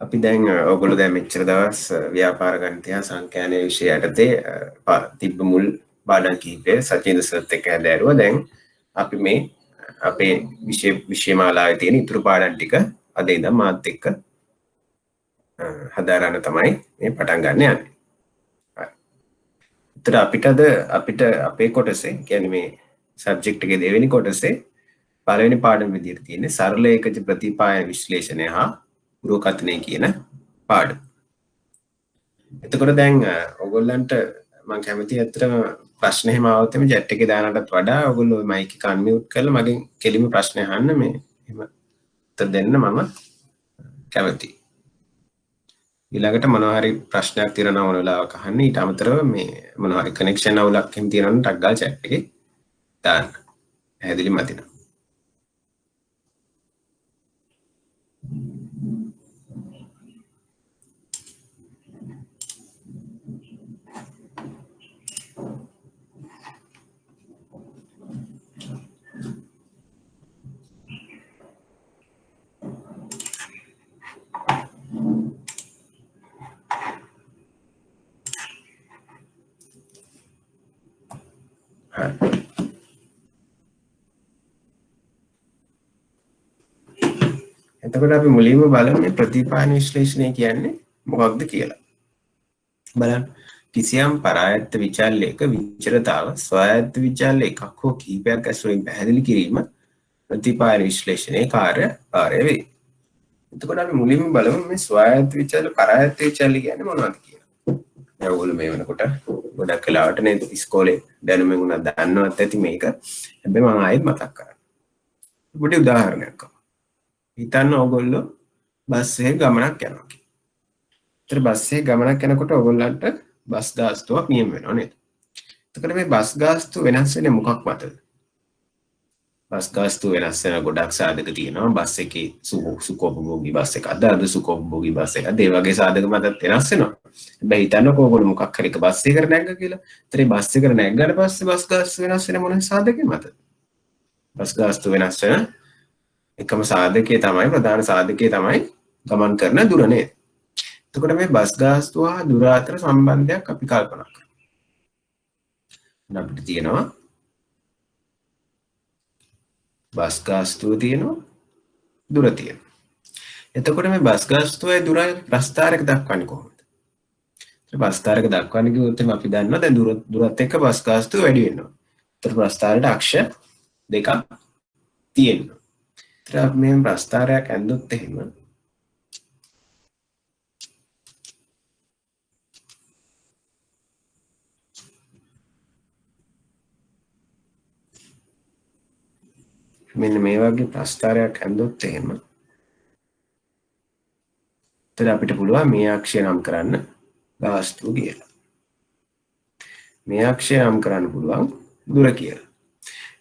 අපි දැන් ඔයගොල්ලෝ දැන් මෙච්චර දවස් ව්‍යාපාර ගණිතය සංඛ්‍යාන විෂය යටතේ තිබ්බ මුල් පාඩම් කිහිපය සචින්ද්‍ර සර්ත් එක්ක හැදෑරුවා. දැන් අපි මේ අපේ විෂය මාලාවේ තියෙන ඉතුරු පාඩම් ටික අද ඉඳන් මාත් එක්ක හදාරන්න තමයි මේ පටන් ගන්න යන්නේ. ඒතර අපිට අපේ කොටසේ කියන්නේ මේ සබ්ජෙක්ට් එකේ දෙවෙනි කොටසේ පළවෙනි පාඩම විදිහට තියෙන්නේ සරල ඒකජ ප්‍රතිපාය විශ්ලේෂණය හා පුරෝකථනය කියන පාඩම. එතකොට දැන් ඔයගොල්ලන්ට මම කැමති අතරම ප්‍රශ්න එහෙම આવොත් එමේ chat එකේ දානටත් වඩා ඔයගොල්ලෝ මයික් එක අන්මියුට් කරලා මගෙන් කෙලිම ප්‍රශ්න අහන්න මේ එහෙම උත්තර දෙන්න මම කැමතියි. ඊළඟට මොනවා හරි ප්‍රශ්නයක් තියෙනවා මොන වෙලාවක අහන්න ඊට අමතරව මේ මොනවා හරි කනෙක්ෂන් අවුලක් එහෙම තියෙනවා නම් ටක් ගාලා chat එකේ දාන්න. පැහැදිලි මතිනවා. එතකොට අපි මුලින්ම බලමු මේ ප්‍රතිපායන විශ්ලේෂණය කියන්නේ මොකක්ද කියලා. බලන්න කිසියම් පරායත්ත විචල්‍යයක විචරතාව ස්වායත්ත විචල්‍ය එකක් හෝ කිහිපයක් ඇසුරින් පැහැදිලි කිරීම ප්‍රතිපායන විශ්ලේෂණයේ කාර්යය වේ. එතකොට අපි මුලින්ම බලමු මේ ස්වායත්ත විචල්‍ය පරායත්ත විචල්‍ය කියන්නේ මොනවද කියලා. දැන් ඔයගොල්ලෝ මේ වෙනකොට ගොඩක් වෙලාවට නේද ඉස්කෝලේ දැනුමෙන් උනත් දන්නවත් ඇති මේක. හැබැයි මම ආයෙත් මතක් කරන්න. පොඩි උදාහරණයක් ගමු. හිතන්න ඕගොල්ලෝ බස් එකේ ගමනක් යනවා කියලා. ඒතර බස් එකේ ගමනක් යනකොට ඕගොල්ලන්ට බස් ගාස්තුවක් නියම වෙනවා නේද? එතකොට මේ බස් ගාස්තුව වෙනස් වෙන්නේ මොකක් මතද? බස් ගාස්තුව වෙනස් වෙන ගොඩක් සාධක තියෙනවා. බස් එකේ සුඛෝපභෝගී බස් එකක්ද අද සුඛෝපභෝගී බස් එකක්ද ඒ වගේ සාධක මතත් වෙනස් වෙනවා. හැබැයි හිතන්නකෝ ඕගොල්ලෝ මොකක් හරි එක බස් එකකට නැග්ගා කියලා. ඒතර මේ බස් එකට නැග්ගාට පස්සේ බස් ගාස්තුව වෙනස් වෙන මොන සාධකෙ මතද? බස් ගාස්තුව වෙනස් වෙන එකම සාධකය තමයි ප්‍රධාන සාධකය තමයි ගමන් කරන දුර නේද? එතකොට මේ බස් ගාස්තුව හා දුර අතර සම්බන්ධයක් අපි කල්පනා කරමු. අපිට තියෙනවා බස් ගාස්තුව තියෙනවා දුර තියෙනවා. එතකොට මේ බස් ගාස්තුවයි දුරයි ප්‍රස්ථාරයක දක්වන්නේ කොහොමද? ප්‍රස්ථාරයක දක්වන්නේ කිව්වොත් අපි දන්නවා දැන් දුරත් එක්ක බස් ගාස්තුව වැඩි වෙනවා. ඒතර ප්‍රස්ථාරයට අක්ෂ දෙකක් තියෙනවා. මේ ප්‍රස්ථාරයක් ඇන්දොත් එහෙම මෙන්න මේ වගේ ප්‍රස්ථාරයක් ඇන්දොත් එහෙම එතන අපිට පුළුවන් මේ අක්ෂය නම් කරන්න ගාස්තුව කියලා. මේ අක්ෂය නම් කරන්න පුළුවන් දුර කියලා.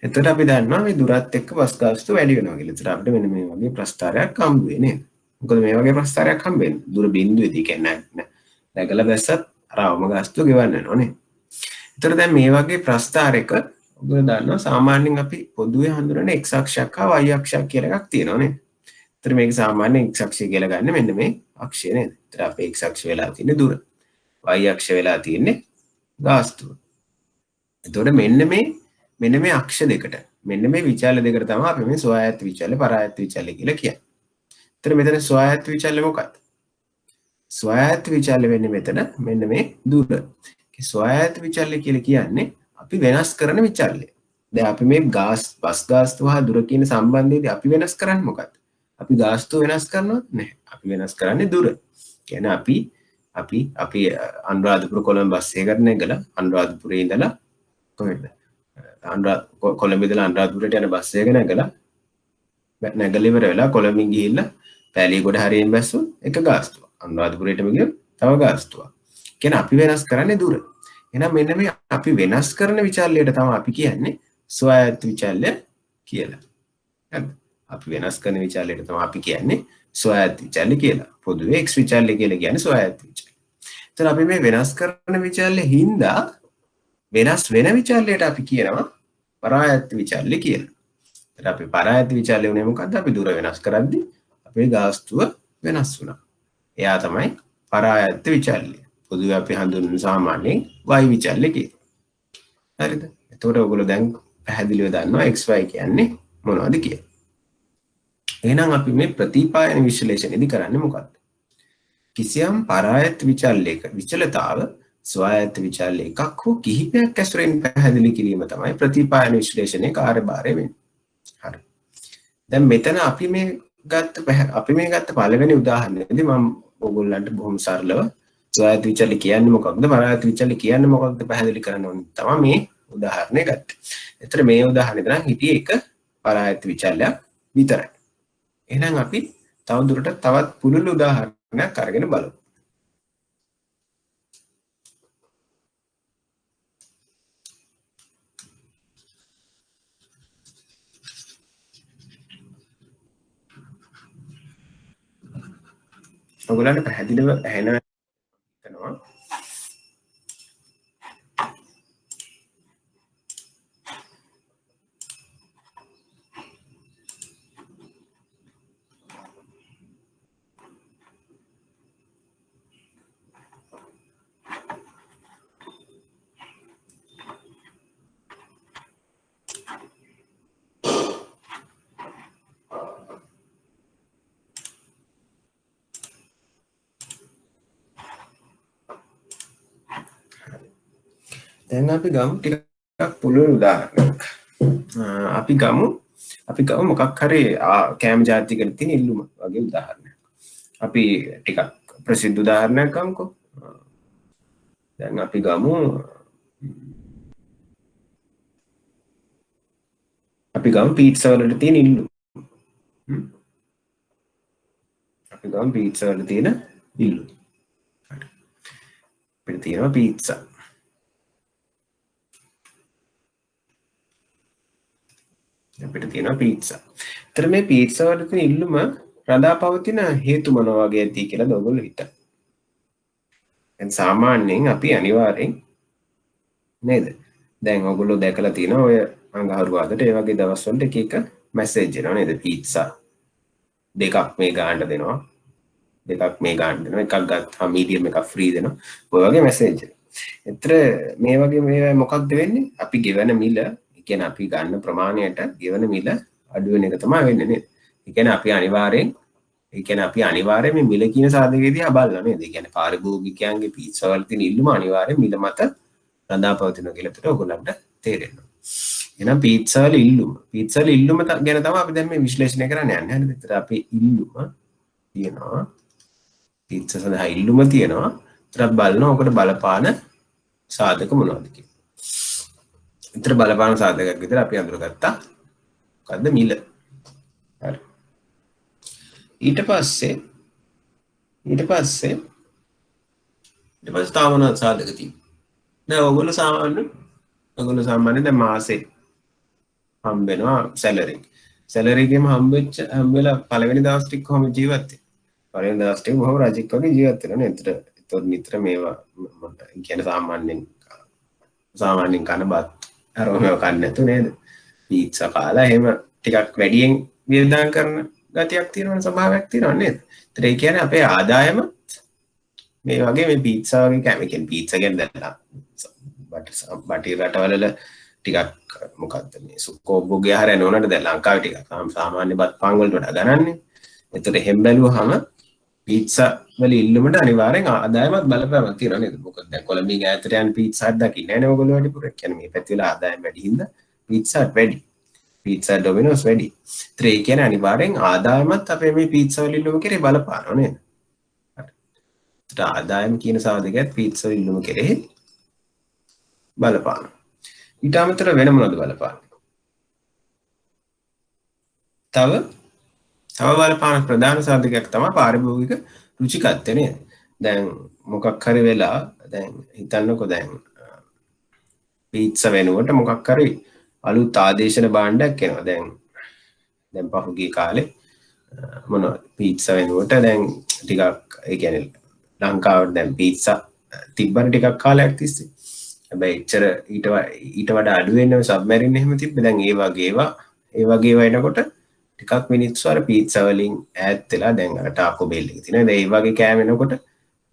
එතකොට අපි දන්නවා මේ දුරත් එක්ක බස් ගාස්තුව වැඩි වෙනවා කියලා. ඒතර අපිට මෙන්න මේ වගේ ප්‍රස්ථාරයක් හම්බ වෙන්නේ නේද? මොකද මේ වගේ ප්‍රස්ථාරයක් හම්බ වෙන්නේ දුර බිඳුවේදී කියන්නේ නැගලා බැස්සත් අර අවම ගාස්තුව ගෙවන්න වෙනවා නේ. ඒතර දැන් මේ වගේ ප්‍රස්ථාරයක ඔයගොල්ලෝ දන්නවා සාමාන්‍යයෙන් අපි පොදුවේ හඳුනන x අක්ෂයක් හා y අක්ෂයක් කියලා එකක් තියෙනවා නේද? ඒතර මේක සාමාන්‍යයෙන් x අක්ෂය කියලා ගන්න මෙන්න මේ අක්ෂය නේද? ඒතර අපේ x අක්ෂය වෙලා තියෙන්නේ දුර. y අක්ෂය වෙලා තියෙන්නේ ගාස්තුව. එතකොට මෙන්න මේ අක්ෂ දෙකට මෙන්න මේ විචල්‍ය දෙකට තමයි අපි මේ ස්වායත්ත විචල්‍ය පරායත්ත විචල්‍ය කියලා කියන්නේ. එතන මෙතන ස්වායත්ත විචල්‍ය මොකක්ද? ස්වායත්ත විචල්‍ය වෙන්නේ මෙතන මෙන්න මේ දුර. ස්වායත්ත විචල්‍ය කියලා කියන්නේ අපි වෙනස් කරන විචල්‍ය. දැන් අපි මේ බස් ගාස්තුව හා දුර කියන සම්බන්ධයේදී අපි වෙනස් කරන්නේ මොකක්ද? අපි ගාස්තුව වෙනස් කරනවද නැහැ. අපි වෙනස් කරන්නේ දුර. කියන්නේ අපි අනුරාධපුර කොළඹ බස් එකකට නැගලා අනුරාධපුරේ ඉඳලා කොහෙද? කොළඹ ඉඳලා අනුරාධපුරට යන බස් එක නැගලා ඉවර වෙලා කොළඹින් ගිහිල්ලා පෑලියගොඩ හරියෙන් බැස්සොත් එක ගාස්තුවක්. අනුරාධපුරයටම ගියොත් තව ගාස්තුවක්. කියන්නේ අපි වෙනස් කරන්නේ දුර. එහෙනම් මෙන්න මේ අපි වෙනස් කරන විචල්‍යයට තමයි අපි කියන්නේ ස්වායත්ත විචල්‍ය කියලා. හරිද? අපි වෙනස් කරන විචල්‍යයට තමයි අපි කියන්නේ ස්වායත්ත විචල්‍ය කියලා. පොදුවේ x විචල්‍ය කියලා කියන්නේ ස්වායත්ත විචල්‍ය. එතන අපි මේ වෙනස් කරන විචල්‍ය හින්දා වෙනස් වෙන විචල්‍යයට අපි කියනවා පරායත්ත විචල්‍ය කියලා. එතන අපි පරායත්ත විචල්‍ය උනේ මොකද්ද? අපි දුර වෙනස් කරද්දී අපේ ගාස්තුව වෙනස් වුණා. එයා තමයි පරායත්ත විචල්්‍ය පොදුව අපි හඳුන්න සාමාන්‍යයෙන් වයි විචල්්‍ය කිය හරිද එතකොට ඔගොල්ලෝ දැන් පැහැදිලිව දන්නවා xy කියන්නේ මොනවද කියලා එහෙනම් අපි මේ ප්‍රතිපායන විශ්ලේෂණයේදී කරන්නේ මොකක්ද කිසියම් පරායත්ත විචල්්‍යයක විචලතාව ස්වායත්ත විචල්්‍ය එකක් හෝ කිහිපයක් ඇසුරෙන් පැහැදිලි කිරීම තමයි ප්‍රතිපායන විශ්ලේෂණයේ කාර්යභාරය වෙන්නේ හරි දැන් මෙතන අපි මේ ගත්ත පළවෙනි උදාහරණයේදී මම ඔයගොල්ලන්ට බොහොම සරලව ස්වායත්ත විචල්්‍ය කියන්නේ මොකක්ද පරායත්ත විචල්්‍ය කියන්නේ මොකක්ද පැහැදිලි කරන්න ඕනේ තමයි මේ උදාහරණය ගත්තේ. එතන මේ උදාහරණය නම් හිටියේ එක පරායත්ත විචල්්‍යයක් විතරයි. එහෙනම් අපි තවදුරටත් තවත් පුළුල් උදාහරණයක් අරගෙන බලමු. ඔයගොල්ලන්ට පැහැදිලිව ඇහෙනවා හිතනවා. දැන් අපි ගමු ටිකක් පුළුල් උදාහරණයක්. අපි ගමු මොකක් හරි කෑම ජාතියකට තියෙන ඉල්ලුම වගේ උදාහරණයක්. අපි ටිකක් ප්‍රසිද්ධ උදාහරණයක් ගමුකෝ. දැන් අපි ගමු පීට්සා වලට තියෙන ඉල්ලුම. අපි ගමු පීට්සා වලට තියෙන ඉල්ලුම. අපිට තියෙනවා පීට්සා. අපිට තියෙනවා පීට්සා. ඒතර මේ පීට්සා වලට තියෙන ඉල්ලුම රඳා පවතින හේතු මොනවා වගේ ඇති කියලා ඔයගොල්ලෝ හිතන්න. දැන් සාමාන්‍යයෙන් අපි අනිවාර්යෙන් නේද? දැන් ඔයගොල්ලෝ දැකලා තියෙනවා ඔය අඟහරුවාදට ඒ වගේ දවස්වලට එක එක මැසේජ් එනවා නේද? පීට්සා දෙකක් මේ ගාන්න දෙනවා. එකක් ගත්තාම මීඩියම් එකක් ෆ්‍රී දෙනවා. ඔය වගේ මැසේජ්. ඒතර මේ වගේ මේවා මොකක්ද වෙන්නේ? අපි ගෙවන මිල කියන්නේ අපි ගන්න ප්‍රමාණයට ගෙවන මිල අඩු වෙන එක තමයි වෙන්නේ නේද? ඒ කියන්නේ අපි අනිවාර්යයෙන් මේ මිල කියන සාධකයේදී බලනවා නේද? ඒ කියන්නේ පාරිභෝගිකයන්ගේ පීට්සා වල තියෙන ඉල්ලුම අනිවාර්යයෙන් මිල මත රඳා පවතිනවා කියලා අපිට ඔයගොල්ලන්ට තේරෙනවා. එහෙනම් පීට්සා වල ඉල්ලුම ගැන තමයි අපි දැන් මේ විශ්ලේෂණය කරන්න යන්නේ. හරිද? ඒතර අපි ඉල්ලුම තියෙනවා. පීට්සා සඳහා ඉල්ලුම තියෙනවා. ඒතර බලනවා ඔකට බලපාන සාධක මොනවද කියලා. ඉතර බලපාන සාධකයක් විතර අපි අඳුරගත්තා. මොකද්ද මිල. හරි. ඊට පස්සේ තව මොනවද සාධක තියෙන්නේ? දැන් ඔයගොල්ලෝ සාමාන්‍යයෙන් දැන් මාසේ හම්බ වෙනවා සැලරි. සැලරි එකෙම හම්බෙලා පළවෙනි දවස් ටික කොහොම ජීවත් වෙන්නේ? පළවෙනි දවස් ටික බොහොම රජෙක් වගේ ජීවත් වෙනවා නේද? ඒතර නිතර මේවා කියන්නේ සාමාන්‍යයෙන් කන බත් අරම කන්න නැතු නේද? පීට්සා කාලා එහෙම ටිකක් වැඩියෙන් වියදම් කරන ගතියක් තියෙනවනේ ස්වභාවයක් තියෙනව නේද? ඒතර ඒ කියන්නේ අපේ ආදායම මේ වගේ මේ පීට්සා වගේ කියන්නේ පීට්සා කියන්නේ දැන් බටහිර රටවල ටිකක් මොකක්ද මේ සුකෝබ්බුගේ ආහාරය නෝනට දැන් ලංකාවේ ටිකක් සාමාන්‍ය බත් පාන් වලට වඩා ගණන්නේ. ඒතර එහෙම බැලුවහම පීට්සා වල ඉල්ලුමට අනිවාර්යෙන් ආදායමක් බලපෑමක් තියෙනවා නේද? මොකද දැන් කොළඹින් ඈතට යන පීට්සා හත් දකින්නේ නැහැ නේ ඔයගොල්ලෝ වැඩිපුර. ඒ කියන්නේ මේ පැත්තේ වල ආදායම වැඩි හින්දා පීට්සා වැඩි. පීට්සා ඩොමිනෝස් වැඩි. ඒතර ඒ කියන්නේ අනිවාර්යෙන් ආදායමත් අපේ මේ පීට්සා වල ඉල්ලුම කෙරේ බලපානවා නේද? හරි. ඒතර ආදායම කියන සාධකයත් පීට්සා ඉල්ලුම කෙරේ බලපානවා. ඊට අමතරව වෙන මොනවද බලපාන්නේ? තව බලපාන ප්‍රධාන සාධකයක් තමයි පාරිභෝගික රුචිකත්වය නේද? දැන් මොකක් හරි වෙලා දැන් හිතන්නකෝ දැන් පීට්සා වෙනුවට මොකක් හරි අලුත් ආදේශන භාණ්ඩයක් එනවා. දැන් පහුගිය කාලේ මොනවද පීට්සා වෙනුවට දැන් ටිකක් ඒ කියන්නේ ලංකාවට දැන් පීට්සා තිබ්බන ටිකක් කාලයක් තිස්සේ. හැබැයි එච්චර ඊට වඩා අඩු වෙනව සබ්මැරින් එහෙම තිබ්බේ. දැන් ඒ වගේ ඒවා එනකොට ටිකක් මිනිස්සු අර පීට්සා වලින් ඈත් වෙලා දැන් අර ටාකෝ බෙල් එකේ තියෙනවා. දැන් ඒ වගේ කෑම එනකොට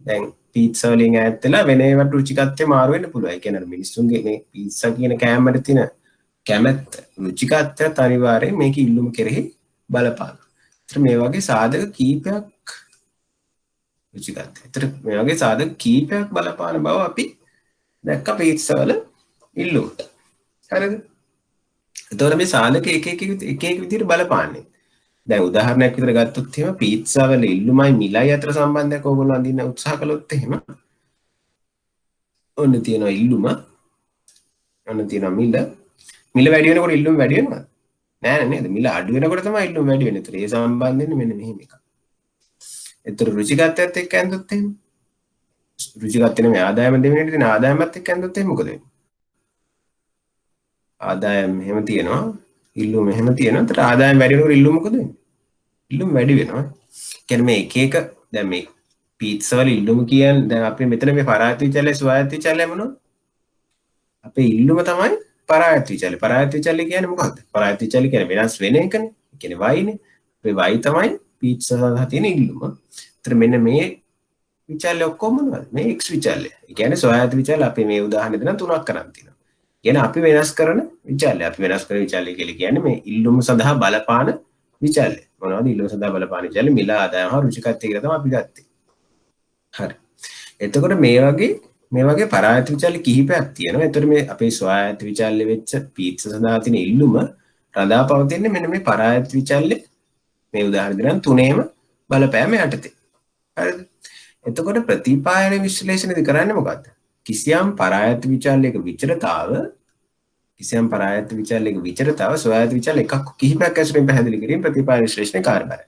දැන් පීට්සා වලින් ඈත් වෙලා වෙන ඒවට රුචිකත්වය මාරු වෙන්න පුළුවන්. ඒ කියන්නේ මිනිස්සුන්ගේ මේ පීට්සා කියන කෑමකට තියෙන කැමැත්ත රුචිකත්වයත් අනිවාර්යෙන් මේක ඉල්ලුම කෙරෙහි බලපාන. ඒතර මේ වගේ සාධක කීපයක් රුචිකත්වය. ඒතර මේ වගේ සාධක කීපයක් බලපාන බව අපි දැක්ක පීට්සා වල ඉල්ලුමට. හරිද? එතකොට මේ සාධක එක එක විදිහට බලපාන්නේ. දැන් උදාහරණයක් විතර ගත්තොත් එහෙම පීට්සා වල ඉල්ලුමයි මිලයි අතර සම්බන්ධයක් ඕගොල්ලෝ අඳින්න උත්සාහ කළොත් එහෙම ඔන්න තියෙනවා ඉල්ලුම ඔන්න තියෙනවා මිල වැඩි වෙනකොට ඉල්ලුම වැඩි වෙනවද? නෑ නේද? මිල අඩු වෙනකොට තමයි ඉල්ලුම වැඩි වෙන්නේ. ඒතර ඒ සම්බන්ධයෙන් මෙන්න මෙහෙම එකක්. ඒතර රුචිකත්වයත් එක්ක ඇඳුත් එහෙම රුචිකත්වනේ මේ ආදායම දෙවෙනිට තියෙන ආදායමත් එක්ක ඇඳුත් එහෙම මොකද වෙන්නේ? ආදායම මෙහෙම තියෙනවා ඉල්ලුම මෙහෙම තියෙනවා. ඒතර ආදායම වැඩි වෙනකොට ඉල්ලුම මොකද වෙන්නේ? ඉල්ලුම වැඩි වෙනවා. කියන්නේ මේ එක දැන් මේ පීට්සා වල ඉල්ලුම කියන්නේ දැන් අපි මෙතන මේ පරායත්ත විචල්‍ය ස්වායත්ත විචල්‍ය මොනවද? අපේ ඉල්ලුම තමයි පරායත්ත විචල්‍ය. පරායත්ත විචල්‍ය කියන්නේ මොකක්ද? පරායත්ත විචල්‍ය කියන්නේ වෙනස් වෙන එකනේ. ඒ කියන්නේ y නේ. අපේ y තමයි පීට්සා සඳහා තියෙන ඉල්ලුම. ඒතර මෙන්න මේ විචල්‍ය ඔක්කොම මොනවද? මේ x විචල්‍ය. ඒ කියන්නේ ස්වායත්ත විචල්‍ය අපි මේ උදාහරණෙ දෙන තුනක් කරන් තියෙනවා. කියන්නේ අපි වෙනස් කරන විචල්‍ය. අපි වෙනස් කරන විචල්‍ය කියලා කියන්නේ මේ ඉල්ලුම සඳහා බලපාන විචල්‍ය. මොනවද ඉල්ලුම සඳහා බලපාන විචල්‍ය? මිල ආදායම හා රුචිකත්වය කියලා තමයි අපි ගත්තේ. හරි. එතකොට මේ වගේ පරායත්ත විචල්‍ය කිහිපයක් තියෙනවා. එතකොට මේ අපේ ස්වායත්ත විචල්‍ය වෙච්ච පීට්සා සඳහා තියෙන ඉල්ලුම රඳා පවතින්නේ මෙන්න මේ පරායත්ත විචල්‍ය මේ උදාහරණ දෙන්න තුනේම බලපෑම යටතේ. හරිද? එතකොට ප්‍රතිපායන විශ්ලේෂණයේදී කරන්නේ මොකද්ද? කිසියම් පරායත්ත විචල්‍යයක විචරතාව ස්වායත්ත විචල්‍ය එකක් කිහිපයක් ඇසුරින් පැහැදිලි කිරීම ප්‍රතිපායන විශ්ලේෂණයේ කාර්යභාරය.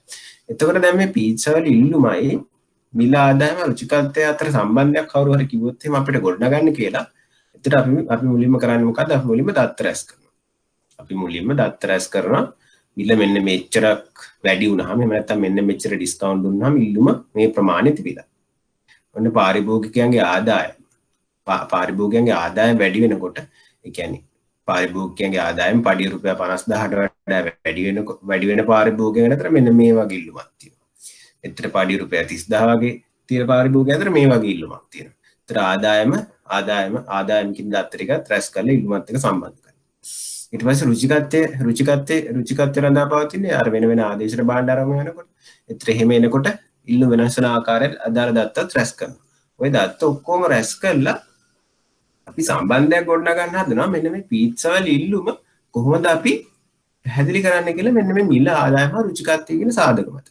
එතකොට දැන් මේ පීට්සා වල ඉල්ලුමයි මිල ආදායම රුචිකත්වය අතර සම්බන්ධයක් කවුරු හරි කිව්වොත් එහෙම අපිට ගොඩනගන්න කියලා. එතකොට අපි මුලින්ම කරන්නේ මොකද්ද? අපි මුලින්ම දත්ත රැස් කරනවා. මිල මෙන්න මෙච්චරක් වැඩි වුණාම එහෙම නැත්නම් මෙන්න මෙච්චර ඩිස්කවුන්ට් දුන්නාම ඉල්ලුම මේ ප්‍රමාණය තිබිලා. ඔන්න පාරිභෝගිකයන්ගේ ආදායම වැඩි වෙනකොට ඒ කියන්නේ පාරිභෝගිකයන්ගේ ආදායම පඩිය රුපියල් 50000ට වඩා වැඩි වෙන පාරිභෝගිකයන් අතර මෙන්න මේ වගේ ඉල්ලුමක් තියෙනවා. එතන පඩිය රුපියල් 30000 වගේ තියෙන පාරිභෝගිකයන් අතර මේ වගේ ඉල්ලුමක් තියෙනවා. ඒතර ආදායමකින් දත්ත ටිකත් රැස් කරලා ඉල්ලුමත් එක්ක සම්බන්ධ කරනවා. ඊට පස්සේ රුචිකත්වය රඳා පවතින්නේ අර වෙන ආදේශන භාණ්ඩ ආරම්භ වෙනකොට. ඒතර එහෙම එනකොට ඉල්ලුම වෙනස් වෙන ආකාරයට අදාළ දත්තත් රැස් කරනවා. ওই දත්ත ඔක්කොම රැස් කරලා අපි සම්බන්ධයක් ගොඩනගන්න හදනවා. මෙන්න මේ පීට්සා වල ඉල්ලුම කොහොමද අපි පැහැදිලි කරන්න කියලා මෙන්න මේ මිල ආදායම රුචිකත්වය කියන සාධක මත.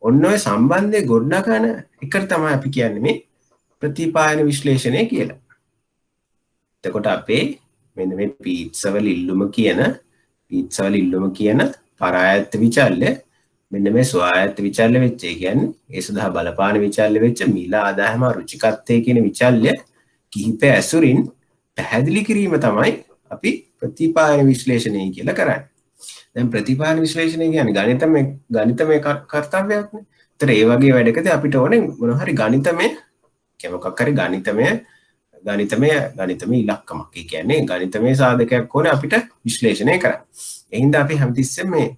ඔන්න ඔය සම්බන්ධය ගොඩනගන එකට තමයි අපි කියන්නේ මේ ප්‍රතිපායන විශ්ලේෂණය කියලා. එතකොට අපේ මෙන්න මේ පීට්සා වල ඉල්ලුම කියන පරායත්ත විචල්‍ය මෙන්න මේ ස්වායත්ත විචල්‍ය වෙච්ච ඒ කියන්නේ ඒ සඳහා බලපාන විචල්‍ය වෙච්ච මිල ආදායම රුචිකත්වය කියන විචල්‍ය කිහිපය ඇසුරින් පැහැදිලි කිරීම තමයි අපි ප්‍රතිපායන විශ්ලේෂණය කියලා කරන්නේ. දැන් ප්‍රතිපායන විශ්ලේෂණය කියන්නේ ගණිතමය කර්තව්‍යයක්නේ. ඒතර ඒ වගේ වැඩකදී අපිට ඕනේ මොන හරි ගණිතමය ඉලක්කමක්. ඒ කියන්නේ ගණිතමය සාධකයක් ඕනේ අපිට විශ්ලේෂණය කරන්න. ඒ හින්දා අපි හැමතිස්සෙම මේ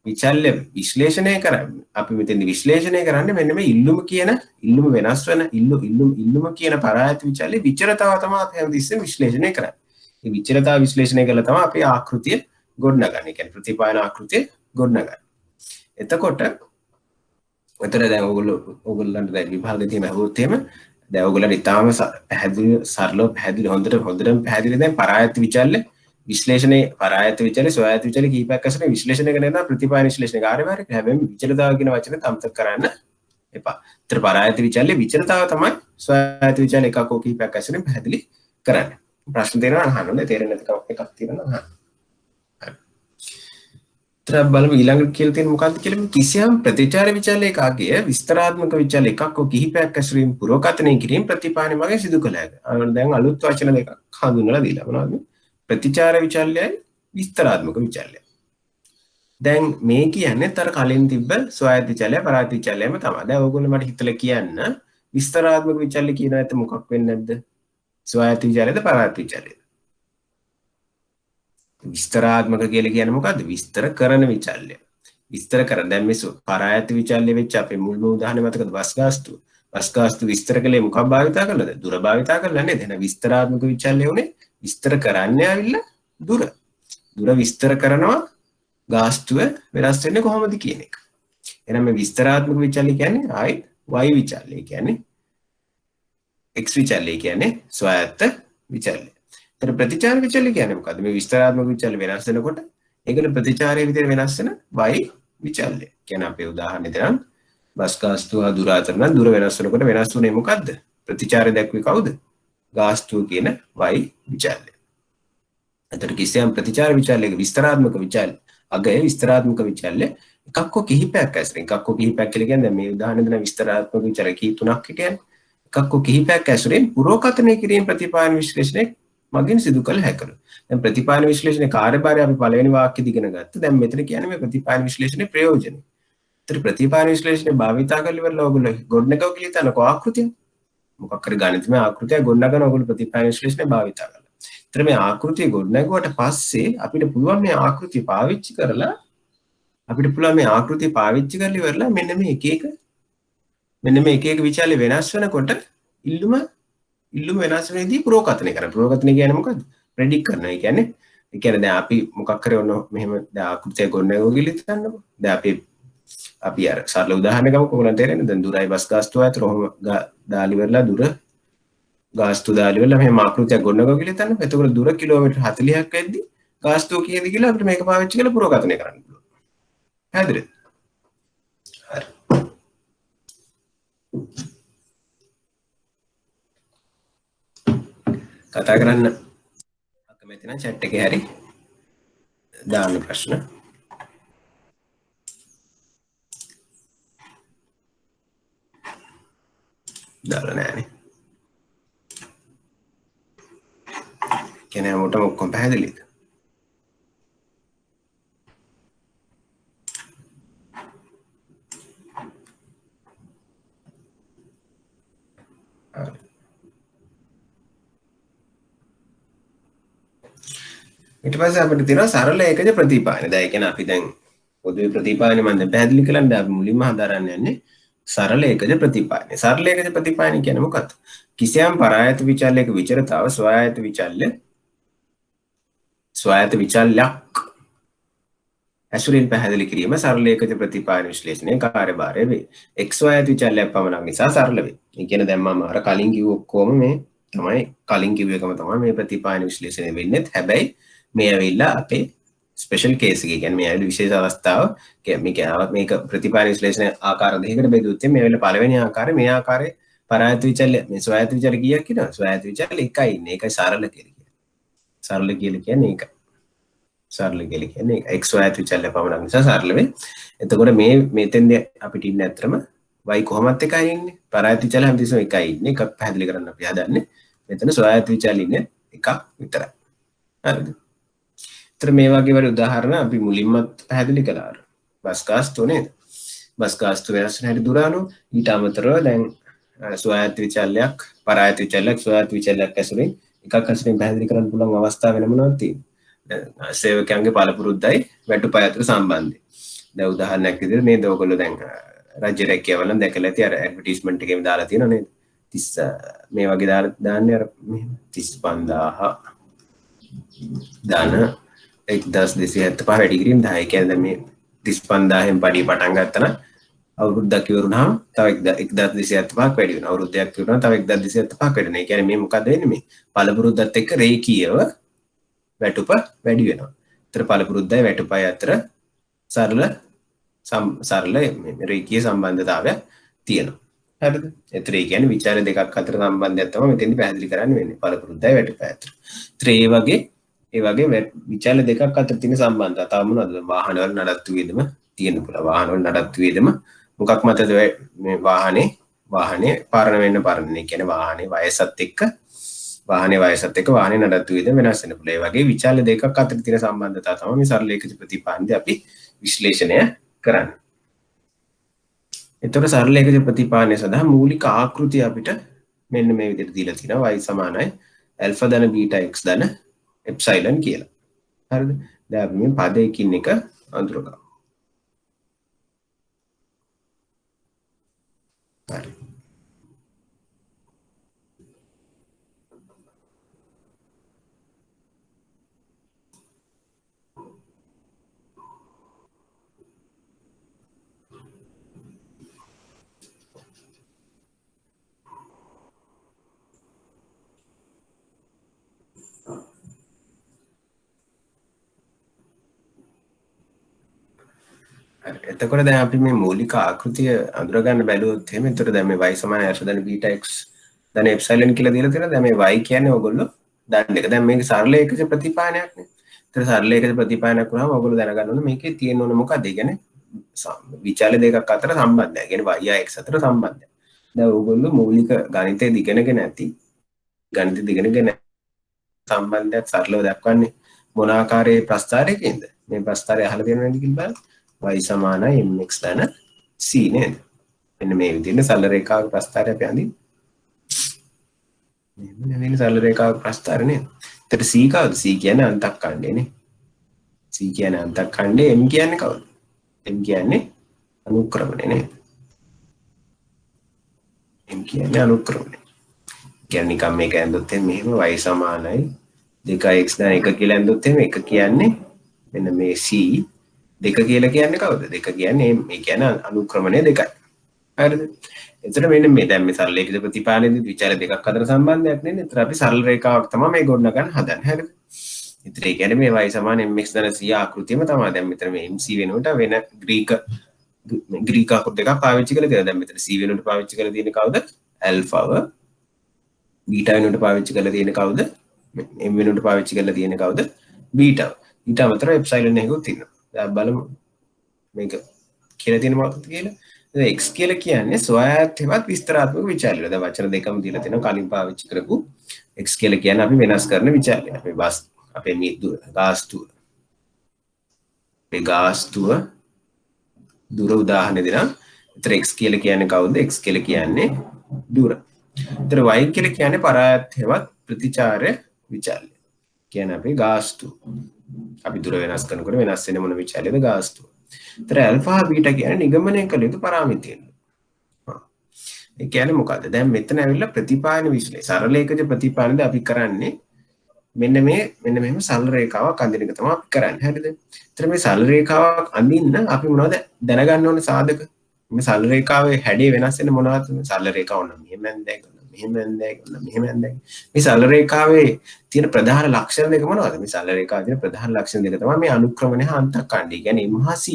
විචල්‍ය විශ්ලේෂණය කරන්නේ. අපි මෙතෙන්දි විශ්ලේෂණය කරන්නේ මෙන්න මේ ඉල්ලුම වෙනස් වෙන ඉල්ලුම කියන පරායත්ත විචල්‍ය විචරතාව තමයි අපි හැමතිස්සෙම විශ්ලේෂණය කරන්නේ. මේ විචරතාව විශ්ලේෂණය කළා තමයි අපි ආකෘතිය ගොඩනගන්නේ. ඒ කියන්නේ ප්‍රතිපායන ආකෘතිය ගොඩනගන්නේ. එතකොට දැන් ඕගොල්ලන්ට දැන් විභාගයේ තියෙන අහුවොත් එහෙම දැන් ඕගොල්ලන්ට ඉතාලම පැහැදිලි හොඳටම පැහැදිලි දැන් පරායත්ත විචල්‍ය විශ්ලේෂණයේ පරායත්ත විචල්‍ය ස්වායත්ත විචල්‍ය කීපයක් අතර විශ්ලේෂණය කරන ප්‍රතිපායන විශ්ලේෂණ කාර්යභාරය. හැබැයි විචලතාව කියන වචනේ අමතක කරන්න එපා. ඒතර පරායත්ත විචල්‍ය විචලතාව තමයි ස්වායත්ත විචල්‍ය එකක් හෝ කීපයක් අතර පැහැදිලි කරන්නේ. ප්‍රශ්න තේරෙනවා අහන්න. තේරෙන්නේ නැති එකක් තියෙනවා අහන්න. බලමු ඊළඟට කියලා තියෙන මොකක්ද කියලා. කිසියම් ප්‍රතිචාර විචල්‍ය එකකගේ විස්තරාත්මක විචල්‍ය එකක් හෝ කිහිපයක් ඇසුරින් පුරෝකථනය කිරීම ප්‍රතිපායන වගේ සිදු කළ හැකියි. දැන් අලුත් වචන දෙකක් හඳුන්වලා දීලා මොනවද? ප්‍රතිචාර විචල්‍යයි විස්තරාත්මක විචල්‍යයි. දැන් මේ කියන්නේ අර කලින් තිබ්බ ස්වායත්ත විචල්‍ය පරායත්ත විචල්‍යම තමයි. දැන් ඕගොල්ලෝ මට හිතලා කියන්න විස්තරාත්මක විචල්‍ය කියන එක මොකක් වෙන්නේ නැද්ද? ස්වායත්ත විචල්‍යද පරායත්ත විචල්‍යද? විස්තරාත්මක කියලා කියන්නේ මොකද්ද? විස්තර කරන විචල්‍ය. විස්තර කරන දැන් මේ පරායත විචල්්‍ය වෙච්ච අපේ මුල්ම උදාහරණය මතකද බස් ගාස්තුව. බස් ගාස්තුව විස්තර කළේ මොකක් භාවිතා කළාද? දුර භාවිතා කළා නේද? එහෙනම් විස්තරාත්මක විචල්්‍ය උනේ විස්තර කරන්නේ ආවිල්ලා දුර. දුර විස්තර කරනවා ගාස්තුව වෙනස් වෙන්නේ කොහොමද කියන එක. එහෙනම් මේ විස්තරාත්මක විචල්්‍ය කියන්නේ ආයි y විචල්්‍ය කියන්නේ x විචල්්‍ය කියන්නේ ස්වයත්ත විචල්්‍ය. ඒතර ප්‍රතිචාර විචල්්‍ය කියන්නේ මොකද්ද? මේ විස්තරාත්මක විචල්්‍ය වෙනස් වෙනකොට ඒකල ප්‍රතිචාරයේ විදිහට වෙනස් වෙන y විචල්්‍ය. කියන්නේ අපේ උදාහරණෙ දෙනම් බස් ගාස්තුව දුර අතර නම් දුර වෙනස් වෙනකොට වෙනස් වුනේ මොකද්ද? ප්‍රතිචාරය දැක්වේ කවුද? ගාස්තුව කියන y විචල්්‍ය. එතකොට කිසියම් ප්‍රතිචාර විචල්්‍යයක විස්තරාත්මක විචල්්‍ය අගය විස්තරාත්මක විචල්්‍ය එකක් හෝ කිහිපයක් ඇසුරින් එකක් හෝ කිහිපයක් කියලා කියන්නේ මේ උදාහරණය දෙන විස්තරාත්මක විචල්්‍ය කී තුනක් කියන්නේ එකක් හෝ කිහිපයක් ඇසුරින් පුරෝකථනය කිරීම ප්‍රතිපාදන විශ්ලේෂණය මගින් සිදු කළ හැකියි. දැන් ප්‍රතිපාදන විශ්ලේෂණයේ කාර්යභාරය අපි පළවෙනි වාක්‍යෙදි ඉගෙන ගත්තා. දැන් මෙතන කියන්නේ මේ ප්‍රතිපාදන විශ්ලේෂණයේ ප්‍රයෝජන. ඒතර ප්‍රතිපාදන විශ්ලේෂණය භාවිතා කරලා ඉවරලා ඔයගොල්ලෝ ගොඩනගව කියලා තනක ආකෘතිය. මොකක් හරි ගණිතමය ආකෘතියක් ගොඩනගන ඔයගොල්ලෝ ප්‍රතිපාදන විශ්ලේෂණය භාවිතා කරලා. ඒතර මේ ආකෘතිය ගොඩනගුවට පස්සේ අපිට පුළුවන් මේ ආකෘතිය පාවිච්චි කරලා ඉවරලා මෙන්න මේ එක එක විචල්්‍ය වෙනස් වෙනකොට ඉල්ලුම වෙනස් වෙනදී පුරෝකථනය කරනවා. පුරෝකථනය කියන්නේ මොකද්ද? ප්‍රෙඩික්ට් කරනවා. ඒ කියන්නේ දැන් අපි මොකක් හරි ඔන්න මෙහෙම දැන් ආකෘතිය ගොඩනගුවා කියලා හිතන්නකෝ. දැන් අපි අර සරල උදාහරණයක් ගමුකෝ. ඔයගොල්ලන්ට තේරෙන්නේ? දැන් දුරයි බස් ගාස්තුව අතර ඔහොම දාලි වෙරලා දුර ගාස්තුව දාලි වෙරලා මෙහෙම ආකෘතියක් ගොඩනගුවා කියලා හිතන්නකෝ. එතකොට දුර කිලෝමීටර් 40ක් වෙද්දී ගාස්තුව කීයද කියලා අපිට මේක පාවිච්චි කරලා පුරෝකථනය කරන්න පුළුවන්. හරිද? හරි. කතා කරන්න අකමැති නම් chat එකේ හරි දාන්න ප්‍රශ්න. දාලා නැහැනේ. කියන්නේ මොටම ඔක්කොම පැහැදිලිද? ඊට පස්සේ අපිට තියෙනවා සරල ඒකජ ප්‍රතිපාදනය. දැන් ඒ කියන්නේ අපි දැන් පොදුවේ ප්‍රතිපාදනය මම දැන් පැහැදිලි කළානේ. දැන් අපි මුලින්ම හදාරන්න යන්නේ සරල ඒකජ ප්‍රතිපාදනය. සරල ඒකජ ප්‍රතිපාදනය කියන්නේ මොකක්ද? කිසියම් පරායත විචල්‍යයක විචරතාව ස්වයායත විචල්්‍යයක් ඇසුරින් පැහැදිලි කිරීම සරල ඒකජ ප්‍රතිපාදන විශ්ලේෂණයේ කාර්යභාරය වේ. x y විචල්්‍යයක් පමණක් නිසා සරල වේ. ඒ කියන්නේ දැන් මම අර කලින් කිව්ව ඔක්කොම මේ තමයි කලින් කිව්ව එකම තමයි මේ ප්‍රතිපාදන විශ්ලේෂණය වෙන්නේ. හැබැයි මේ ඇවිල්ලා අපේ ස්පෙෂල් කේස් එක. කියන්නේ මේ ඇවිල්ලා විශේෂ අවස්ථාව. මේක ප්‍රතිපාදන විශ්ලේෂණ ආකාර දෙකකට බෙදුවොත් මේ ඇවිල්ලා පළවෙනි ආකාරය මේ ආකාරයේ පරායත විචල්්‍ය මේ ස්වයායත විචල්්‍ය කීයක් කියනවා? ස්වයායත විචල්්‍ය එකයි ඉන්නේ. ඒකයි සරල කියලා කියන්නේ. සරල කියලා කියන්නේ ඒකයි. සරල කියලා කියන්නේ x ස්වයායත විචල්්‍ය පමණක් නිසා සරල වේ. එතකොට මේ මෙතෙන්දී අපිට ඉන්නේ අත්‍තරම y කොහොමත් එකයි ඉන්නේ. පරායත විචල්්‍ය හැමතිස්සෙම එකයි ඉන්නේ. එකක් පැහැදිලි කරන්න අපි හදන්නේ. මෙතන ස්වයායත විචල්්‍ය ඉන්නේ එකක් විතරයි. හරිද? මේ වගේ වල උදාහරණ අපි මුලින්මත් පැහැදිලි කළා. බස් ගාස්තුව නේද? බස් ගාස්තුව වෙනස් වෙන හැටි දුර අනුව ඊට අමතරව දැන් ස්වයායත විචල්්‍යයක් පරායත විචල්්‍යයක් ස්වයායත විචල්්‍යයක් ඇසුරින් එකක් ඇසුරින් පැහැදිලි කරන්න පුළුවන් අවස්ථා වෙන මොනවද තියෙන්නේ? සේවකයන්ගේ පළපුරුද්දයි වැටුපය අතර සම්බන්ධය. දැන් උදාහරණයක් විදිහට නේද ඔයගොල්ලෝ දැන් රාජ්‍ය රැකියාවල දැකලා ඇති අර ඇඩ්වර්ටයිස්මන්ට් එකේම දාලා තියෙනවා නේද? 30 මේ වගේ දාන්නේ අර 35000 දාන 1275 වැඩි කිරීම 10. කියන්නේ මේ 35000න් පඩිය පටන් ගත්තා නම් අවුරුද්දක් ඉවරුනහම තව 1275ක් වැඩි වෙනවා. අවුරුද්දක් ඉවරුනහම තව 1275ක් වැඩි වෙනවා. ඒ කියන්නේ මේ මොකද වෙන්නේ මේ පළපුරුද්දත් එක්ක රේඛීයව වැටුප වැඩි වෙනවා. ඒතර පළපුරුද්දයි වැටුපයි අතර සරල රේඛීය සම්බන්ධතාවයක් තියෙනවා. හරිද? ඒතර ඒ කියන්නේ විචාර දෙකක් අතර සම්බන්ධයක් තමයි මෙතෙන්දි පැහැදිලි කරන්න වෙන්නේ පළපුරුද්දයි වැටුපයි අතර. ඒතර ඒ වගේ විචාර දෙකක් අතර තියෙන සම්බන්ධතාව තව මොනවද? වාහනවල නඩත්තු වියදම තියෙන්න පුළුවන්. වාහනවල නඩත්තු වියදම මොකක් මතද මේ වාහනේ පාරණ වෙන්න පාරණ. ඒ කියන්නේ වාහනේ වයසත් එක්ක වාහනේ නඩත්තු වියදම වෙනස් වෙන්න පුළුවන්. ඒ වගේ විචාර දෙකක් අතර තියෙන සම්බන්ධතාව තමයි මේ සරල ඒකජ ප්‍රතිපාදනයේ අපි විශ්ලේෂණය කරන්නේ. එතකොට සරල ඒකජ ප්‍රතිපාදනය සඳහා මූලික ආකෘතිය අපිට මෙන්න මේ විදිහට දීලා තියෙනවා. y සමානයි alpha ධන beta x ධන epsilon කියලා. හරිද? දැන් අපි මේ පදයකින් එක අඳුරගමු. හරි. එතකොට දැන් අපි මේ මූලික ආකෘතිය අඳුරගන්න බැලුවොත් එහෙම එතකොට දැන් මේ y සමාන r ධන β x ධන එප්සයිලන් කියලා දීලා තියෙනවා. දැන් මේ y කියන්නේ ඔයගොල්ලෝ දන්න එක. දැන් මේක සරල ඒකක ප්‍රතිපාදනයක් නේ. ඒතර සරල ඒකක ප්‍රතිපාදනයක් වුණාම ඔයගොල්ලෝ දැනගන්න ඕනේ මේකේ තියෙන ඕනේ මොකක්ද? ඒ කියන්නේ විචාල දෙකක් අතර සම්බන්ධය. ඒ කියන්නේ y x අතර සම්බන්ධය. දැන් ඔයගොල්ලෝ මූලික ගණිතය ඉගෙනගෙන ඇති. ගණිතය ඉගෙනගෙන සම්බන්ධයක් සරලව දක්වන්නේ මොන ආකාරයේ ප්‍රස්ථාරයකින්ද? මේ ප්‍රස්ථාරය අහලා තියෙනවද කියලා බලන්න. y සමානයි mx ධන c නේද? මෙන්න මේ විදිහට සරල රේඛාවක ප්‍රස්ථාරය අපි අඳින්න. මෙන්න මේ සරල රේඛාවක ප්‍රස්ථාරය නේද? එතකොට c කවුද? c කියන්නේ අන්තක්ඛණ්ඩය නේ. c කියන්නේ අන්තක්ඛණ්ඩය, m කියන්නේ කවුද? m කියන්නේ අනුක්‍රමණය නේද? m කියන්නේ අනුක්‍රමණය. කියන්නේ නිකම් මේක ඇඳුත් මෙහෙම y සමානයි 2x ධන 1 කියලා ඇඳුත් එහෙම 1 කියන්නේ මෙන්න මේ c, 2 කියලා කියන්නේ කවුද? 2 කියන්නේ මේ කියන්නේ අනුක්‍රමණය 2යි. හරිද? එතකොට මෙන්න මේ දැන් මේ සරල ඒකක ප්‍රතිපාදනයේදී විචාර දෙකක් අතර සම්බන්ධයක් නේ. එතන අපි සරල රේඛාවක් තමයි මේ ගොඩනගන්න හදන්නේ. හරිද? එතන ඒ කියන්නේ මේ y සමාන mx ධන c ආකෘතියම තමයි. දැන් මෙතන මේ mc වෙනුවට වෙන ග්‍රීක ආකෘති දෙකක් පාවිච්චි කරලා තියෙනවා. දැන් මෙතන c වෙනුවට පාවිච්චි කරලා තියෙන්නේ කවුද? ඇල්ෆාව. බීටා වෙනුවට පාවිච්චි කරලා තියෙන්නේ කවුද? m වෙනුවට පාවිච්චි කරලා තියෙන්නේ කවුද? බීටා. ඊට අමතරව එප්සයිලන් එකකුත් තියෙනවා. දැන් බලමු මේක කියලා තියෙන මොකක්ද කියලා. දැන් x කියලා කියන්නේ ස්වයංත්වත් විස්තරාත්මක විචාරය. දැන් වචන දෙකම දීලා තියෙනවා කලින් පාවිච්චි කරපු x කියලා කියන්නේ අපි වෙනස් කරන විචාරය. අපේ බස් අපේ මේ ගාස්තුව. මේ ගාස්තුව දුර උදාහරණ දෙනවා. ඒතර x කියලා කියන්නේ කවුද? x කියලා කියන්නේ දුර. ඒතර y කියලා කියන්නේ පරායත්වත් ප්‍රතිචාර විචාරය. කියන්නේ අපේ ගාස්තුව. අපි දුර වෙනස් කරනකොට වෙනස් වෙන මොන විචාරයද? ගාස්තුව. ඒතර ඇල්ෆා බීටා කියන්නේ නිගමනය කළ යුතු පරාමිතියන්. ඒ කියන්නේ මොකද්ද? දැන් මෙතන ඇවිල්ලා ප්‍රතිපාදන විශ්ලේෂණ. සරල ඒකජ ප්‍රතිපාදනද අපි කරන්නේ මෙන්න මෙහෙම සරල රේඛාවක් අඳින එක තමයි අපි කරන්නේ. හරිද? ඒතර මේ සරල රේඛාවක් අඳින්න අපි මොනවද දැනගන්න ඕනේ සාධක? මේ සරල රේඛාවේ හැඩය වෙනස් වෙන මොනවද? සරල රේඛාව නම් මෙහෙම ඇඳගෙන මෙහෙම ඇඳගෙන මෙහෙම ඇඳගෙන. මේ සරල රේඛාවේ තියෙන ප්‍රධාන ලක්ෂණ දෙක මොනවද? මේ සරල රේඛාවේ තියෙන ප්‍රධාන ලක්ෂණ දෙක තමයි මේ අනුක්‍රමණය හා අන්තක්ඛණ්ඩය. කියන්නේ m හා c.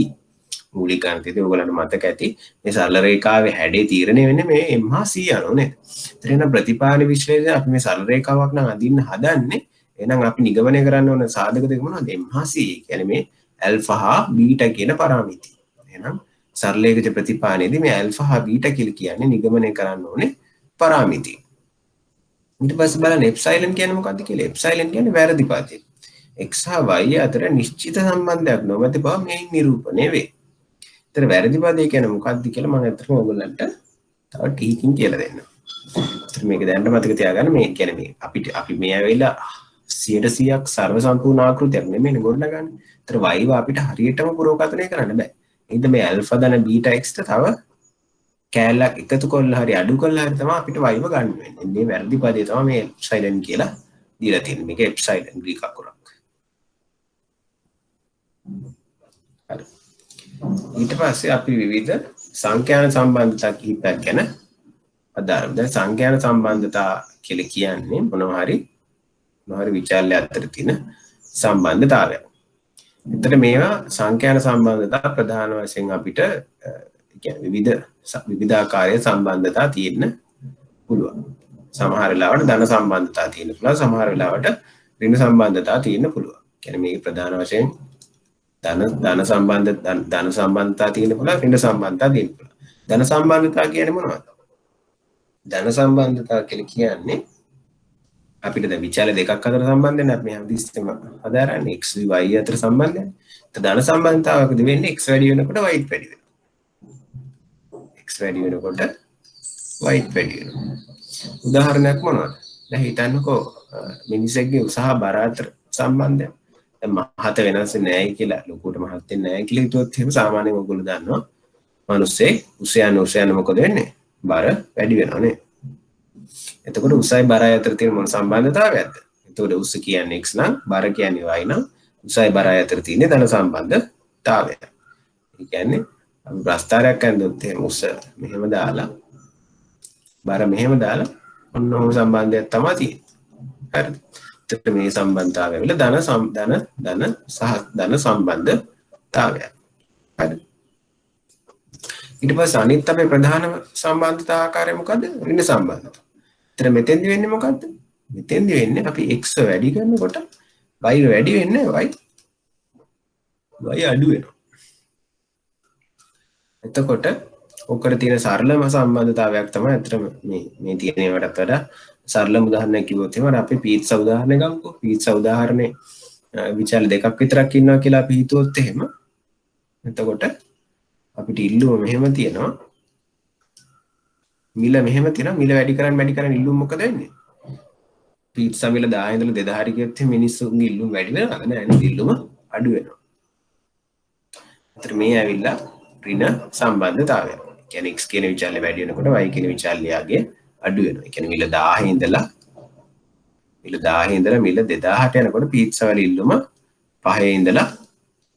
මූලික ගණිතයේදී ඔයගලන්ට මතක ඇති මේ සරල රේඛාවේ හැඩේ තීරණය වෙන්නේ මේ m හා c අනුව නේද? ඒතර එන ප්‍රතිපාදන විශ්ලේෂණය අපි මේ සරල රේඛාවක් නම් අඳින්න හදන්නේ. එහෙනම් අපි නිගමනය කරන්න ඕන සාධක දෙක මොනවද? m හා c. කියන්නේ මේ ඇල්ෆා හා බීටා කියන පරාමිති. එහෙනම් සරල ඒකජ ප්‍රතිපාදනයේදී මේ ඇල්ෆා හා බීටා කියලා කියන්නේ නිගමනය කරන්න ඕනේ පරාමිති. ඊට පස්සේ බලන්න එප්සයිලන් කියන්නේ මොකක්ද කියලා. එප්සයිලන් කියන්නේ වැරදි පදය. x හා y අතර නිශ්චිත සම්බන්ධයක් නොමැති බව මේ නිරූපණය වේ. ඒතර වැරදි පදේ කියන්නේ මොකක්ද කියලා මම අතටම ඔයගොල්ලන්ට තව ටීකින් කියලා දෙන්නම්. ඒතර මේක දැනට මතක තියාගන්න මේ කියන්නේ මේ අපි මේ ඇවිල්ලා 100%ක් සර්ව සම්පූර්ණ ආකෘතියක් නෙමෙයි ගොඩනගන්නේ. ඒතර y අපිට හරියටම පුරෝකථනය කරන්න බෑ. ඒකද මේ ඇල්ෆා ධන බීටා x ට තව කෑල්ලක් එකතු කරලා හරි අඩු කරලා හරි තමයි අපිට y ගන්න වෙන්නේ. මේ වැරදි පදේ තමයි මේ එප්සයිලන් කියලා දීලා තියෙන්නේ. මේක එප්සයිලන් ග්‍රීක අකුරක්. හරි. ඊට පස්සේ අපි විවිධ සංඛ්‍යාන සම්බන්ධතා කිහිපයක් ගැන අදාළව. දැන් සංඛ්‍යාන සම්බන්ධතා කියලා කියන්නේ මොනවා හරි විචාරය අතර තියෙන සම්බන්ධතාවය. එතකොට මේවා සංඛ්‍යාන සම්බන්ධතා ප්‍රධාන වශයෙන් අපිට කියන්නේ විවිධාකාරයේ සම්බන්ධතා තියෙන්න පුළුවන්. සමහර වෙලාවට ධන සම්බන්ධතා තියෙන්න පුළුවන්. සමහර වෙලාවට ඍණ සම්බන්ධතා තියෙන්න පුළුවන්. කියන්නේ මේක ප්‍රධාන වශයෙන් ධන සම්බන්ධතා තියෙන්න පුළුවන්. ඍණ සම්බන්ධතා තියෙන්න පුළුවන්. ධන සම්බන්ධතා කියන්නේ මොනවද? ධන සම්බන්ධතා කියලා කියන්නේ අපිට දැන් විචාර දෙකක් අතර සම්බන්ධයක් අපි හැමතිස්සෙම හදාරන්නේ x y අතර සම්බන්ධයක්. ඒත් ධන සම්බන්ධතාවකද වෙන්නේ x වැඩි වෙනකොට y වැඩි වෙනවා. x වැඩි වෙනකොට y වැඩි වෙනවා. උදාහරණයක් මොනවද? දැන් හිතන්නකෝ මිනිසෙක්ගේ උස හා බර අතර සම්බන්ධයක්. දැන් මහත වෙනස් නැහැ කියලා ලොකුට මහත් වෙන්නේ නැහැ කියලා හිතුවොත් එහෙම සාමාන්‍යයෙන් ඔයගොල්ලෝ දන්නවා. මිනිස්සේ උස යන මොකද වෙන්නේ? බර වැඩි වෙනවා නේ. එතකොට උසයි බරයි අතර තියෙන මොන සම්බන්ධතාවයක්ද? එතකොට උස කියන්නේ x නම් බර කියන්නේ y නම් උසයි බරයි අතර තියෙන ධන සම්බන්ධතාවය. ඒ කියන්නේ අපි ප්‍රස්ථාරයක් ඇඳුත් එහෙම උස මෙහෙම දාලා බර මෙහෙම දාලා ඔන්න ඔහොම සම්බන්ධයක් තමයි තියෙන්නේ. හරිද? එතකොට මේ සම්බන්ධතාවය වල ධන සම්බන්ධතාවය. හරිද? ඊට පස්සේ අනිත් අපේ ප්‍රධානම සම්බන්ධතා ආකාරය මොකද්ද? ඍණ සම්බන්ධතාව. එතන මෙතෙන්දි වෙන්නේ මොකද්ද? මෙතෙන්දි වෙන්නේ අපි x වැඩි කරනකොට y වැඩි වෙන්නේ y අඩු වෙනවා. එතකොට ඔකට තියෙන සරලම සම්බන්ධතාවයක් තමයි අතරම මේ තියෙන ඒවාටත් වඩා සරලම උදාහරණයක් කිව්වොත් එහෙම අපි පීට්සා උදාහරණය ගමුකෝ. පීට්සා උදාහරණේ විචාල දෙකක් විතරක් ඉන්නවා කියලා අපි හිතුවොත් එහෙම එතකොට අපිට ඉල්ලුම මෙහෙම තියෙනවා. මිල මෙහෙම තියෙනවා. මිල වැඩි කරන් ඉල්ලුම මොකද වෙන්නේ? පීට්සා මිල 10 ඉඳලා 2000 ගියොත් මිනිස්සුන්ගේ ඉල්ලුම වැඩි වෙනවද? නෑ නේද? ඉල්ලුම අඩු වෙනවා. අතට මේ ඇවිල්ලා ඍණ සම්බන්ධතාවය. කියන්නේ x කියන විචාලය වැඩි වෙනකොට y කියන විචාලයගේ අඩු වෙනවා. ඒ කියන්නේ මිල 1000 ඉඳලා මිල 2000ට යනකොට පීට්සා වල ඉල්ලුම 5 ඉඳලා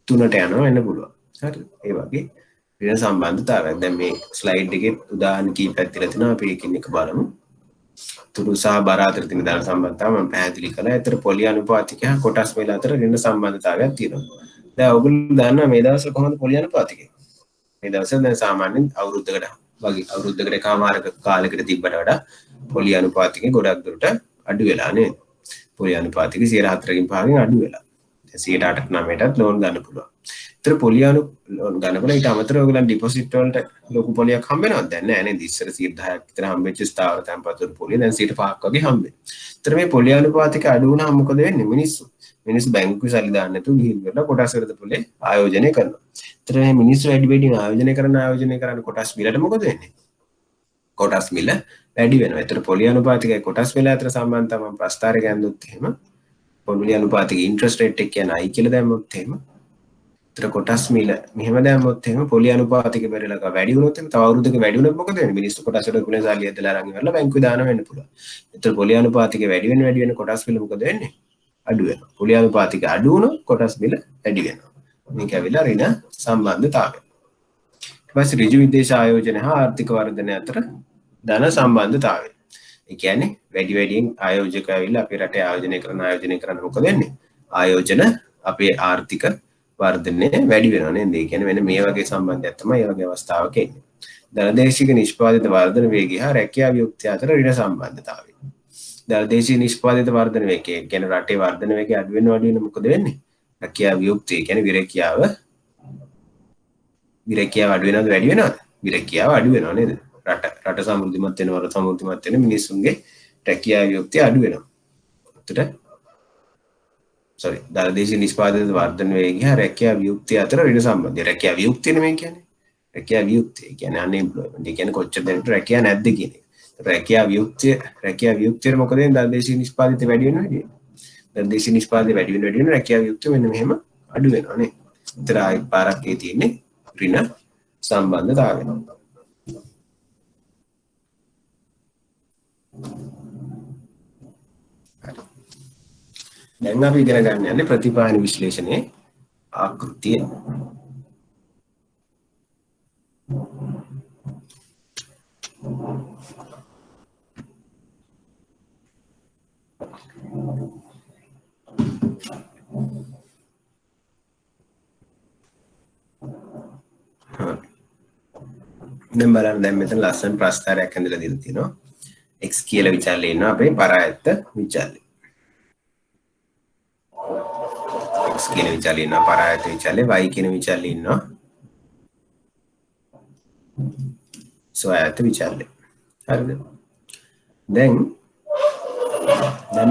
3ට යනවා වෙන්න පුළුවන්. හරිද? ඒ වගේ ඍණ සම්බන්ධතාවයක්. දැන් මේ ස්ලයිඩ් එකේ උදාහරණ කීපයක් තියලා තිනවා. අපි එකින් එක බලමු. තුරු සහ බර අතර තියෙන ධන සම්බන්ධතාව මම පැහැදිලි කළා. ඒතර පොලි අනුපාතිකය කොටස් වල අතර ඍණ සම්බන්ධතාවයක් තියෙනවා. දැන් ඔයගොල්ලෝ දන්නවා මේ දවස්වල කොහොමද පොලි අනුපාතිකය? මේ දවස්වල දැන් සාමාන්‍යයෙන් අවුරුද්දකට එකමාරක කාලයකට තිබ්බට වඩා පොලි අනුපාතිකය ගොඩක් දුරට අඩු වෙලා නේද? පොලි අනුපාතිකය 4.5කින් 5කින් අඩු වෙලා. දැන් 8ට 9ටත් ලෝන් ගන්න පුළුවන්. ඒතර පොලි ලෝන් ගන්නකොට ඊට අමතරව ඔයගොල්ලන් ඩිපොසිට් වලට ලොකු පොලියක් හම්බ වෙනවද? දැන් නෑ නේද? ඉස්සර 10%ක් විතර හම්බෙච්ච ස්ථාවර තැන්පත් වල පොලිය දැන් 5% වගේ හම්බෙන්නේ. ඒතර මේ පොලි අනුපාතික අඩු වුණාම මොකද වෙන්නේ? මිනිස්සු බැංකුවේ සල්ලි දාන්න නැතුව ගිහින් කරලා කොටස් වලට පොලේ ආයෝජනය කරනවා. ඒතර මේ මිනිස්සු වැඩියෙන් ආයෝජනය කරන කොටස් මිලට මොකද වෙන්නේ? කොටස් මිල වැඩි වෙනවා. ඒතර පොලි අනුපාතිකයි කොටස් මිල අතර සම්බන්ධතාව මම ප්‍රස්ථාරය ගන්නොත් එහෙම පොලි අනුපාතික ඉන්ට්‍රස්ට් රේට් එක කියන i කියලා දැම්මොත් එහෙම ඒතර කොටස් මිල මෙහෙම දැම්මොත් එහෙම පොලි අනුපාතික පෙරලක වැඩි වුණොත් එහෙම තව අවුරුද්දක වැඩි වුණොත් මොකද වෙන්නේ? මිනිස්සු කොටස් වලට ගුණ සල්ලි ඇදලා අරන් ඉවරලා බැංකුවේ දාන වෙන්න පුළුවන්. ඒතර පොලි අනුපාතික වැඩි වෙන කොටස් මිල මොකද වෙන්නේ? අඩු වෙනවා. පොලි අනුපාතික අඩු වුණොත් කොටස් මිල වැඩි වෙනවා. මේක ඇවිල්ලා ඍණ සම්බන්ධතාවය. ඊට පස්සේ ඍජු විදේශ ආයෝජන හා ආර්ථික වර්ධනය අතර ධන සම්බන්ධතාවය. ඒ කියන්නේ වැඩියෙන් ආයෝජක ඇවිල්ලා අපේ රටේ ආයෝජනය කරන මොකද වෙන්නේ? ආයෝජන අපේ ආර්ථික වර්ධනය වැඩි වෙනවා නේද? ඒ කියන්නේ මෙන්න මේ වගේ සම්බන්ධයක් තමයි මේ වගේ අවස්ථාවක එන්නේ. ධනදේශික නිෂ්පාදිත වර්ධන වේගය හා රැකියා වියුක්තිය අතර ඍණ සම්බන්ධතාවය. ධනදේශීය නිෂ්පාදිත වර්ධන වේගය කියන්නේ රටේ වර්ධන වේගය අඩු වෙන මොකද වෙන්නේ? රැකියා වියුක්තිය කියන්නේ විරකියාව අඩු වෙනවද වැඩි වෙනවද? විරකියාව අඩු වෙනවා නේද? රට සමෘද්ධිමත් වෙන මිනිස්සුන්ගේ රැකියා වියුක්තිය අඩු වෙනවා. ධනදේශීය නිෂ්පාදිත වර්ධන වේගය හා රැකියා වියුක්තිය අතර ඍණ සම්බන්ධය. රැකියා වියුක්තිය නෙමෙයි කියන්නේ. රැකියා වියුක්තිය කියන්නේ අන්එම්ප්ලොයිමන්ට්. ඒ කියන්නේ කොච්චර දෙනෙක්ට රැකියාව නැද්ද කියන එක. රැකියා වියුක්තිය මොකද වෙන්නේ? ධනදේශීය නිෂ්පාදිත වැඩි වෙනවා. ධනදේශීය නිෂ්පාදිත වැඩි වෙන රැකියා වියුක්තිය මෙන්න මෙහෙම අඩු වෙනවා නේ. ඒතර ආයෙත් පාරක් ඒ තියෙන්නේ ඍණ සම්බන්ධතාවය. දැන් අපි ඉගෙන ගන්න යන්නේ ප්‍රතිපායන විශ්ලේෂණයේ ආකෘතිය. දැන් බලන්න දැන් මෙතන ලස්සන ප්‍රස්ථාරයක් ඇඳලා දීලා තියෙනවා. x කියලා විචාරලේ ඉන්නවා අපේ පරායත්ත විචාරලේ. x කියන විචාරලේ ඉන්නවා පරායත්ත විචාරලේ, y කියන විචාරලේ ඉන්නවා ස්වයායත්ත විචාරලේ. හරිද? දැන්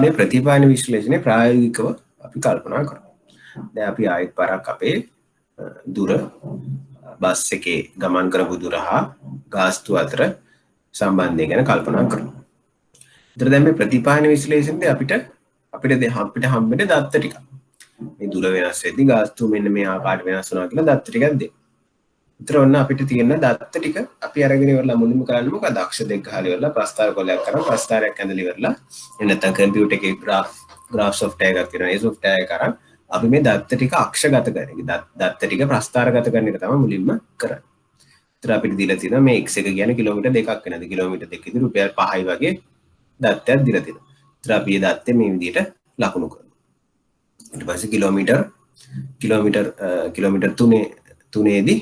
මේ ප්‍රතිපායන විශ්ලේෂණය ප්‍රායෝගිකව අපි කල්පනා කරමු. දැන් අපි ආයෙත් පාරක් අපේ දුර බස් එකේ ගමන් කරපු දුර හා ගාස්තු අතර සම්බන්ධය ගැන කල්පනා කරමු. ඒතර දැන් මේ ප්‍රතිපායන විශ්ලේෂණයේදී අපිට හම්බෙන්නේ දත්ත ටික. මේ දුර වෙනස් වෙද්දී ගාස්තු මෙන්න මේ ආකාරයට වෙනස් වෙනවා කියලා දත්ත ටිකක් දෙන්න. ඒතර ඔන්න අපිට තියෙන දත්ත ටික අපි අරගෙන ඉවරලා මුලින්ම කරන්නේ මොකද? අක්ෂ දෙක ගහලා ඉවරලා ප්‍රස්තාර කොලයක් කරන් ප්‍රස්තාරයක් ඇඳලා ඉවරලා නැත්නම් කම්පියුටර් එකේ graph software එකක් තියෙනවා. ඒ software එක කරන් අපි මේ දත්ත ටික අක්ෂගත කරන එක. දත්ත ටික ප්‍රස්තාරගත කරන එක තමයි මුලින්ම කරන්නේ. ඒතර අපිට දීලා තියෙනවා මේ x එක කියන්නේ කිලෝමීටර් දෙකක් වෙනද? කිලෝමීටර් දෙකදී රුපියල් 5යි වගේ දත්තයක් දීලා තියෙනවා. ඒතර අපි මේ දත්තේ මේ විදිහට ලකුණු කරනවා. ඊට පස්සේ කිලෝමීටර් 3ේදී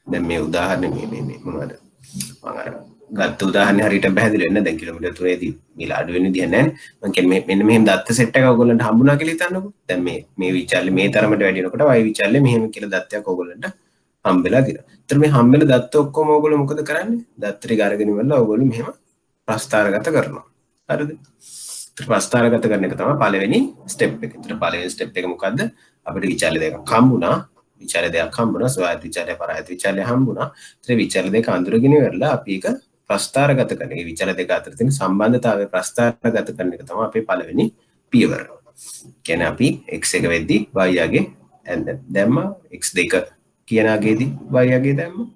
දැන් මේ උදාහරණය මේ මොනවද මම අර ගත්ත උදාහරණය හරියට පැහැදිලි වෙන්නේ දැන් කිලෝමීටර් 3ේදී මීලා අඩු වෙන විදිහ නැහැ මම කියන්නේ මෙන්න මෙහෙම දත්ත සෙට් එකක් ඔයගොල්ලන්ට හම්බුණා කියලා හිතන්නකෝ දැන් මේ විචාල්‍ය මේ තරමට වැඩි වෙනකොට y විචාල්‍ය මෙහෙම කියලා දත්තයක් ඔයගොල්ලන්ට හම්බෙලා තියෙනවා. ඒතර මේ හම්බෙන දත්ත ඔක්කොම ඔයගොල්ලෝ මොකද කරන්නේ? දත්ත ටික අරගෙන ඉවරලා ඔයගොල්ලෝ මෙහෙම ප්‍රස්තාරගත කරනවා. හරිද? ඒතර ප්‍රස්තාරගත කරන එක තමයි පළවෙනි ස්ටෙප් එක. ඒතර පළවෙනි ස්ටෙප් එක මොකද්ද? අපිට විචාල්‍ය දෙකක් හම්බුණා. විචාර දෙයක් හම්බුණා ස්වායත්ත විචාරය පරායත්ත විචාරය හම්බුණා. ඒතර විචාර දෙක අඳුරගෙන ඉවරලා අපි ඒක ප්‍රස්තාරගත කරන. මේ විචාර දෙක අතර තියෙන සම්බන්ධතාවය ප්‍රස්තාරගත කරන එක තමයි අපේ පළවෙනි පියවර. කියන්නේ අපි x එක වෙද්දී y යගේ දැම්මා x2 කියන අගේදී y යගේ දැම්මා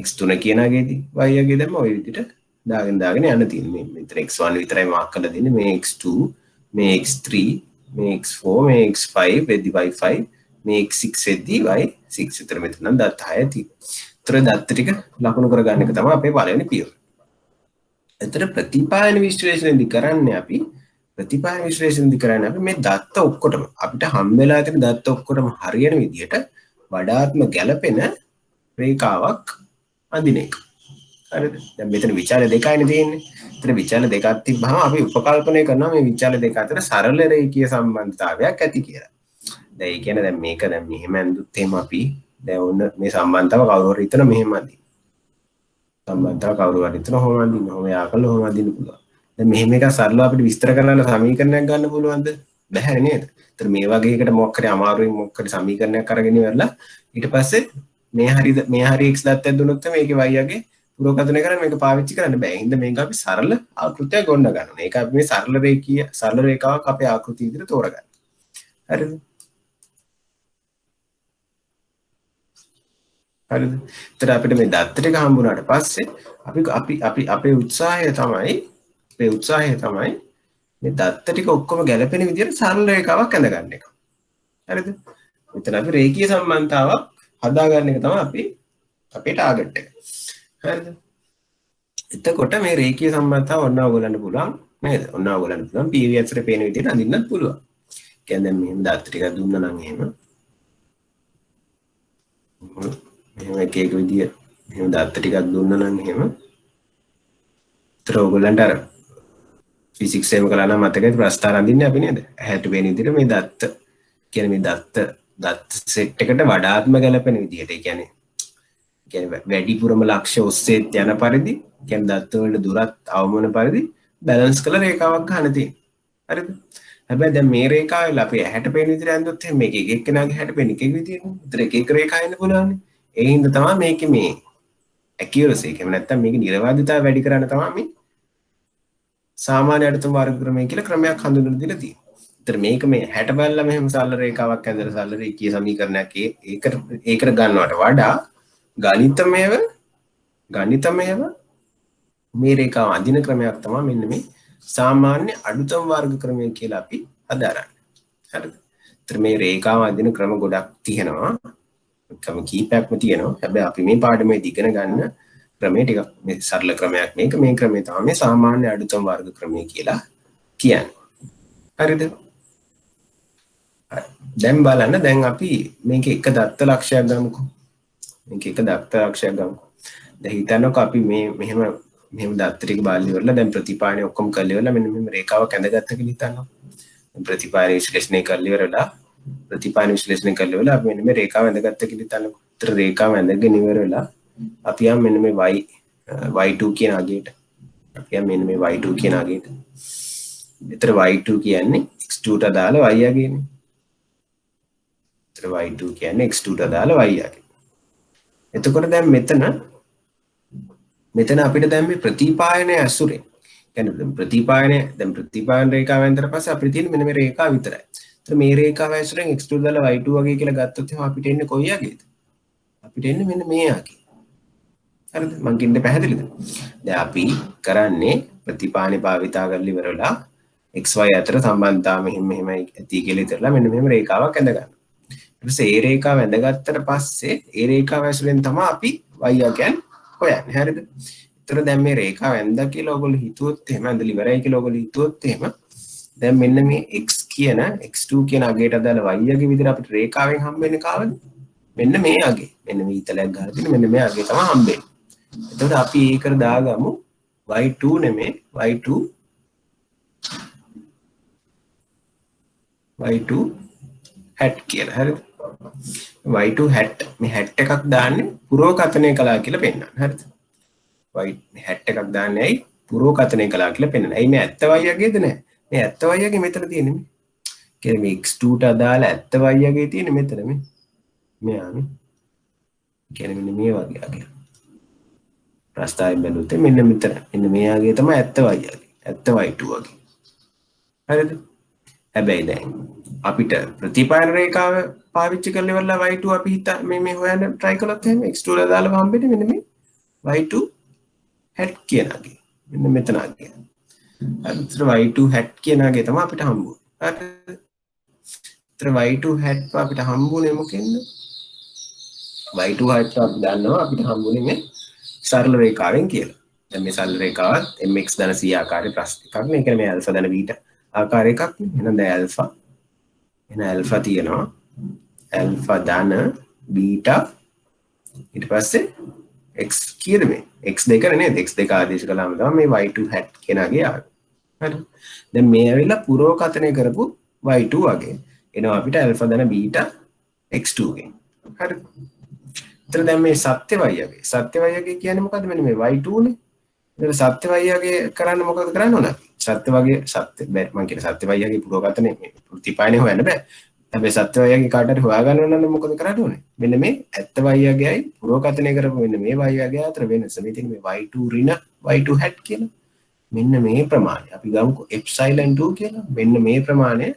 x3 කියන අගේදී y යගේ දැම්මා ඔය විදිහට දාගෙන යන්න තියෙන්නේ. මෙතන x1 විතරයි මාක් කරලා දෙන්නේ. මේ x2 මේ x3 මේ x4 මේ x5 වෙද්දී y5 මේ x6 වෙද්දී y6 විතර මෙතන නම් දත්ත 6 තියෙනවා. ඒතර දත්ත ටික ලකුණු කරගන්න එක තමයි අපේ පළවෙනි පියවර. ඒතර ප්‍රතිපායන විශ්ලේෂණයේදී කරන්නේ අපි මේ දත්ත ඔක්කොටම අපිට හම්බෙලා තියෙන දත්ත ඔක්කොටම හරියන විදිහට වඩාත්ම ගැළපෙන රේඛාවක් අඳින එක. හරිද? දැන් මෙතන විචාර දෙකයිනේ තියෙන්නේ. ඒතර විචාර දෙකක් තිබ්බහම අපි උපකල්පනය කරනවා මේ විචාර දෙක අතර සරල රේඛීය සම්බන්ධතාවයක් ඇති කියලා. දැන් ඒ කියන්නේ දැන් මේක දැන් මෙහෙම ඇඳුත් එහෙම අපි දැන් ඔන්න මේ සම්බන්ධතාව කවුරු හරි හිතන මෙහෙම අඳින්න. සම්බන්ධතාව කවුරු හරි හිතන කොහොම අඳින්න? කොහොම යාකල කොහොම අඳින්න පුළුවන්. දැන් මෙහෙම එක සරලව අපිට විස්තර කරන්න සමීකරණයක් ගන්න පුළුවන්ද? බැහැ නේද? ඒතර මේ වගේ එකට මොකක් හරි අමාරුවෙන් මොකක් හරි සමීකරණයක් අරගෙන ඉවරලා ඊට පස්සේ මේ හරි x දත්තයක් දුන්නොත් මේකේ y යගේ පුරෝකථනය කරන්න මේක පාවිච්චි කරන්න බෑ. හින්දා මේක අපි සරල ආකෘතියක් ගොඩ ගන්නවා. ඒක අපි මේ සරල රේඛාවක් අපේ ආකෘතිය විදිහට තෝරගන්න. හරිද? හරිද? ඒතර අපිට මේ දත්ත ටික හම්බුනාට පස්සේ අපි අපේ උත්සාහය තමයි මේ දත්ත ටික ඔක්කොම ගැලපෙන විදිහට සරල රේඛාවක් ඇඳගන්න එක. හරිද? මෙතන අපි රේඛීය සම්බන්ධතාවක් හදාගන්න එක තමයි අපේ ටාගට් එක. හරිද? එතකොට මේ රේඛීය සම්බන්ධතාව ඔන්න ඔයගොල්ලන්ට පුළුවන් නේද? ඔන්න ඔයගොල්ලන්ට පුළුවන් PV අක්ෂරේ පේන විදිහට අඳින්නත් පුළුවන්. කියන්නේ මෙහෙම දත්ත ටිකක් දුන්නා නම් එහෙම එක විදිය මෙහෙම දත්ත ටිකක් දුන්නා නම් එහෙම ඒතර ඔයගොල්ලන්ට අර ෆිසික්ස් එකම කළා නම් මතකයි ප්‍රස්තාර අඳින්නේ අපි නේද? ඇහැට පේන විදිහට මේ දත්ත කියන්නේ මේ දත්ත සෙට් එකට වඩාත්ම ගැලපෙන විදිහට. ඒ කියන්නේ වැඩිපුරම ලක්ෂ්‍ය ඔස්සේ යන පරිදි කියන්නේ දත්ත වල දුරත් අවම වෙන පරිදි බැලන්ස් කළ රේඛාවක් ගන්න තියෙනවා. හරිද? හැබැයි දැන් මේ රේඛාවල අපි ඇහැට පේන විදිහට ඇඳුත් එහෙනම් මේක එක එක්කෙනාගේ ඇහැට පේන එක විදිහනේ. ඒතර එක එක රේඛා එන්න පුළුවන්. ඒ හින්දා තමයි මේකේ මේ accuracy එක. එහෙම නැත්නම් මේකේ නිර්වාදිතාව වැඩි කරන්න තමයි මේ සාමාන්‍ය අඩුතම වර්ග ක්‍රමය කියලා ක්‍රමයක් හඳුන්වලා දීලා තියෙනවා. ඒතර මේක මේ 60 බලලා මෙහෙම සරල රේඛාවක් ඇඳලා සරල රේඛීය සමීකරණයක් ඒකට ගන්නවට වඩා ගණිතමයව මේ රේඛාව අඳින ක්‍රමයක් තමයි මෙන්න මේ සාමාන්‍ය අඩුතම වර්ග ක්‍රමය කියලා අපි හදාරන්නේ. හරිද? ඒතර මේ රේඛාව අඳින ක්‍රම ගොඩක් තියෙනවා. ක්‍රම කීපයක්ම තියෙනවා. හැබැයි අපි මේ පාඩමේදී ඉගෙන ගන්න ක්‍රමය ටිකක් මේ සරල ක්‍රමයක් මේ ක්‍රමය තමයි මේ සාමාන්‍ය අඩුතම වර්ග ක්‍රමය කියලා කියන්නේ. හරිද? දැන් බලන්න දැන් අපි මේක එක දත්ත ලක්ෂයක් ගමුකෝ. දැන් හිතන්නකෝ අපි මෙහෙම දත්ත ටික බලලා ඉවරලා දැන් ප්‍රතිපායනය ඔක්කොම කරලා ඉවරලා මෙන්න මෙහෙම රේඛාවක් ඇඳගත්ත කියලා හිතන්නකෝ. ප්‍රතිපායන විශ්ලේෂණය කරලා ඉවරලා අපි මෙන්න මේ රේඛාව ඇඳගත්ත කියලා හිතන්නකෝ. ඒතර රේඛාව ඇඳගෙන ඉවරලා අපි යම් මෙන්න මේ y2 කියන අගයට. ඒතර y2 කියන්නේ x2 ට අදාළ y අගයනේ. y2 කියන්නේ x2 ට අදාළ y අගය. එතකොට දැන් මෙතන අපිට දැන් මේ ප්‍රතිපායනය ඇසුරෙන් කියන්නේ ප්‍රතිපායන රේඛාවෙන් ඊට පස්සේ අපිට තියෙන මෙන්න මේ රේඛාව විතරයි. ඒතර මේ රේඛාව ඇසුරෙන් x2 දාලා y2 වගේ කියලා ගත්තොත් එහෙනම් අපිට එන්නේ කොයි යගේද? අපිට එන්නේ මෙන්න මේ යගේ. හරිද? මං කියන්නේ පැහැදිලිද? දැන් අපි කරන්නේ ප්‍රතිපානේ භාවිතා කරලා ඉවරලා xy අතර සම්බන්ධතාව මෙහෙමයි ඇති කියලා ඉතරලා මෙන්න මෙහෙම රේඛාවක් ඇඳ ගන්නවා. ඊට පස්සේ ඒ රේඛාව ඇඳගත්තට පස්සේ ඒ රේඛාව ඇසුරෙන් තමයි අපි y යකයන් හොයන්නේ. හරිද? ඒතර දැන් මේ රේඛාව ඇඳලා කියලා ඔයගොල්ලෝ හිතුවොත් එහෙම ඇඳලා ඉවරයි කියලා ඔයගොල්ලෝ හිතුවොත් එහෙම දැන් මෙන්න මේ x කියන x2 කියන අගයට අදාළ y යගේ විදිහට අපිට රේඛාවෙන් හම්බෙන්නේ කාවද? මෙන්න මේ අගේ. මෙන්න මේ ඊතලයක් ගහලා තියෙන මෙන්න මේ අගේ තමයි හම්බෙන්නේ. එතකොට අපි ඒකට දාගමු y2 නෙමේ y2 hat කියලා. හරිද? y2 hat මේ hat එකක් දාන්නේ පුරෝකථනය කළා කියලා පෙන්නන්න. හරිද? y hat එකක් දාන්නේ ඇයි? පුරෝකථනය කළා කියලා පෙන්නන්න. ඇයි මේ ඇත්ත y යගේද නැහැ? මේ ඇත්ත y යගේ මෙතන තියෙන්නේ මේ. කියන්නේ මේ x2ට අදාළ ඇත්ත y යගේ තියෙන්නේ මෙතන මේ. මෙයානේ. කියන්නේ මෙන්න මේ වගේ අගේ. ප්‍රස්තාවයෙන් බැලුවොත් මෙන්න මෙතන. මෙන්න මේ යගේ තමයි ඇත්ත y යගේ. ඇත්ත y2 වගේ. හරිද? හැබැයි දැන් අපිට ප්‍රතිපායන රේඛාව පාවිච්චි කරලා ඉවරලා y2 අපි හිත මේ හොයන්න try කළොත් එහෙම x2 වල දාලා හම්බෙන්නේ මෙන්න මේ y2 hat කියන අගේ. මෙන්න මෙතන අගේ. අතර y2 hat කියන අගේ තමයි අපිට හම්බුනේ. හරිද? අතර y2 hat අපිට හම්බුනේ මොකෙන්ද? y2 hat අපි දන්නවා අපිට හම්බුනේ මේ සරල රේඛාවෙන් කියලා. දැන් මේ සරල රේඛාවත් mx ධන c ආකාරයේ ප්‍රස්ත එකක් නේ. ඒ කියන්නේ මේ alpha ධන beta ආකාර එකක් නේ. එහෙනම් දැන් alpha එන alpha තියෙනවා. alpha ධන beta ඊට පස්සේ x කීයද මේ? x දෙක නේද? x දෙක ආදේශ කළාම තමයි මේ y2 hat කෙනාගේ ආවේ. හරි. දැන් මේ ඇවිල්ලා පුරෝකථනය කරපු y2 වගේ එනවා අපිට alpha ධන beta x2 ගෙන්. හරි. එතන දැන් මේ සත්‍ය y යගේ. සත්‍ය y යගේ කියන්නේ මොකද්ද? මෙන්න මේ y2 නේ. එතන සත්‍ය y යගේ කරන්න මොකද කරන්න ඕන? සත්‍ය වගේ සත්‍ය මම කියන සත්‍ය y යගේ පුරෝකථනය මේ ප්‍රතිපායනේ හොයන්න බෑ. හැබැයි සත්‍ය y යගේ කාට හරි හොයාගන්න ඕන නම් මොකද කරන්න ඕනේ? මෙන්න මේ ඇත්ත y යගේයි පුරෝකථනය කරපු මෙන්න මේ y යගේ අතර වෙනස. මේ තියෙන මේ y2 ඍණ y2 hat කියලා. මෙන්න මේ ප්‍රමාණය. අපි ගමුකෝ epsilon 2 කියලා. මෙන්න මේ ප්‍රමාණය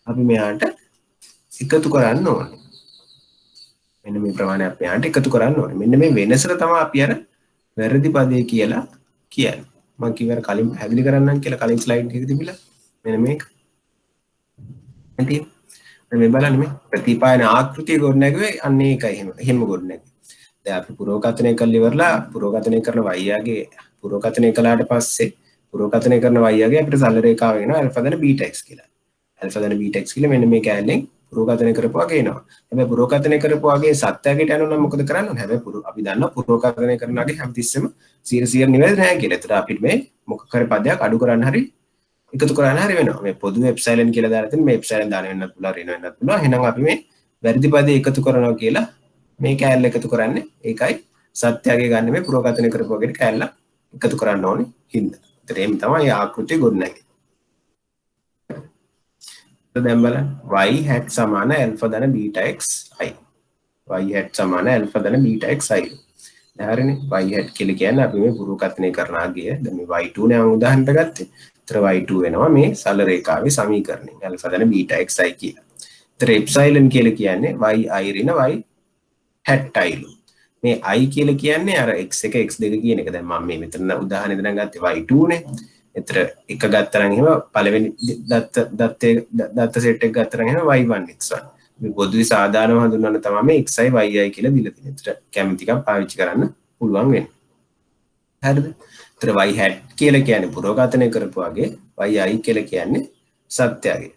අපි මෙයාට එකතු කරන්න ඕනේ. මෙන්න මේ ප්‍රමාණය අපි මෙයාට එකතු කරන්න ඕනේ. මෙන්න මේ වෙනසට තමයි අපි අර වැරදි පදේ කියලා කියන්නේ. මම කිව්වර කලින් පැහැදිලි කරන්නම් කියලා කලින් ස්ලයිඩ් එකේ තිබිලා. මෙන්න මේක. මේ බලන්න මේ ප්‍රතිපායන ආකෘතිය ගොඩනැගුවේ අන්න ඒකයි එහෙම ගොඩනැගුවේ. දැන් අපි පුරෝකථනය කරලා ඉවරලා පුරෝකථනය කරන y යගේ පුරෝකථනය කළාට පස්සේ පුරෝකථනය කරන y යගේ අපිට සරල රේඛාව වෙනවා alpha ධන beta x කියලා. alpha ධන beta x කියලා මෙන්න මේ කැලෙන් පුරෝකථනය කරපුවා ගේනවා. හැබැයි පුරෝකථනය කරපුවාගේ සත්‍යයට යනවා නම් මොකද කරන්න ඕනේ? හැබැයි අපි දන්නවා පුරෝකථනය කරනාගේ හැමතිස්සෙම 100% නිවැරදි නැහැ කියලා. ඒතර අපිට මේ මොකක් හරි පදයක් අඩු කරන්න හරි එකතු කරන්න හරි වෙනවා. මේ පොදු එප්සයිලන් කියලා දාලා තියෙන මේ එප්සයිලන් දාන වෙන්නත් පුළුවන් ඍණ වෙන්නත් පුළුවන්. එහෙනම් අපි මේ වැරදි පදේ එකතු කරනවා කියලා මේ කෑල්ල එකතු කරන්නේ. ඒකයි සත්‍යයේ ගන්න මේ පුරෝකථනය කරපු වගේ කෑල්ල එකතු කරන්න ඕනේ හින්දා. ඒතර එහෙම තමයි ආකෘතිය ගොඩනැගෙන්නේ. දැන් බලන්න y hat සමාන alpha ධන beta x i. y hat සමාන alpha ධන beta x i. දැන් හරිනේ y hat කියලා කියන්නේ අපි මේ පුරෝකථනය කරන ආගිය. දැන් මේ y2 නේ මම උදාහරණයක් ගත්තේ. y2 වෙනවා මේ සරල රේඛාවේ සමීකරණය alpha ධන beta xi කියලා. ඒතර epsilon කියලා කියන්නේ yi ඍණ y hat i ලු. මේ i කියලා කියන්නේ අර x1 x2 කියන එක. දැන් මම මේ මෙතන උදාහරණයක් දැන් ගත්තේ y2 නේ. ඒතර එක ගත්තා නම් එහෙම පළවෙනි දත්ත සෙට් එක ගත්තා නම් එහෙම y1 x1. මේ පොදුවේ සාධාරණව හඳුන්වන්න තමයි මේ xi yi කියලා දීලා තියෙන්නේ. ඒතර කැමති එකක් පාවිච්චි කරන්න පුළුවන් වෙන්නේ. හරිද? ඒතර y hat කියලා කියන්නේ පුරෝකථනය කරපු වගේ yi කියලා කියන්නේ සත්‍යයේ.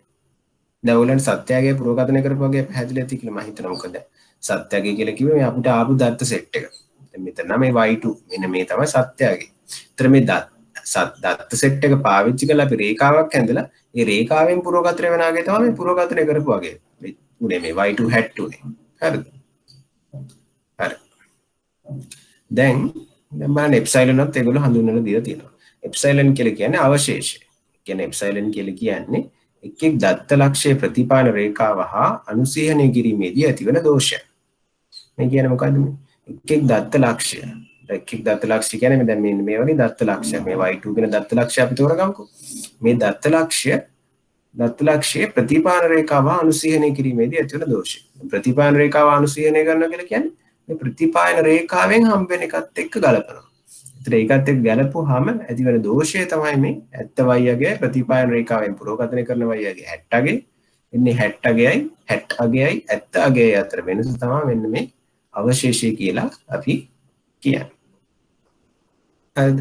දැන් ඔයගොල්ලන්ට සත්‍යයේ පුරෝකථනය කරපු වගේ පැහැදිලි ඇති කියලා මම හිතනවා. මොකද සත්‍යයේ කියලා කිව්වේ මේ අපිට ආපු දත්ත සෙට් එක. දැන් මෙතන මේ y2 මෙන්න මේ තමයි සත්‍යයේ. ඒතර මේ දත්ත සෙට් එක පාවිච්චි කරලා අපි රේඛාවක් ඇඳලා ඒ රේඛාවෙන් පුරෝකථනය වෙනාගේ තමයි මේ පුරෝකථනය කරපු වගේ. උනේ මේ y2 hat උනේ. හරිද? හරි. දැන් බලන්න එප්සයිලන් උත් ඒගොල්ලෝ හඳුන්වලා දීලා තියෙනවා. එප්සයිලන් කියලා කියන්නේ අවශේෂය. කියන්නේ එප්සයිලන් කියලා කියන්නේ එක් එක් දත්ත ලක්ෂයේ ප්‍රතිපාන රේඛාව හා අනුසීහනය කිරීමේදී ඇතිවන දෝෂය. මේ කියන්නේ මොකද්ද මේ? එක් එක් දත්ත ලක්ෂය. එක් එක් දත්ත ලක්ෂය කියන්නේ දැන් මේ වගේ දත්ත ලක්ෂය. මේ y2 කියන දත්ත ලක්ෂය අපි තෝරගමුකෝ. මේ දත්ත ලක්ෂය දත්ත ලක්ෂයේ ප්‍රතිපාන රේඛාව අනුසීහනය කිරීමේදී ඇතිවන දෝෂය. ප්‍රතිපාන රේඛාව අනුසීහනය කරනවා කියලා කියන්නේ මේ ප්‍රතිපායන රේඛාවෙන් හම්බ වෙන එකත් එක්ක ගලපනවා. ඒතර ඒකත් එක්ක ගැලපුවාම ඇතිවන දෝෂය තමයි මේ ඇත්ත වයියගේ ප්‍රතිපායන රේඛාවෙන් පුරෝගතනය කරන වයියගේ 60 අගේ එන්නේ 60 අගයයි 60 අගයයි ඇත්ත අගයයි අතර වෙනස තමයි මෙන්න මේ අවශේෂය කියලා අපි කියන්නේ. හරිද?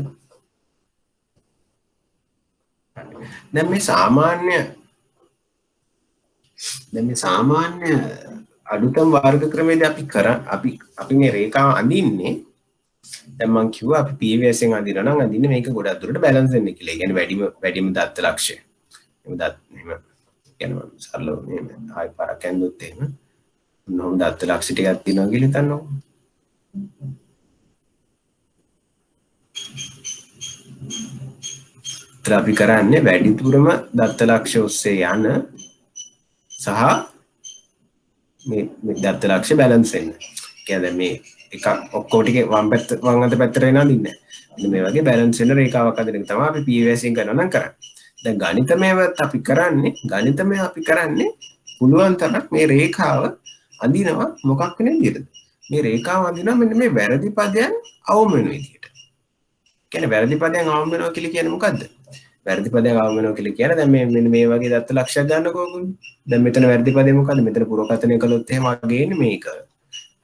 දැන් මේ සාමාන්‍ය අඩුතම් වර්ග ක්‍රමයේදී අපි මේ රේඛාව අඳින්නේ දැන් මම කිව්වා අපි PVS එකෙන් අඳිනවා නම් අඳින්නේ මේක ගොඩක් දුරට බැලන්ස් වෙන්න කියලා. ඒ කියන්නේ වැඩිම දත්ත ලක්ෂය. එහෙම කියනවා සරලව මේ ආයි පාරක් ඇඳුත් එහෙම මොනම දත්ත ලක්ෂ ටිකක් තියෙනවා කියලා හිතන්නකො. අපි කරන්නේ වැඩිපුරම දත්ත ලක්ෂ ඔස්සේ යන සහ මේ දත්ත ලක්ෂ බැලන්ස් වෙන්න. කියන්නේ මේ එක ඔක්කොම ටික වම් අත පැත්තට එනවා දින්නේ. මෙන්න මේ වගේ බැලන්ස් වෙන රේඛාවක් අතර එක තමයි අපි PVS එකෙන් කරනවා නම් කරන්නේ. දැන් ගණිතමයවත් අපි කරන්නේ පුළුවන් තරම් මේ රේඛාව අඳිනවා මොකක් වෙන විදිහටද? මේ රේඛාව අඳිනවා මෙන්න මේ වැරදි පදයන් අවම වෙන විදිහට. කියන්නේ වැරදි පදයන් අවම වෙනවා කියලා කියන්නේ මොකද්ද? වැරදි පදයක් අවම වෙනවා කියලා කියන්නේ දැන් මෙන්න මේ වගේ දත්ත ලක්ෂයක් ගන්නකෝ ඔයගොල්ලෝ. දැන් මෙතන වැරදි පදේ මොකද්ද? මෙතන පුරෝකථනය කළොත් එහෙම අගේ ඉන්නේ මේක.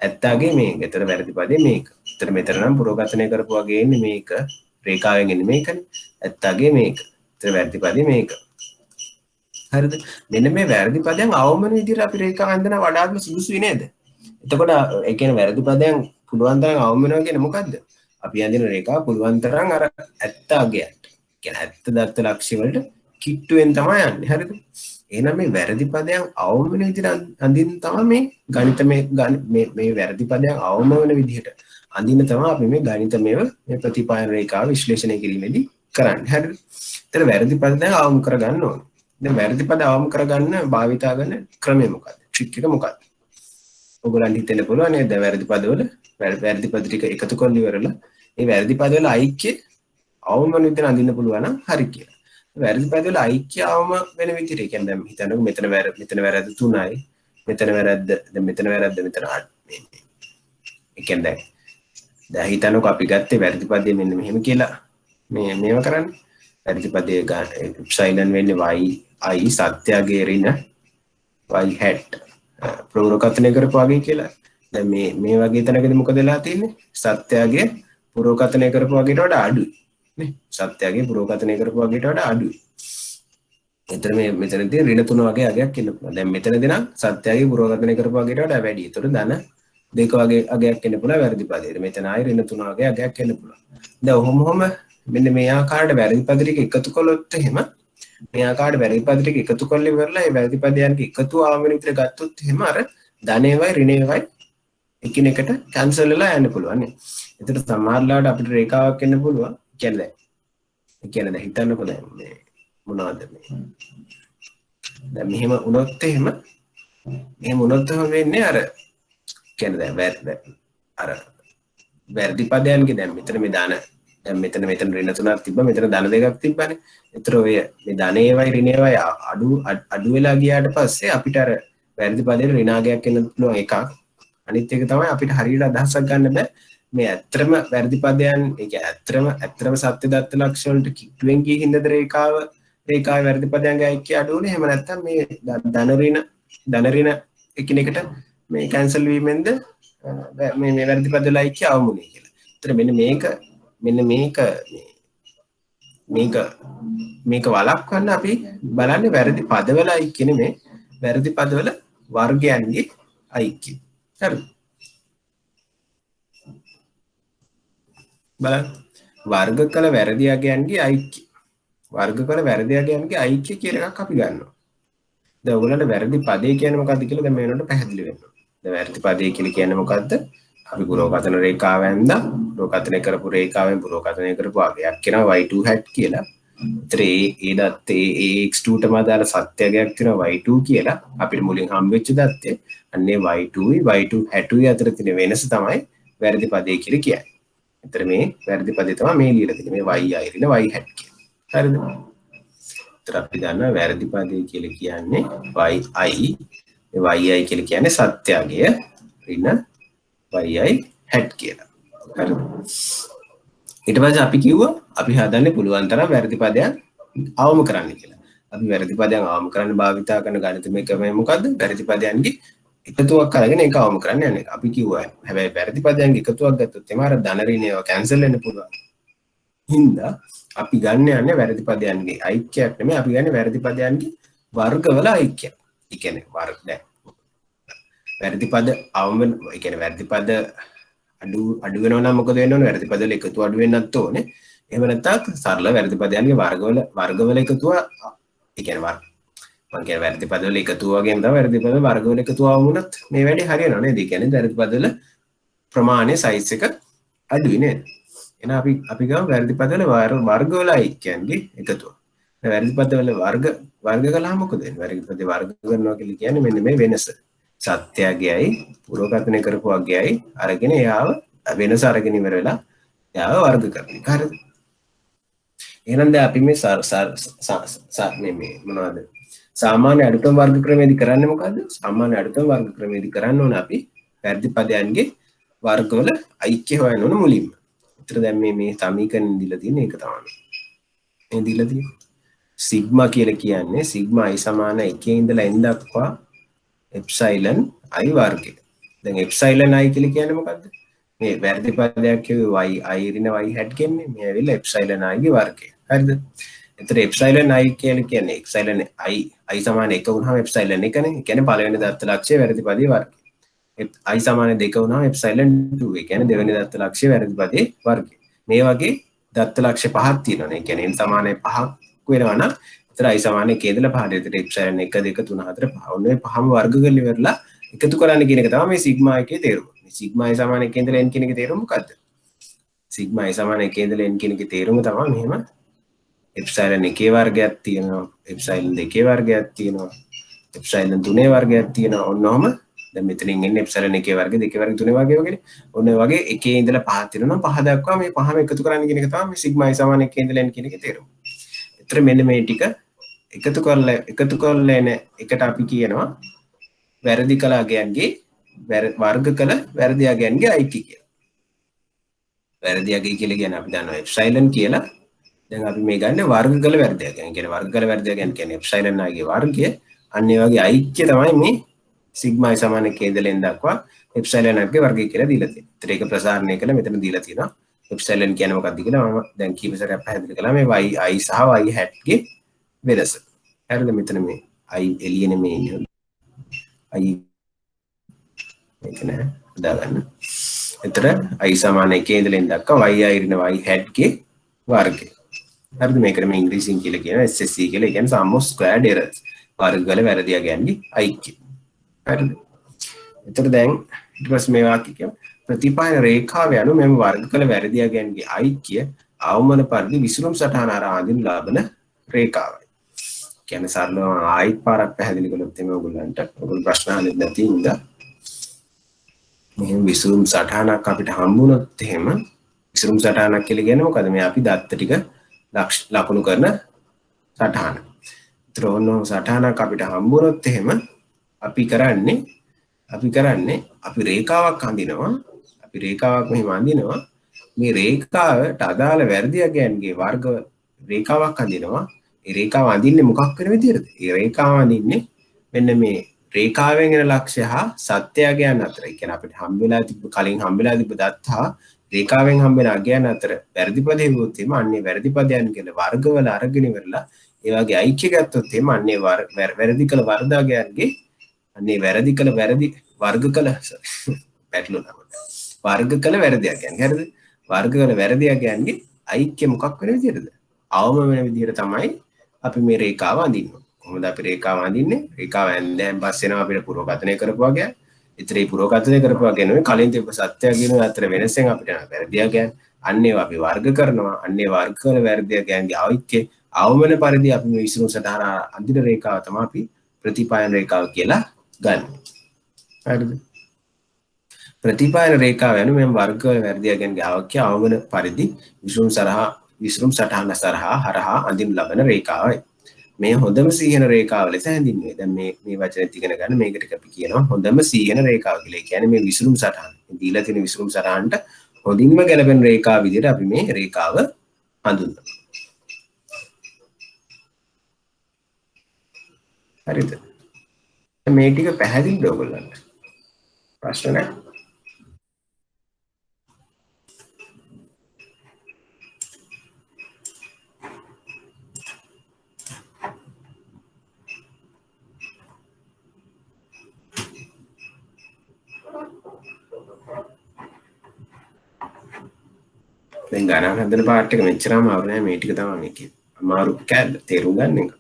ඇත්තගේ මේක. එතන වැරදි පදේ මේක. එතන මෙතන නම් පුරෝකථනය කරපු වගේ ඉන්නේ මේක. රේඛාවෙන් ඉන්නේ මේකනේ. ඇත්තගේ මේක. එතන වැරදි පදේ මේක. හරිද? මෙන්න මේ වැරදි පදයන් අවම වෙන විදිහට අපි රේඛාව අඳින වඩාත්ම සුදුසුයි නේද? එතකොට ඒ කියන්නේ වැරදි පදයන් පුළුවන් තරම් අවම වෙනවා කියන්නේ මොකද්ද? අපි අඳින රේඛාව පුළුවන් තරම් අර ඇත්තගේට ඇත්ත දත්ත ලක්ෂ්‍ය වලට කිට්ටුවෙන් තමයි යන්නේ. හරිද? එහෙනම් මේ වැරදි පදයන් අවම වෙන විදිහට අඳින්න තමයි මේ ගණිතමය මේ වැරදි පදයන් අවම වෙන විදිහට අඳින්න තමයි අපි මේ ගණිතමයව මේ ප්‍රතිපායන රේඛාව විශ්ලේෂණය කිරීමේදී කරන්නේ. හරිද? ඒතර වැරදි පද දැන් අවම කරගන්න ඕනේ. දැන් වැරදි පද අවම කරගන්න භාවිතා කරන ක්‍රමය මොකක්ද? ට්‍රික් එක මොකක්ද? ඔයගොල්ලන්ට හිතෙන්න පුළුවන් නේද වැරදි පදවල වැරදි පද ටික එකතු කරලා ඉවරලා මේ වැරදි පදවල ಐಕ್‍ය අවම වෙන විදිහට අඳින්න පුළුවන් නම් හරි කියලා. වැරදි පදවල ಐಕ್‍ය අවම වෙන විදිහට ඒ කියන්නේ දැන් හිතන්නකෝ මෙතන වැරද්ද 3යි මෙතන වැරද්ද දැන් මෙතන වැරද්ද මෙතන මේ ඒ කියන්නේ දැන් හිතන්නකෝ අපි ගත්තේ වැරදි පදේ මෙන්න මෙහෙම කියලා මේව කරන්නේ වැරදි පදේ එප්සයිලන් වෙන්නේ y සත්‍යයේ ඍණ y hat ප්‍රවෘකථනය කරපු වගේ කියලා. දැන් මේ වගේ තැනකදී මොකද වෙලා තියෙන්නේ? සත්‍යයේ පුරෝකථනය කරපු වගේට වඩා අඩුයි. නේ? සත්‍යයේ පුරෝකථනය කරපු වගේට වඩා අඩුයි. එතන මෙතනදී ඍණ 3 වගේ අගයක් එන්න පුළුවන්. දැන් මෙතනදී නම් සත්‍යයේ පුරෝකථනය කරපු වගේට වඩා වැඩි. ඒතර ධන 2 වගේ අගයක් එන්න පුළුවන් වැරදි පදේ. මෙතන ආයෙ ඍණ 3 වගේ අගයක් එන්න පුළුවන්. දැන් ඔහොම මෙන්න මේ ආකාරයට වැරදි පද ටික එකතු කළොත් එහෙම මේ ආකාරයට වැරදි පද ටික එකතු කරලා ඉවරලා ඒ වැරදි පදයන්ගේ එකතු ආවම විතර ගත්තොත් එහෙම අර ධනේවයි ඍණේවයි එකිනෙකට කැන්සල් වෙලා යන්න පුළුවන් නේ. ඒතර සමහරවිට අපිට රේඛාවක් එන්න පුළුවන්. කියන්නේ දැන් හිතන්නකෝ දැන් මේ මොනවද මේ දැන් මෙහෙම වුණොත් එහෙම වෙන්නේ අර කියන්නේ දැන් අර වැරදි පදයන්ගේ දැන් මෙතන මේ දාන දැන් මෙතන ඍණ 3ක් තිබ්බා මෙතන ධන 2ක් තිබ්බනේ. ඒතර ඔය මේ ධනේවයි ඍණේවයි අඩු වෙලා ගියාට පස්සේ අපිට අර වැරදි පදේ ඍණාගයක් එන්න පුළුවන් එකක්. අනිත් එක තමයි අපිට හරියට අදහසක් ගන්න බෑ මේ ඇත්තම වැරදි පදයන් ඒ කියන්නේ ඇත්තම සත්‍ය දත්ත ලක්ෂ වලට කිට්ටුවෙන් ගිය හින්දාද රේඛාවේ වැරදි පදයන්ගේ ಐಕ್‍ය අඩු වුනේ. එහෙම නැත්නම් මේ ධන ඍණ එකිනෙකට මේ කැන්සල් වීමෙන්ද මේ වැරදි පද වල ಐಕ್‍ය අවමුනේ කියලා. ඒතර මෙන්න මේක වළක්වන්න අපි බලන්නේ වැරදි පදවල ಐಕ್‍ය නෙමෙයි වැරදි පදවල වර්ගයන්ගේ ಐಕ್‍ය. හරි. බලන්න වර්ග කළ වැරදි අගයන්ගේ ಐಕ್‍ය කියලා එකක් අපි ගන්නවා. දැන් ඔයගොල්ලන්ට වැරදි පදේ කියන්නේ මොකක්ද කියලා දැන් මේ වෙනකොට පැහැදිලි වෙනවා. දැන් වැරදි පදේ කියලා කියන්නේ මොකද්ද? අපි පුරෝකථන රේඛාව ඇඳලා පුරෝකථනය කරපු රේඛාවෙන් පුරෝකථනය කරපු අගයක් කියනවා y2 hat කියලා. ඒතර ඒ දත්තේ x2 ටම දාල සත්‍යයක් තියෙනවා y2 කියලා. අපිට මුලින් හම්බෙච්ච දත්තේ අන්නේ y2 hat අතර තියෙන වෙනස තමයි වැරදි පදේ කියලා කියන්නේ. ඒතර මේ වැරදි පදේ තමයි මේ ලියලා තියෙන්නේ මේ y ඍණ y hat කියලා. හරිද? ඒතර අපි දන්නවා වැරදි පදේ කියලා කියන්නේ yi yi කියලා කියන්නේ සත්‍යය ඍණ yi hat කියලා. හරිද? ඊට පස්සේ අපි කිව්වා අපි හදන්නේ පුළුවන් තරම් වැරදි පදයන් අවම කරන්න කියලා. අපි වැරදි පදයන් අවම කරන්න භාවිතා කරන ගණිතමය ක්‍රමය මොකද්ද? වැරදි පදයන්ගේ එකතුවක් අරගෙන ඒක අවම කරන්න යන්නේ. අපි කිව්වා හැබැයි වැරදි පදයන්ගේ එකතුවක් ගත්තොත් එමාර ධන ඍණ ඒවා කැන්සල් වෙන්න පුළුවන්. හින්දා අපි ගන්න යන්නේ වැරදි පදයන්ගේ ඓක්‍යයක් නෙමෙයි අපි ගන්නේ වැරදි පදයන්ගේ වර්ගවල ඓක්‍යයක්. ඒ කියන්නේ වර්ග දැන් වැරදි පද අවම ඒ කියන්නේ වැරදි පද අඩු වෙනවා නම් මොකද වෙන්න ඕනේ? වැරදි පද වල එකතු අඩු වෙන්නත් ඕනේ. එහෙම නැත්නම් සරල වැරදි පදයන්ගේ වර්ගවල එකතුව ඒ කියන්නේ මම කියන්නේ වැරදි පද වල එකතුව වගේම තමයි වැරදි පද වර්ගවල එකතුව වුණත් මේ වැඩේ හරියනවා නේද? ඒ කියන්නේ වැරදි පද වල ප්‍රමාණය සයිස් එක අඩුයි නේද? එහෙනම් අපි ගමු වැරදි පද වල වර්ගවල ඓක්‍යයන්ගේ එකතුව. වැරදි පද වල වර්ග කළාම මොකද වෙන්නේ? වැරදි පද වර්ග කරනවා කියලා කියන්නේ මෙන්න මේ වෙනස. සත්‍යයයි පුරෝකථනය කරපුවාගේයි අරගෙන එයාව වෙනස අරගෙන ඉවර වෙලා එයාව වර්ග කරන එක. හරිද? එහෙනම් දැන් අපි මේ මේ මොනවද? සාමාන්‍ය අඩුතම වර්ග ක්‍රමයේදී කරන්නේ මොකද්ද? සාමාන්‍ය අඩුතම වර්ග ක්‍රමයේදී කරන්න ඕන අපි වැරදි පදයන්ගේ වර්ගවල ඓක්‍ය හොයන්න ඕන මුලින්ම. ඒතර දැන් මේ සමීකරණ දීලා තියෙන එක තමයි. මේ දීලා තියෙන්නේ සිග්මා කියලා කියන්නේ සිග්මා i සමාන 1 ඉඳලා n දක්වා එප්සයිලන් i වර්ගය. දැන් එප්සයිලන් i කියලා කියන්නේ මොකද්ද? මේ වැරදි පදයක් කිව්වේ y ඍණ y hat කියන්නේ මේ ඇවිල්ලා එප්සයිලන් i ගේ වර්ගය. හරිද? එතකොට එප්සයිලන් i කියලා කියන්නේ එප්සයිලන් i සමාන 1 වුණාම එප්සයිලන් 1නේ. ඒ කියන්නේ පළවෙනි දත්ත ලක්ෂය වැරදි පදේ වර්ගය. i සමාන 2 වුණාම එප්සයිලන් 2. ඒ කියන්නේ දෙවෙනි දත්ත ලක්ෂය වැරදි පදේ වර්ගය. මේ වගේ දත්ත ලක්ෂ්‍ය පහක් තියෙනවානේ. ඒ කියන්නේ n සමානයි 5ක් වෙනවා නම් එතන i සමාන 1 ඉඳලා 5ට. එතකොට එප්සයිලන් 1 2 3 4 5. ඔන්න ඔය පහම වර්ග කරලා ඉවරලා එකතු කරන්න කියන එක තමයි මේ සිග්මා එකේ තේරුම. මේ සිග්මා i සමාන 1 ඉඳලා n කියන එකේ තේරුම මොකද්ද? සිග්මා i සමාන 1 ඉඳලා n කියන එකේ තේරුම තමයි මෙහෙම එප්සයිලන් 1 වර්ගයක් තියෙනවා, එප්සයිලන් 2 වර්ගයක් තියෙනවා, එප්සයිලන් 3 වර්ගයක් තියෙනවා. ඔන්නෝම දැන් මෙතනින් එන්නේ එප්සයිලන් 1 වර්ග 2 වර්ග 3 වර්ගය වගේනේ. ඔන්න ඔය වගේ 1 ඉඳලා 5 තියෙනවා. 5 දක්වා මේ පහම එකතු කරන්න කියන එක තමයි මේ සිග්මා i සමාන 1 ඉඳලා n කියන එකේ තේරුම. ඒතර මෙන්න මේ ටික එකතු කරලා එන එකට අපි කියනවා වැරදි කළ අගයන්ගේ වර්ග කළ වැරදි අගයන්ගේ ඓක්‍ය කියලා. වැරදි අගය කියලා කියන්නේ අපි දන්නවා එප්සයිලන් කියලා. දැන් අපි මේ ගන්න වර්ග කළ වැරදි අගයන්. කියන්නේ වර්ග කළ වැරදි අගයන් කියන්නේ එප්සයිලන් ගේ වර්ගය. අන්න ඒ වගේ ඓක්‍ය තමයි මේ සිග්මා i සමාන 1 ඉඳලා n දක්වා එප්සයිලන් ගේ වර්ගය කියලා දීලා තියෙනවා. ඒතර ඒක ප්‍රසාරණය කළා මෙතන දීලා තියෙනවා. එප්සයිලන් කියන්නේ මොකක්ද කියලා මම දැන් කීප සැරයක් පැහැදිලි කළා. මේ yi සහ y hat ගේ වෙනස. හරිද? මෙතන මේ i එළියනේ මේ ඉන්නේ. i මේක නෑ හදාගන්න. එතන i සමාන 1 ඉඳලා n දක්වා yi ඍණ y hat ගේ වර්ගය. හරිද? මේකට මේ ඉංග්‍රීසියෙන් කියලා කියනවා SSE කියලා. ඒ කියන්නේ sum of squared errors. වර්ගවල වැරදි අගයන්ගේ ඓක්‍ය. හරිද? එතකොට දැන් ඊට පස්සේ මේ වාක්‍ය කියමු. ප්‍රතිපායන රේඛාව යනු මෙම වර්ග කළ වැරදි අගයන්ගේ ඓක්‍ය අවමන පරිදි විසුරුම් සටහන හරහා අඳින ලබන රේඛාවයි. කියන්නේ සරලව ආයිත් පාරක් පැහැදිලි කළොත් එමේ ඔයගොල්ලන්ට ඔයගොල්ලෝ ප්‍රශ්න අහන්නේ නැති ඉඳලා මෙහෙම විසුරුම් සටහනක් අපිට හම්බුනොත් එහෙම විසුරුම් සටහනක් කියලා කියන්නේ මොකද? මේ අපි දත්ත ටික ලකුණු කරන සටහන. ඒතර ඕන සටහනක් අපිට හම්බුනොත් එහෙම අපි කරන්නේ අපි රේඛාවක් අඳිනවා. අපි රේඛාවක් මෙහෙම අඳිනවා. මේ රේඛාවට අදාළ වැරදි අගයන්ගේ වර්ග රේඛාවක් අඳිනවා. ඒ රේඛාව අඳින්නේ මොකක් වෙන විදියටද? ඒ රේඛාව අඳින්නේ මෙන්න මේ රේඛාවෙන් එන ලක්ෂ්‍ය හා සත්‍ය අගයන් අතර. ඒ කියන්නේ අපිට හම්බෙලා තිබ්බ කලින් හම්බෙලා තිබ්බ දත්ත හා රේඛාවෙන් හම්බෙන අගයන් අතර වැරදි පද හෙව්වොත් එimhe අන්නේ වැරදි පදයන් කියන වර්ගවල අරගෙන ඉවරලා ඒ වගේ ඓක්‍ය ගත්තොත් එimhe අන්නේ වැරදි කළ වර්ගයන්ගේ අන්නේ වැරදි කළ වැරදි වර්ග කළ පැටලුණා. වර්ග කළ වැරදි අගයන්. හරිද? වර්ග කළ වැරදි අගයන්ගේ ඓක්‍ය මොකක් වෙන විදියටද? අවම වෙන විදියට තමයි අපි මේ රේඛාව අඳින්නේ. කොහොමද අපි රේඛාව අඳින්නේ? රේඛාව ඇඳන් පස්සේ එනවා අපිට පුරෝකථනය කරපුවා ගියා. ඉතින් මේ පුරෝකථනය කරපුවා කියන්නේ කලින් තිබ්බ සත්‍ය කියන අතර වෙනසෙන් අපිට වැරදි අගයන් අන්නේ අපි වර්ග කරනවා. අන්නේ වර්ග කළ වැරදි අගයන්ගේ ඓක්‍ය අවම වෙන පරිදි අපි මේ විසුණු සටහන අඳින රේඛාව තමයි අපි ප්‍රතිපායන රේඛාව කියලා ගන්න. හරිද? ප්‍රතිපායන රේඛාව යනු මෙම් වර්ග වැරදි අගයන්ගේ ඓක්‍ය අවම වෙන පරිදි විසුණු සටහන හරහා අඳින ලබන රේඛාවයි. මේ හොඳම සීහන රේඛාව ලෙස හැඳින්වේ. දැන් මේ වචනේ ඉගෙන ගන්න මේක ටික අපි කියනවා හොඳම සීහන රේඛාව කියලා. ඒ කියන්නේ මේ විසුරුම් සටහන. දීලා තියෙන විසුරුම් සටහනට හොඳින්ම ගැලපෙන රේඛාව විදිහට අපි මේ රේඛාව හඳුන්වනවා. හරිද? මේ ටික පැහැදිලිද ඔයගොල්ලන්ට? ප්‍රශ්න නැහැ. දැන් ගණන් හදන පාර්ට් එක මෙච්චරම අමාරු නෑ මේ ටික තමයි මේකේ අමාරු කැල්ල තේරුම් ගන්න එක.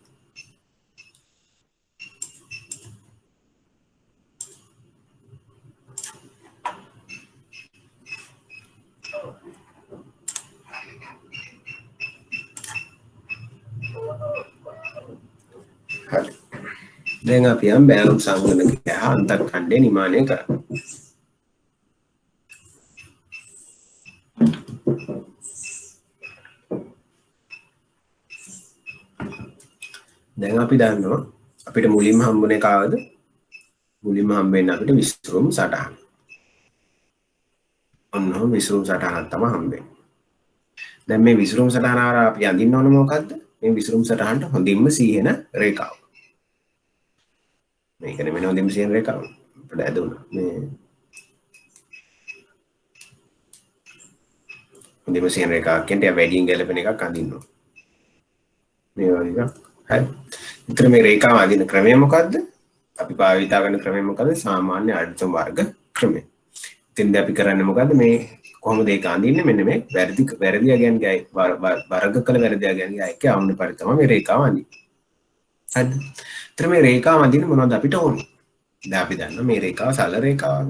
හරි. දැන් අපි යම් බැලුම් සංගණක අන්තර්ඛණ්ඩේ නිමානය කරමු. දැන් අපි දන්නවා අපිට මුලින්ම හම්බුනේ කාවද? මුලින්ම හම්බෙන්නේ අපිට විස්තරුම් සටහන. ඔන්න විස්තරුම් සටහනක් තමයි හම්බෙන්නේ. දැන් මේ විස්තරුම් සටහන ආර අපි අඳින්න ඕන මොකද්ද? මේ විස්තරුම් සටහනට හොඳින්ම සීහෙන රේඛාව. මේකනේ මෙන්න හොඳින්ම සීහෙන රේඛාව. අපිට ඇදුණා. මේ හොඳින්ම සීහෙන රේඛාවක් කියන්නේ වැඩියෙන් ගැලපෙන එකක් අඳින්න ඕන. මේ වගේ එකක්. හරි. ඉතින් මේ රේඛාව අදින ක්‍රමය මොකද්ද? අපි භාවිත කරන ක්‍රමය මොකද්ද? සාමාන්‍ය අඩුතම වර්ග ක්‍රමය. ඉතින් අපි කරන්නේ මොකද්ද? මේ කොහොමද ඒක අඳින්නේ? මෙන්න මේ වැරදි අගයන්ගේ වර්ග කළ වැරදි අගයන්ගේ අයකේ ආවුන පරිදි තමයි මේ රේඛාව අඳින්නේ. හරිද? ඉතින් මේ රේඛාව අඳින්න මොනවද අපිට ඕනේ? දැන් අපි දන්නවා මේ රේඛාව සරල රේඛාවක්.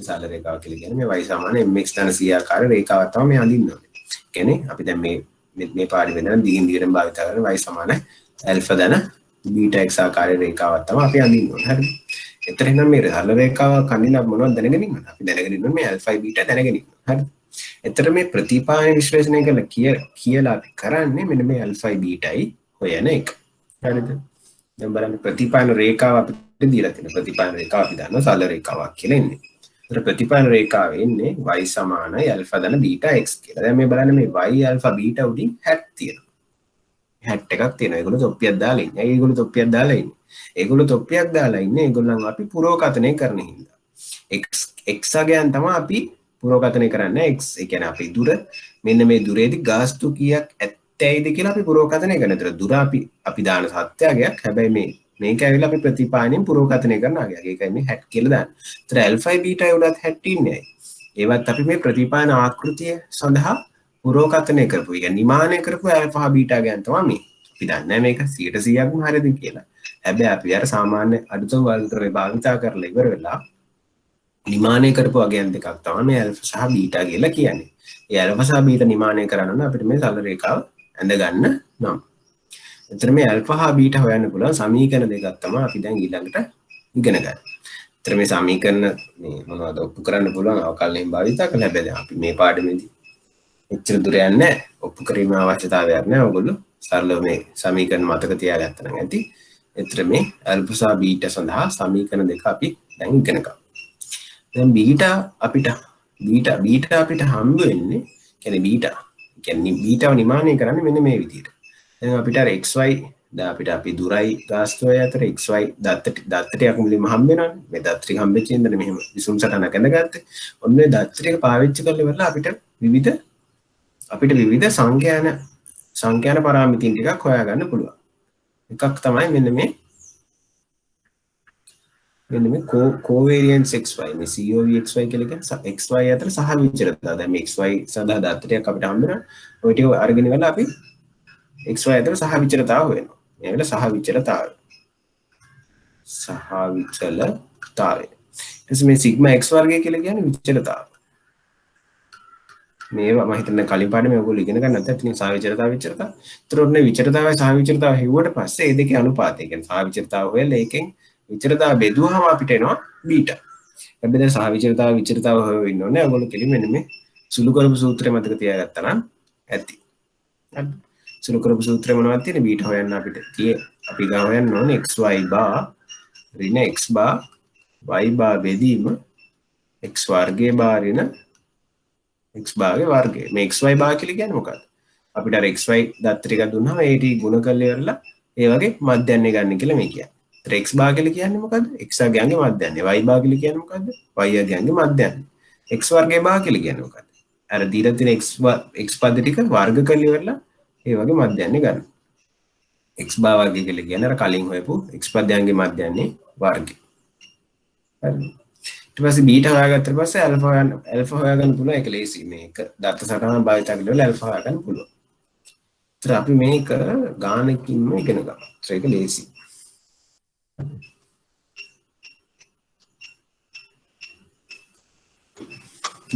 සරල රේඛාව කියලා කියන්නේ මේ y සමාන mx ධන c ආකාර රේඛාවක් තමයි මේ අඳින්න ඕනේ. කියන්නේ අපි දැන් මේ පාඩි වෙනනම් දිගින් දිගටම භාවිත කරන y සමාන alpha ධන beta x ආකාරයේ රේඛාවක් තමයි අපි අඳින්න ඕනේ. හරිද? එතන නම් මේ සරල රේඛාවක් අඳින්න මොනවද දැනගෙන ඉන්නවද? අපි දැනගෙන ඉන්නවා මේ alpha beta දැනගෙන ඉන්නවා. හරිද? එතන මේ ප්‍රතිපායන විශ්ලේෂණය කරලා කියලා අපි කරන්නේ මෙන්න මේ alpha beta හොයන එක. හරිද? දැන් බලන්න ප්‍රතිපායන රේඛාව අපිට දීලා තියෙන ප්‍රතිපායන රේඛාව අපි දන්නවා සරල රේඛාවක් කියලා එන්නේ. ඒතර ප්‍රතිපායන රේඛාවේ ඉන්නේ y සමානයි alpha ධන beta x කියලා. දැන් මේ බලන්න මේ y alpha beta උඩින් hat තියෙනවා. hat එකක් තියෙනවා. ඒගොල්ලෝ තොප්පියක් දාලා ඉන්නේ. ඒගොල්ලෝ තොප්පියක් දාලා ඉන්නේ. ඒගොල්ලෝ තොප්පියක් දාලා ඉන්නේ. ඒගොල්ලන් අපි පුරෝකථනය කරන හින්දා. x අගයන් තමයි අපි පුරෝකථනය කරන්නේ. x ඒ කියන්නේ අපි දුර මෙන්න මේ දුරේදී ගාස්තු කීයක් ඇත්තයිද කියලා අපි පුරෝකථනය කරන. ඒතර දුර අපි දාන සත්‍යයක්. හැබැයි මේක ඇවිල්ලා අපි ප්‍රතිපායනෙන් පුරෝකථනය කරන අගයක්. ඒකයි මේ hat කියලා දාන්නේ. ඒතර alpha beta උඩත් hat ඉන්නේ. ඒවත් අපි මේ ප්‍රතිපායන ආකෘතිය සඳහා පුරෝකථනය කරපු එක නිමානය කරපු alpha beta ගයන් තමයි මේ. අපි දන්නේ මේක 100%ක්ම හරියද කියලා. හැබැයි අපි අර සාමාන්‍ය අඩුතම වර්ග ක්‍රමය භාවිතා කරලා ඉවර වෙලා නිමානය කරපු අගයන් දෙකක් තමයි මේ alpha සහ beta කියලා කියන්නේ. ඒ alpha සහ beta නිමානය කරන්න නම් අපිට මේ සරල රේඛාව ඇඳ ගන්න නම්. එතන මේ alpha හා beta හොයන්න පුළුවන් සමීකරණ දෙකක් තමයි අපි දැන් ඊළඟට ඉගෙන ගන්න. එතන මේ සමීකරණ මේ මොනවද ඔප්පු කරන්න පුළුවන් අවකලනයෙන් භාවිතා කරලා හැබැයි දැන් අපි මේ පාඩමේදී එච්චර දුර යන්නේ නැහැ. ඔප්පු කිරීමේ අවශ්‍යතාවයක් නැහැ. ඔයගොල්ලෝ සරලව මේ සමීකරණ මතක තියාගත්තා නම් ඇති. එතන මේ alpha සහ beta සඳහා සමීකරණ දෙක අපි දැන් ඉගෙන ගමු. දැන් beta අපිට හම්බ වෙන්නේ කියන්නේ beta නිමානය කරන්නේ මෙන්න මේ විදිහට. දැන් අපිට අර xy දැන් අපිට අපි දුරයි ගාස්තුවයි අතර xy දත්ත ටිකක් මුලින්ම හම්බ වෙනවානේ. මේ දත්ත ටික හම්බෙච්ච ඉඳන් මෙහෙම විසුම් සටහනක් ඇඳගත්තේ. ඔන්න මේ දත්ත ටික පාවිච්චි කරලා ඉවරලා අපිට විවිධ සංඛ්‍යාන පාරාමිතීන් ටිකක් හොයාගන්න පුළුවන්. එකක් තමයි මෙන්න මේ covariance xy මේ covxy කියලා කියන්නේ xy අතර සහ විචිරතාව. දැන් මේ xy සඳහා දත්ත ටිකක් අපිට හම්බ වෙනවා. ඔය ටික අරගෙන ඉවරලා අපි xy අතර සහ විචිරතාව හොයනවා. මේ වෙලාව සහ විචිරතාවය. ඊට මේ sigma x වර්ගය කියලා කියන්නේ විචිරතාව. මේවා මම හිතන්නේ කලින් පාඩමේ ඔයගොල්ලෝ ඉගෙන ගන්න නැත්නම් ඉතින් සහ විචිරතාව. ඒතර ඔන්නේ විචිරතාවයි සහ විචිරතාව හෙව්වට පස්සේ මේ දෙකේ අනුපාතය කියන්නේ සහ විචිරතාව හොයලා ඒකෙන් විචිරතාව බෙදුවාම අපිට එනවා බීටා. හැබැයි දැන් සහ විචිරතාව හොයවෙ ඉන්න ඕනේ. ඔයගොල්ලෝ කෙලින් මෙන්න මේ සුළු කරපු සූත්‍රය මතක තියාගත්තා නම් ඇති. හරි. සුළු කරපු සූත්‍රය මොනවද තියෙන්නේ? බීටා හොයන්න අපිට අපි ගහන්න ඕනේ xy බා ඍණ x බා y බා බෙදීම x වර්ගයේ බා ඍණ x භාගේ වර්ගය. මේ xy බා කියලා කියන්නේ මොකක්ද? අපිට අර xy දත් ටිකක් දුන්නාම ඒ ටික ගුණ කරලා ඉවරලා ඒ වගේ මධ්‍යන්නේ ගන්න කියලා මේ කියන්නේ. ඒතර x බා කියලා කියන්නේ මොකද්ද? x අගයන්ගේ මධ්‍යන්නේ. y බා කියලා කියන්නේ මොකද්ද? y අගයන්ගේ මධ්‍යන්නේ. x වර්ගයේ බා කියලා කියන්නේ මොකද්ද? අර දීලා තියෙන x පද ටික වර්ග කරලා ඉවරලා ඒ වගේ මධ්‍යන්නේ ගන්න. x බා වර්ගය කියලා කියන්නේ අර කලින් හොයපු x පදයන්ගේ මධ්‍යන්නේ වර්ගය. හරි. ඊට පස්සේ බීටා හොයාගත්තට පස්සේ ඇල්ෆා හොයාගන්න පුළුවන්. ඒක ලේසි. මේක දත්ත සටහන භාවිත කරලා ඇල්ෆා හොයාගන්න පුළුවන්. ඒතර අපි මේක ගානකින්ම ඉගෙන ගමු. ඒක ලේසි.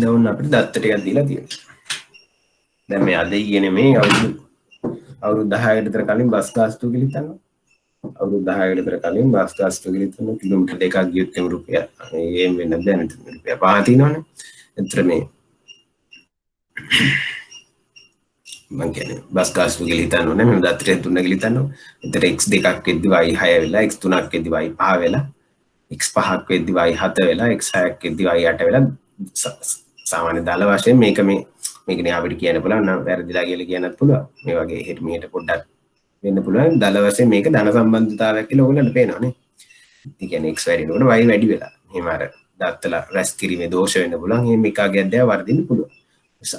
දැන් අපිට දත්ත ටිකක් දීලා තියෙනවා. දැන් මේ අද ඉගෙන මේ අවුරුදු 10කට විතර කලින් බස් ගාස්තු කියලා හිතනවා. අවුරුදු 10කට විතර කලින් බස් ගාස්තු කියලා හිතනවා. කිලෝමීටර් දෙකක් ගියොත් එම් රුපියල්. මේකෙන් වෙන්න බෑ නේද? රුපියල් 5 තියෙනවනේ. එතන මේ මං කියන්නේ බස් ගාස්තු කියලා හිතන්න ඕනේ. මම දත්ත ටික තුනක් කියලා හිතනවා. එතන x දෙකක් වෙද්දි y 6 වෙලා x තුනක් වෙද්දි y 5 වෙලා x පහක් වෙද්දි y 7 වෙලා x 6ක් වෙද්දි y 8 වෙලා සාමාන්‍ය දාල වශයෙන් මේකනේ අපිට කියන්න පුළුවන් නම් වැරදිලා කියලා කියන්නත් පුළුවන්. මේ වගේ හෙට මෙහෙට පොඩ්ඩක් වෙන්න පුළුවන්. දාල වශයෙන් මේක ධන සම්බන්ධතාවයක් කියලා ඕගොල්ලන්ට පේනවනේ. ඒ කියන්නේ x වැඩිනකොට y වැඩි වෙලා. එහෙම අර දත්තල රැස් කිරීමේ දෝෂ වෙන්න පුළුවන්. එහෙම එකගේ අධ්‍යය වර්ධින්න පුළුවන්.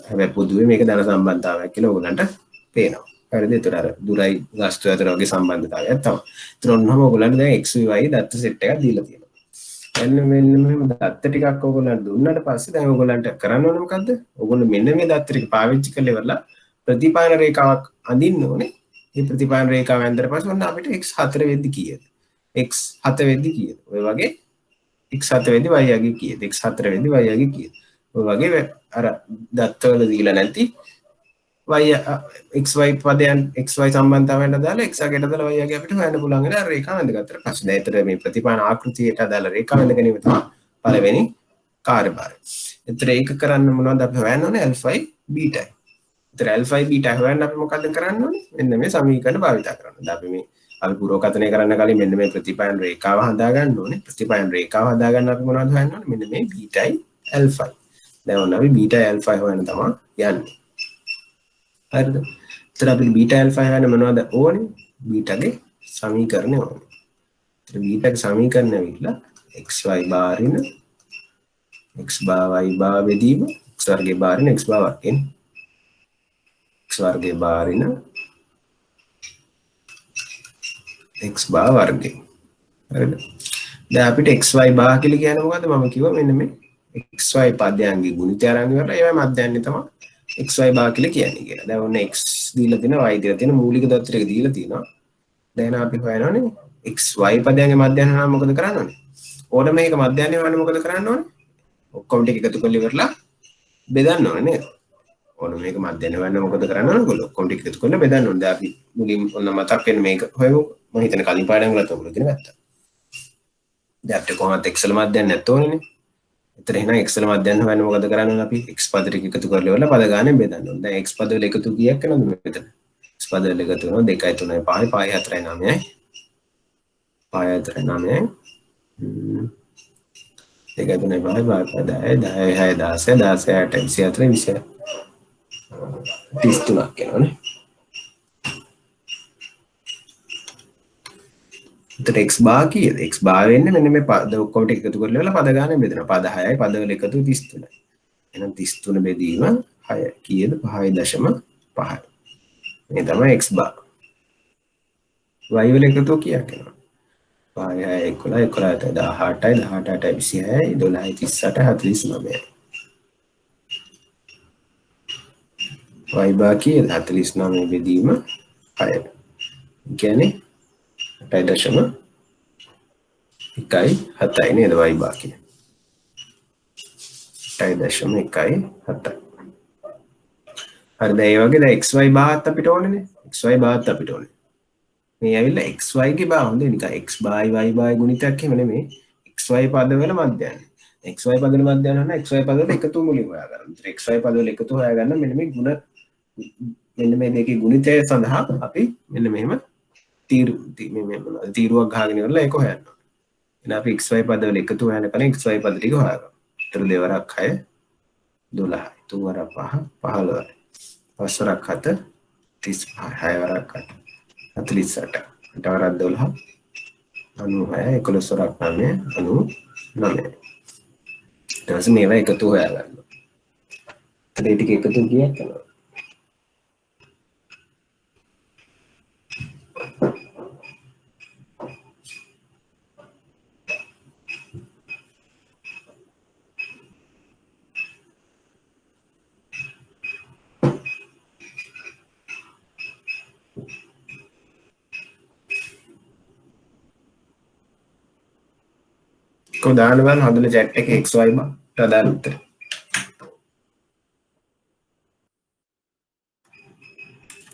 හැබැයි පොදුවේ මේක ධන සම්බන්ධතාවයක් කියලා ඕගොල්ලන්ට පේනවා. හරිද? ඒතර අර දුරයි ගාස්තු අතර වගේ සම්බන්ධතාවයක් තමයි. ඒතර ඔන්නම ඕගොල්ලන්ට දැන් x y දත්ත සෙට් එකක් දීලා තියෙනවා. මෙන්න මෙහෙම දත්ත ටිකක් ඕගොල්ලන්ට දුන්නාට පස්සේ දැන් ඕගොල්ලන්ට කරන්න ඕනේ මොකද්ද? ඕගොල්ලෝ මෙන්න මේ දත්ත ටික පාවිච්චි කරලා ඉවරලා ප්‍රතිපායන රේඛාවක් අඳින්න ඕනේ. මේ ප්‍රතිපායන රේඛාව ඇඳලා පස්සේ ඔන්න අපිට x 4 වෙද්දි කීයද? x 7 වෙද්දි කීයද? ඔය වගේ x 7 වෙද්දි y යගේ කීයද? x 4 වෙද්දි y යගේ කීයද? ඔය වගේ අර දත්තවල දීලා නැති xy පදයන් xy සම්බන්ධතාවයන්ට දාලා x අගට දාලා y අගේ අපිට හොයන්න පුළුවන් වෙන අර රේඛාව ඇඳගත්තට පස්සේ දැන් ඒතර මේ ප්‍රතිපාන ආකෘතියට දාලා රේඛාව ඇඳ ගැනීම තමයි පළවෙනි කාර්යභාරය. ඒතර ඒක කරන්න මොනවද අපි හොයන්න ඕනේ alpha beta. ඒතර alpha beta හොයන්න අපි මොකද්ද කරන්න ඕනේ? මෙන්න මේ සමීකරණ භාවිත කරන්න. දැන් අපි පුරෝකථනය කරන්න කලින් මෙන්න මේ ප්‍රතිපායන රේඛාව හදා ගන්න ඕනේ. ප්‍රතිපායන රේඛාව හදා ගන්න අපි මොනවද හොයන්න ඕනේ? මෙන්න මේ beta alpha. දැන් ඔන්න අපි beta alpha හොයන්න තමයි යන්නේ. හරිද? එතන අපිට බීටා ඇල්ෆා හොයන්න මොනවද ඕනේ? බීටාගේ සමීකරණය ඕනේ. එතන බීටාගේ සමීකරණය ඇවිල්ලා xy බාරින x බා y බා බෙදීම x වර්ගයේ බාරින x බා වර්ගයෙන් x වර්ගයේ බාරින x බා වර්ගය. හරිද? දැන් අපිට xy බා කියලා කියන්නේ මොකද්ද? මම කිව්වා මෙන්න මේ xy පදයන්ගේ ගුණිතය අරන් ඉවරලා ඒවයි මධ්‍යන්නේ තමයි xy බා කියලා කියන්නේ කියලා. දැන් ඔන්න x දීලා තියෙනවා y දීලා තියෙනවා මූලික දත්ත ටික දීලා තියෙනවා. දැන් අපි හොයනවානේ xy පදයන්ගේ මධ්‍යන්න නම් මොකද කරන්න ඕනේ? ඕන මේක මධ්‍යන්නේ වань මොකද කරන්න ඕනේ? ඔක්කොම ටික එකතු කරලා ඉවරලා බෙදන්න ඕනේ නේද? ඕන මේක මධ්‍යන්නේ වань මොකද කරන්න ඕනේ? ඔක්කොම ටික එකතු කරලා බෙදන්න ඕනේ. දැන් අපි මුලින් ඔන්න මතක් වෙන මේක හොයමු. මම හිතන්නේ කලින් පාඩම් වලත් ඔයගොල්ලෝ ඉගෙන ගත්තා. දැන් අපිට කොහොමද x වල මධ්‍යන්නේ නැත් ඕනේනේ. එතන එහෙනම් x වල මධ්‍යන්න හොයන්න මොකද කරන්න ඕනේ අපි? x පද ටික එකතු කරලා ඉවරලා පද ගානේ බෙදන්න ඕනේ. දැන් x පද වල එකතු කීයක් වෙනවද මෙතන? x පද වල එකතු වෙනවා 2 3 5 5 4 9යි. 5 4 9යි. 2 3 5 5 10 10 6 16 17 24 33ක් වෙනවනේ. එතකොට x බා කීයද? x බා වෙන්නේ මෙන්න මේ පද ඔක්කොම ටික එකතු කරලා ඉවරලා පද ගානේ බෙදෙනවා. පද 6යි පද වල එකතු 33යි. එහෙනම් 33 බෙදීම 6 කීයද? 5.5යි. මේ තමයි x බා. y වල එකතු කීයක් වෙනවද? 5 6 11 11 18යි 18යි 26යි 12යි 39යි. y බා කීයද? 49 බෙදීම 6. කියන්නේ 8.1 නේද y බා කියන්නේ. 8.17. හරිද? ඒ වගේ දැන් xy බාත් අපිට ඕනේනේ. xy බාත් අපිට ඕනේ. මේ ඇවිල්ලා xy ගේ බා හොඳේ නිකන් x බායි y බායි ගුණිතයක් එහෙම නෙමෙයි. xy පද වල මධ්‍යයන්. xy පද වල මධ්‍යයන් නම් xy පද වල එකතු මුලින් හොයාගන්න. xy පද වල එකතු හොයාගන්න මෙන්න මේ ගුණ මෙන්න මේ දෙකේ ගුණිතය සඳහා අපි මෙන්න මෙහෙම තීරුවක් ගහගෙන ඉවරලා ඒක හොයන්න. එහෙනම් අපි xy පදවල එකතු හොයන්න කලින් xy පද ටික හොයාගමු. ඒතර දෙවරක් 6 12යි, තුන් වරක් 5 15යි, පස් වරක් 7 35යි, හය වරක් 8 48යි, අට වරක් 12 96යි, 11 වරක් 9 99යි. ඊට පස්සේ මේවා එකතු හොයාගන්න. ඒ ටික එකතු කීයක් කරනවද? කො දාන්න බලන්න හොඳට chat එකේ xy බා දාන්න උත්තර.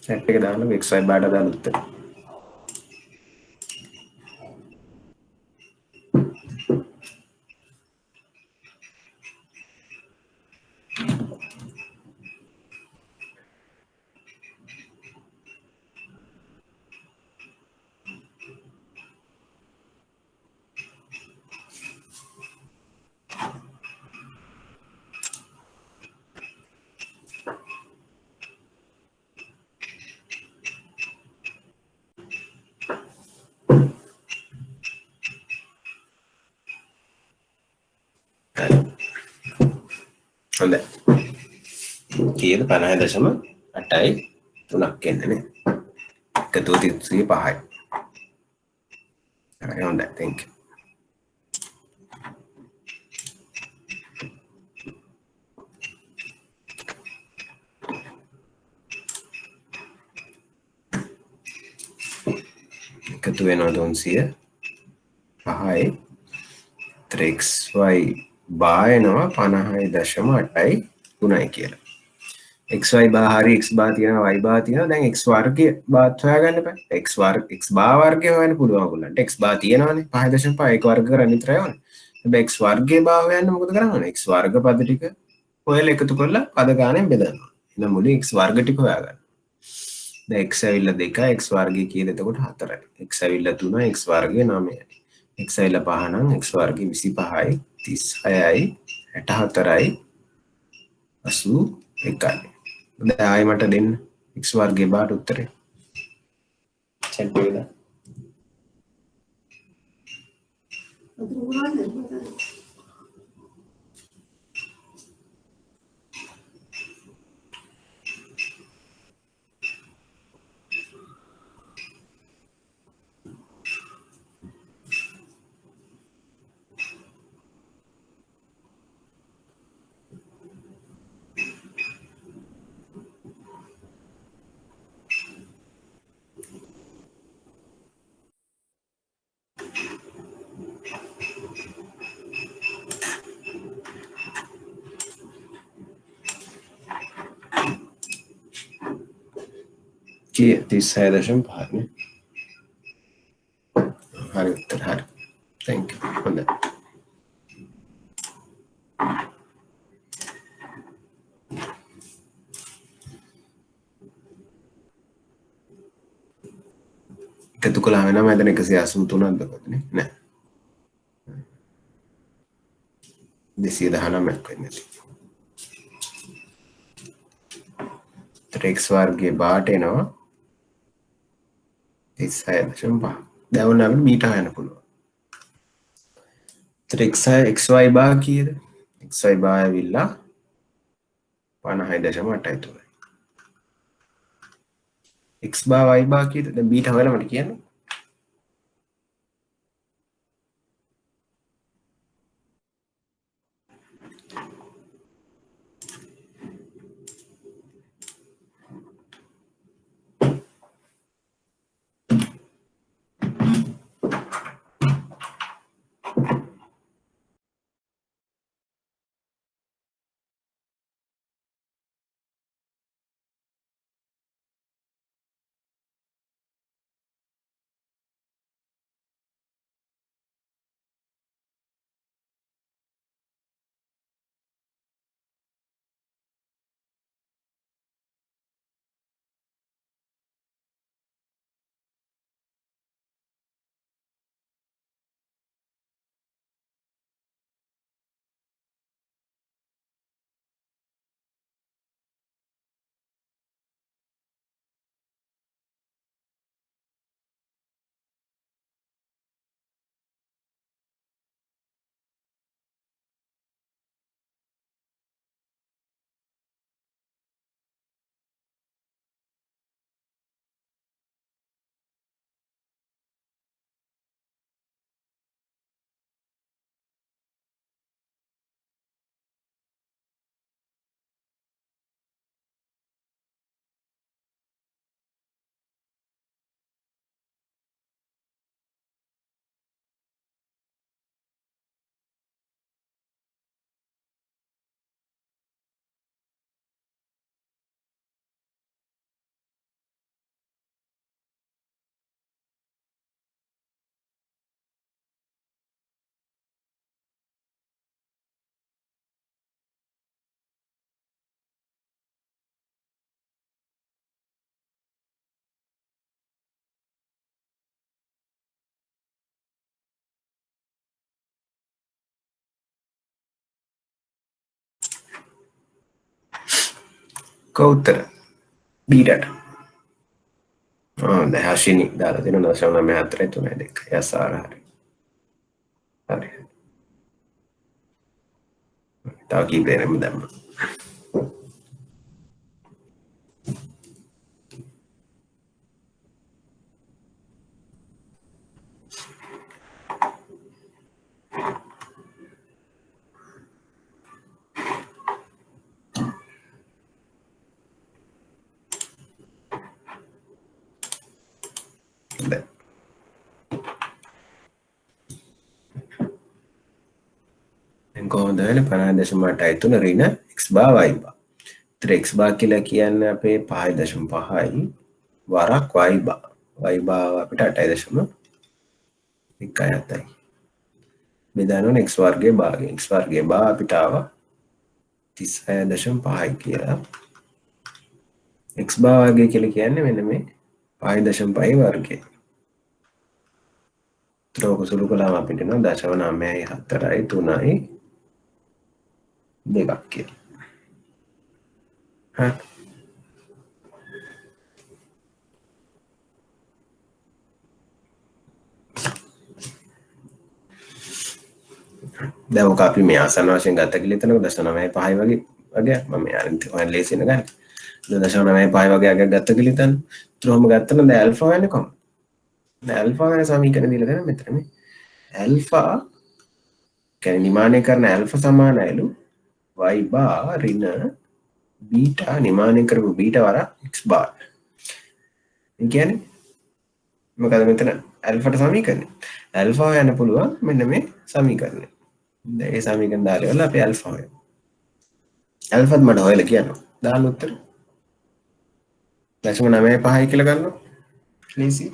chat එක දාන්න xy බාට දාන්න උත්තර. හොඳයි. කීයද 50.8යි 3ක් එන්නේ නේ. 135යි. හරි හොඳයි. thank you. එකතු වෙනවා 300 5යි xy බා එනවා 50.8යි 3යි කියලා. xy බා හරි x බා තියෙනවා y බා තියෙනවා. දැන් x වර්ගය බාත් හොයාගන්න බෑ. x බා වර්ගය හොයන්න පුළුවන් ඔයගොල්ලන්ට. x බා තියෙනවානේ 5.5 ඒක වර්ග කරන්න විතරයි ඕනේ. හැබැයි x වර්ගයේ බා හොයන්න මොකද කරන්න ඕනේ? x වර්ග පද ටික හොයලා එකතු කරලා පද ගානෙන් බෙදන්න. එහෙනම් මුලින් x වර්ග ටික හොයාගන්න. දැන් x ඇවිල්ලා 2යි x වර්ගය කීයද එතකොට 4යි. x ඇවිල්ලා 3යි x වර්ගය 9යි. x ඇවිල්ලා 5 නම් x වර්ගය 25යි 36යි 64යි 81යි. දැන් ආයෙ මට දෙන්න x වර්ගයේ බාට උත්තරේ. චෙක් වෙලා. කීය 36.5 නේ. හරි උත්තර හරි. thank you. හොඳයි. එකතු කළාම නම් එතන 183ක්ද කොහොමද නේ? 219ක් වෙන්නේ නැති. x වර්ගයේ බාට එනවා 36.5. දැන් ඔන්න අපිට බීටා හොයන්න පුළුවන්. xy බා කීයද? xy බා ඇවිල්ලා 50.8යි 3යි. x බා y බා කීයද? දැන් බීටා හොයලා මට කියන්න. කෞත්තර බීටට දහශිනි දාලා තින 0.432 යසාර හරි හරි තව කීපදෙනෙක්ම දැම්මා දැන් කොහොමද වෙන්නේ 50.8 ඍණ x බා y බා. ඒතර x බා කියලා කියන්නේ අපේ 5.5යි වරක් y බා. y බා අපිට 8.1යි. බෙදාගෙන x වර්ගයේ භාගයෙන් x වර්ගයේ බා අපිට ආවා 36.5යි කියලා. x බා වර්ගය කියලා කියන්නේ මෙන්න මේ 5.5 වර්ගය. ත්‍රෝක සුළු කළාම අපිට එනවා 0.9යි 4යි 3යි 2ක් කියලා. හරි. දැන් ඔක අපි මේ ආසන්න වශයෙන් ගත්ත කියලා හිතනකො 0.95 වගේ මම අනිත් ඔයන් ලේසින ගන්න. 0.95 වගේ අගයක් ගත්ත කියලා හිතන්න. ත්‍රෝම ගත්තම දැන් ඇල්ෆා වෙන්නේ කොහොමද? දැන් ඇල්ෆා වෙන සමීකරණ දීලා තියෙනවා මෙතන මේ. ඇල්ෆා කියන්නේ නිමානය කරන ඇල්ෆා සමානයිලු y බා ඍණ බීටා නිමානය කරපු බීටා වර x බාර්. ඒ කියන්නේ මොකද මෙතන ඇල්ෆාට සමීකරණය. ඇල්ෆා හොයන්න පුළුවන් මෙන්න මේ සමීකරණය. දැන් ඒ සමීකරණ දාලා ඉවරලා අපි ඇල්ෆා හොයමු. ඇල්ෆාත් මට හොයලා කියන්න. දාන්න උත්තර. 0.95 කියලා ගන්නවා. ලීසි.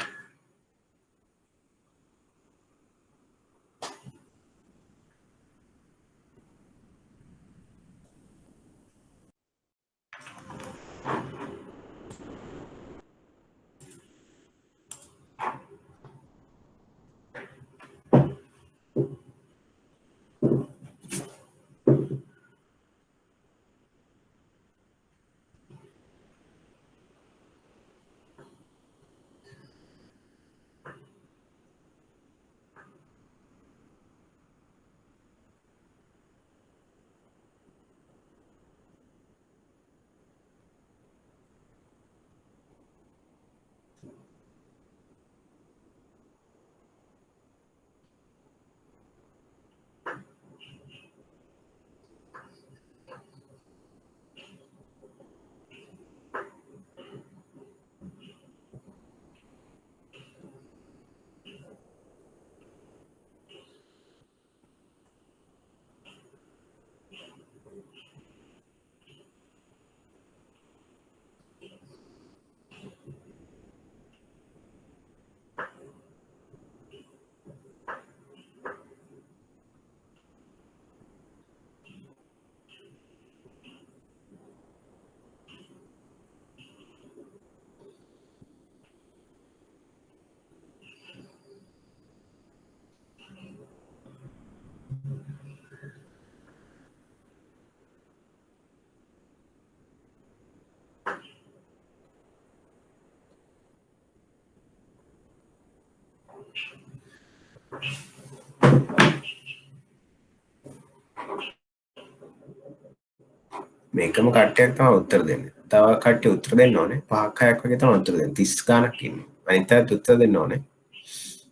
මේකම කට්ටියක් තමයි උත්තර දෙන්නේ. තව කට්ටිය උත්තර දෙන්න ඕනේ. 5ක් 6ක් වගේ තමයි උත්තර දෙන්නේ. 30 ගාණක් ඉන්නේ. අනිත් අයත් උත්තර දෙන්න ඕනේ.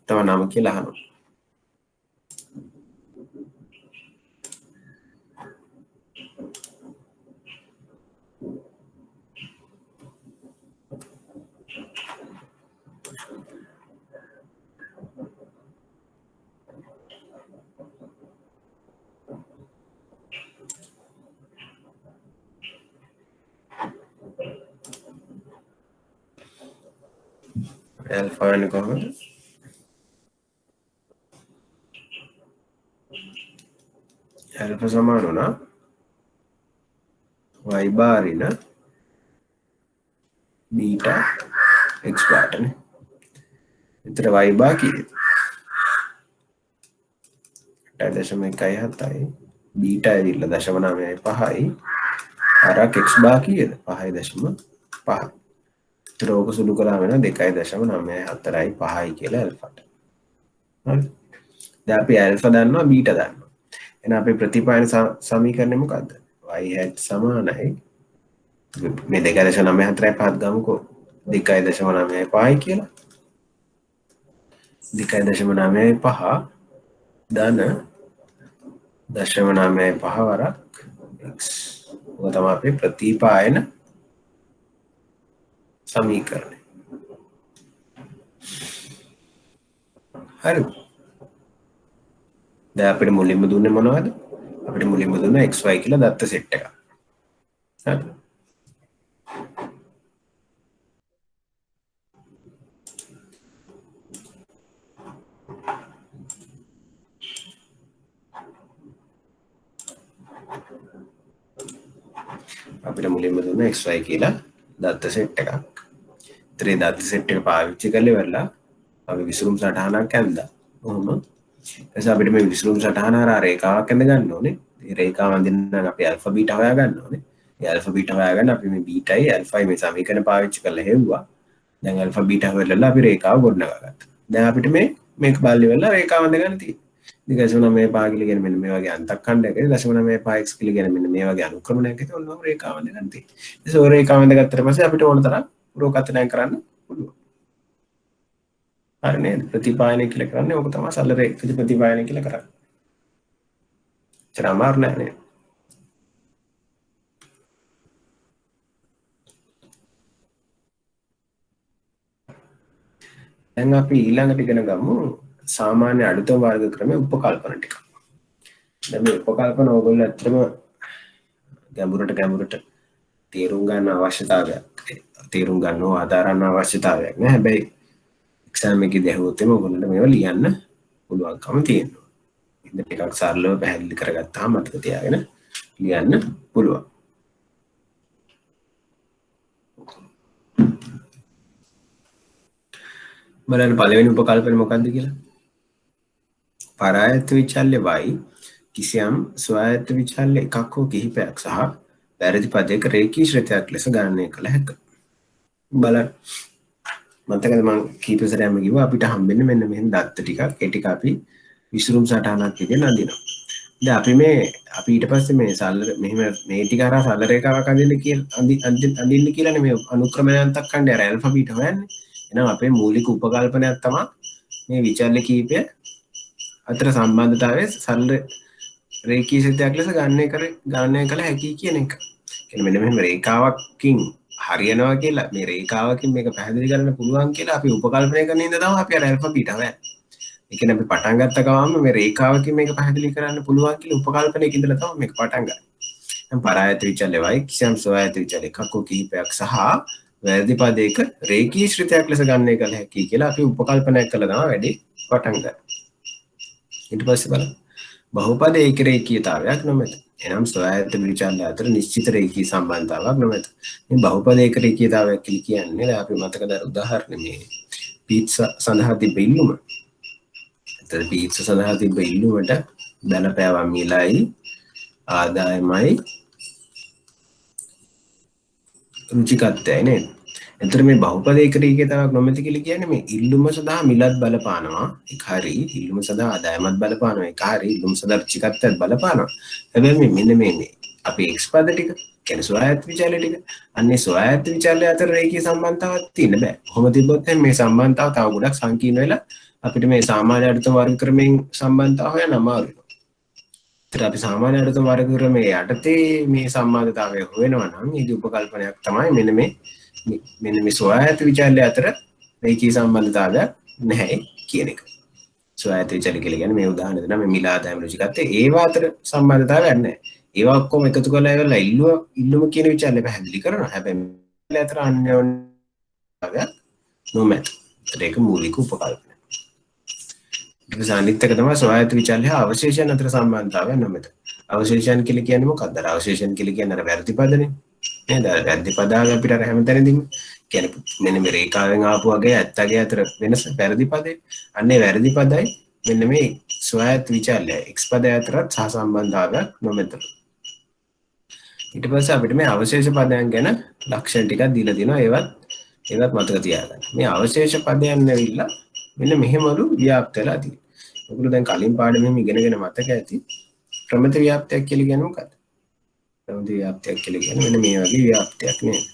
තව නම කියලා අහනවා. ඇල්ෆා වෙන්නේ කොහොමද? ඇල්ෆා සමාන වුණා y බාර් ඍණ බීටා x බාර්ටනේ. එතන y බාර් කීයද? 8.17යි බීටා ඇවිල්ලා 0.95යි හරක් x බා කීයද 5.5 ත්‍රෝක සුළු කළා වෙන 2.94යි 5යි කියලා ඇල්ෆාට හරි දැන් අපි ඇල්ෆා දන්නවා බීටා දන්නවා එහෙනම් අපේ ප්‍රතිපායන සමීකරණය මොකද්ද y hat සමානයි මේ 2.94 ගමුකෝ 2.95යි කියලා 2.95 ධන 0.95 වරක් x ඔය තමයි අපේ ප්‍රතිපායන සමීකරණය හරි දැන් අපිට මුලින්ම දුන්නේ මොනවද අපිට මුලින්ම දුන්න xy කියලා දත්ත සෙට් එකක් හරි අපිට මුලින්ම දුන්න xy කියලා දත්ත සෙට් එකක්. ඒතරේ දත්ත සෙට් එක පාවිච්චි කරලා ඉවරලා අපි විසුරුම් සටහනක් ඇඳලා. කොහොම? එතකොට අපිට මේ විසුරුම් සටහන හරහා රේඛාවක් ඇඳ ගන්න ඕනේ. මේ රේඛාව අඳින්න නම් අපි ඇල්ෆා බීටා හොයා ගන්න ඕනේ. මේ ඇල්ෆා බීටා හොයාගන්න අපි මේ බීටායි ඇල්ෆායි මේ සමීකරණ පාවිච්චි කරලා හෙව්වා. දැන් ඇල්ෆා බීටා හොයලා අපි රේඛාව ගොඩනගා ගත්තා. දැන් අපිට මේක බලලි වෙලා රේඛාව අඳ ගන්න තියෙනවා. 2.95 කියලා කියන මෙන්න මේ වගේ අන්තක් ඛණ්ඩයක 0.95x කියලා කියන මෙන්න මේ වගේ අනුක්‍රමණයක් ඇති ඔන්නම රේඛාව අඳ ගන්න තියෙනවා. ඒ ඔය රේඛාව අඳ ගත්තට පස්සේ අපිට ඕන තරම් පුරෝකථනය කරන්න පුළුවන්. හරි නේද? ප්‍රතිපායනය කියලා කරන්නේ ඕක තමයි සරල රේඛිත ප්‍රතිපායනය කියලා කරන්නේ. චරාමාරු නෑ නේද? දැන් අපි ඊළඟට ඉගෙන ගමු සාමාන්‍ය අඩුතම වර්ග ක්‍රමයේ උපකල්පන ටික. දැන් මේ උපකල්පන ඕගොල්ලෝ ඇත්තටම ගැඹුරට තේරුම් ගන්න අවශ්‍යතාවයක්. තේරුම් ගන්නව ආධාරණ අවශ්‍යතාවයක් නෑ. හැබැයි එක්සෑම් එකේදී ඇහුවොත් එම ඔයගොල්ලන්ට මේවා ලියන්න පුළුවන්කම තියෙනවා. ඉතින් ටිකක් සරලව පැහැදිලි කරගත්තාම මතක තියාගෙන ලියන්න පුළුවන්. බලන්න පළවෙනි උපකල්පන මොකක්ද කියලා? පරායත්ත විචල්්‍ය y කිසියම් ස්වායත්ත විචල්්‍ය එකක් හෝ කිහිපයක් සහ වැරදි පදයක රේඛී ශ්‍රේණියක් ලෙස ගණනය කළ හැක. බලන්න මතකද මම කීප සැරයක්ම කිව්වා අපිට හම්බෙන්නේ මෙන්න මෙහෙම දත්ත ටිකක් ඒ ටික අපි විසුරුම් සටහනක් විදිහට අඳිනවා. දැන් අපි ඊට පස්සේ මේ සරල මෙහෙම මේ ටික අරන් සරල රේඛාවක් අඳින්න කියලානේ මේ අනුක්‍රමණාන්තක් ඛණ්ඩය අර ඇල්ෆා බීටා හොයන්නේ. එහෙනම් අපේ මූලික උපකල්පනයක් තමයි මේ විචල්්‍ය කීපය අතර සම්බන්ධතාවය සරල රේඛීය සිද්ධියක් ලෙස ගණනය කළ හැකි කියන එක. කියන්නේ මෙන්න මෙහෙම රේඛාවකින් හරියනවා කියලා මේ රේඛාවකින් මේක පැහැදිලි කරන්න පුළුවන් කියලා අපි උපකල්පනය කරන ඉඳ තමයි අපි අර ඇල්ෆා බීටා හොයන්නේ. ඒ කියන්නේ අපි පටන් ගත්ත ගමන්ම මේ රේඛාවකින් මේක පැහැදිලි කරන්න පුළුවන් කියලා උපකල්පනයක ඉඳලා තමයි මේක පටන් ගන්නේ. දැන් පරායත විචල්්‍ය y කිසියම් ස්වයායත විචල්්‍ය එකක් හෝ කිහිපයක් සහ වැරදි පදයක රේඛීය ශ්‍රිතයක් ලෙස ගණනය කළ හැකි කියලා අපි උපකල්පනය කළා තමයි වැඩි පටන් ගන්න. ඊට පස්සේ බලන්න බහුපද ඒක රේඛීයතාවයක් නොමැත. එනම් ස්වයායත විචල්්‍ය අතර නිශ්චිත රේඛීය සම්බන්ධතාවක් නොමැත. මේ බහුපද ඒක රේඛීයතාවයක් කියන්නේ දැන් අපි මතකද උදාහරණ මේ පීට්සා සඳහා තිබෙ ඉල්ලුම. එතන පීට්සා සඳහා තිබෙ ඉල්ලුමට බලපෑවා මිලයි ආදායමයි රුචිකත්වයයි නේද? එතකොට මේ බහුපද ඒක රේඛීයතාවක් නොමැති කියලා කියන්නේ මේ ඉල්ලුම සඳහා මිලත් බලපානවා. ඒක හරි. ඉල්ලුම සඳහා ආදායමත් බලපානවා. ඒක හරි. ඉල්ලුම සඳහා රුචිකත්වයත් බලපානවා. හැබැයි මෙන්න මේ අපේ x පද ටික කියන්නේ ස්වයායත්ත විචල්්‍ය ටික. අන්නේ ස්වයායත්ත විචල්්‍ය අතර රේඛීය සම්බන්ධතාවක් තියෙන්න බෑ. කොහොම තිබ්බොත් මේ සම්බන්ධතාව තව ගොඩක් සංකීර්ණ වෙලා අපිට මේ සාමාන්‍ය අඩුතම වර්ග ක්‍රමයෙන් සම්බන්ධතාව හොයන්න අමාරු වෙනවා. ඒතර අපි සාමාන්‍ය අඩුතම වර්ග ක්‍රමයේ යටතේ මේ සම්බන්ධතාවය හොයනවා නම් ඒ උපකල්පනයක් තමයි මෙන්න මේ ස්වයායත්ත විචල්්‍ය අතර රේඛීය සම්බන්ධතාවයක් නැහැ කියන එක. ස්වයායත්ත විචල්්‍ය කියලා කියන්නේ මේ උදාහරණ දෙනවා මේ මිල ආදායම රුචිකත්වය ඒවා අතර සම්බන්ධතාවයක් නැහැ. ඒවා ඔක්කොම එකතු කරලා ඉවරලා ඉල්ලුම කියන විචල්්‍ය පැහැදිලි කරනවා. හැබැයි අතර අන්‍යෝන්‍යතාවයක් නොමැත. ඒක මූලික උපකල්පනය. ඊට අනිත් එක තමයි ස්වයායත්ත විචල්්‍ය හා අවශේෂයන් අතර සම්බන්ධතාවයක් නොමැත. අවශේෂයන් කියලා කියන්නේ මොකක්ද? අවශේෂයන් කියලා කියන්නේ අර වැරදි පදනේ. නේද? වැරදි පදාව අපිට අර හැමතැනදීම කියන්නේ මෙන්න මේ රේඛාවෙන් ආපු වගේ ඇත්තගේ අතර වෙනස වැරදි පදේ. අන්නේ වැරදි පදයි මෙන්න මේ ස්වයායත්ත විචල්්‍ය x පදය අතරත් සහසම්බන්ධතාවයක් නොමැත. ඊට පස්සේ අපිට මේ අවශේෂ පදයන් ගැන ලක්ෂණ ටිකක් දීලා තියෙනවා. ඒවත් මතක තියාගන්න. මේ අවශේෂ පදයන් ඇවිල්ලා මෙන්න මෙහෙමලු ව්‍යාප්ත වෙලා තියෙනවා. ඔයගොල්ලෝ දැන් කලින් පාඩමෙම ඉගෙනගෙන මතක ඇති. ප්‍රමිත ව්‍යාප්තයක් කියලා කියන්නේ මොකක්ද? ප්‍රමිත ව්‍යාප්තයක් කියලා කියන්නේ මෙන්න මේ වගේ ව්‍යාප්තයක් නේද?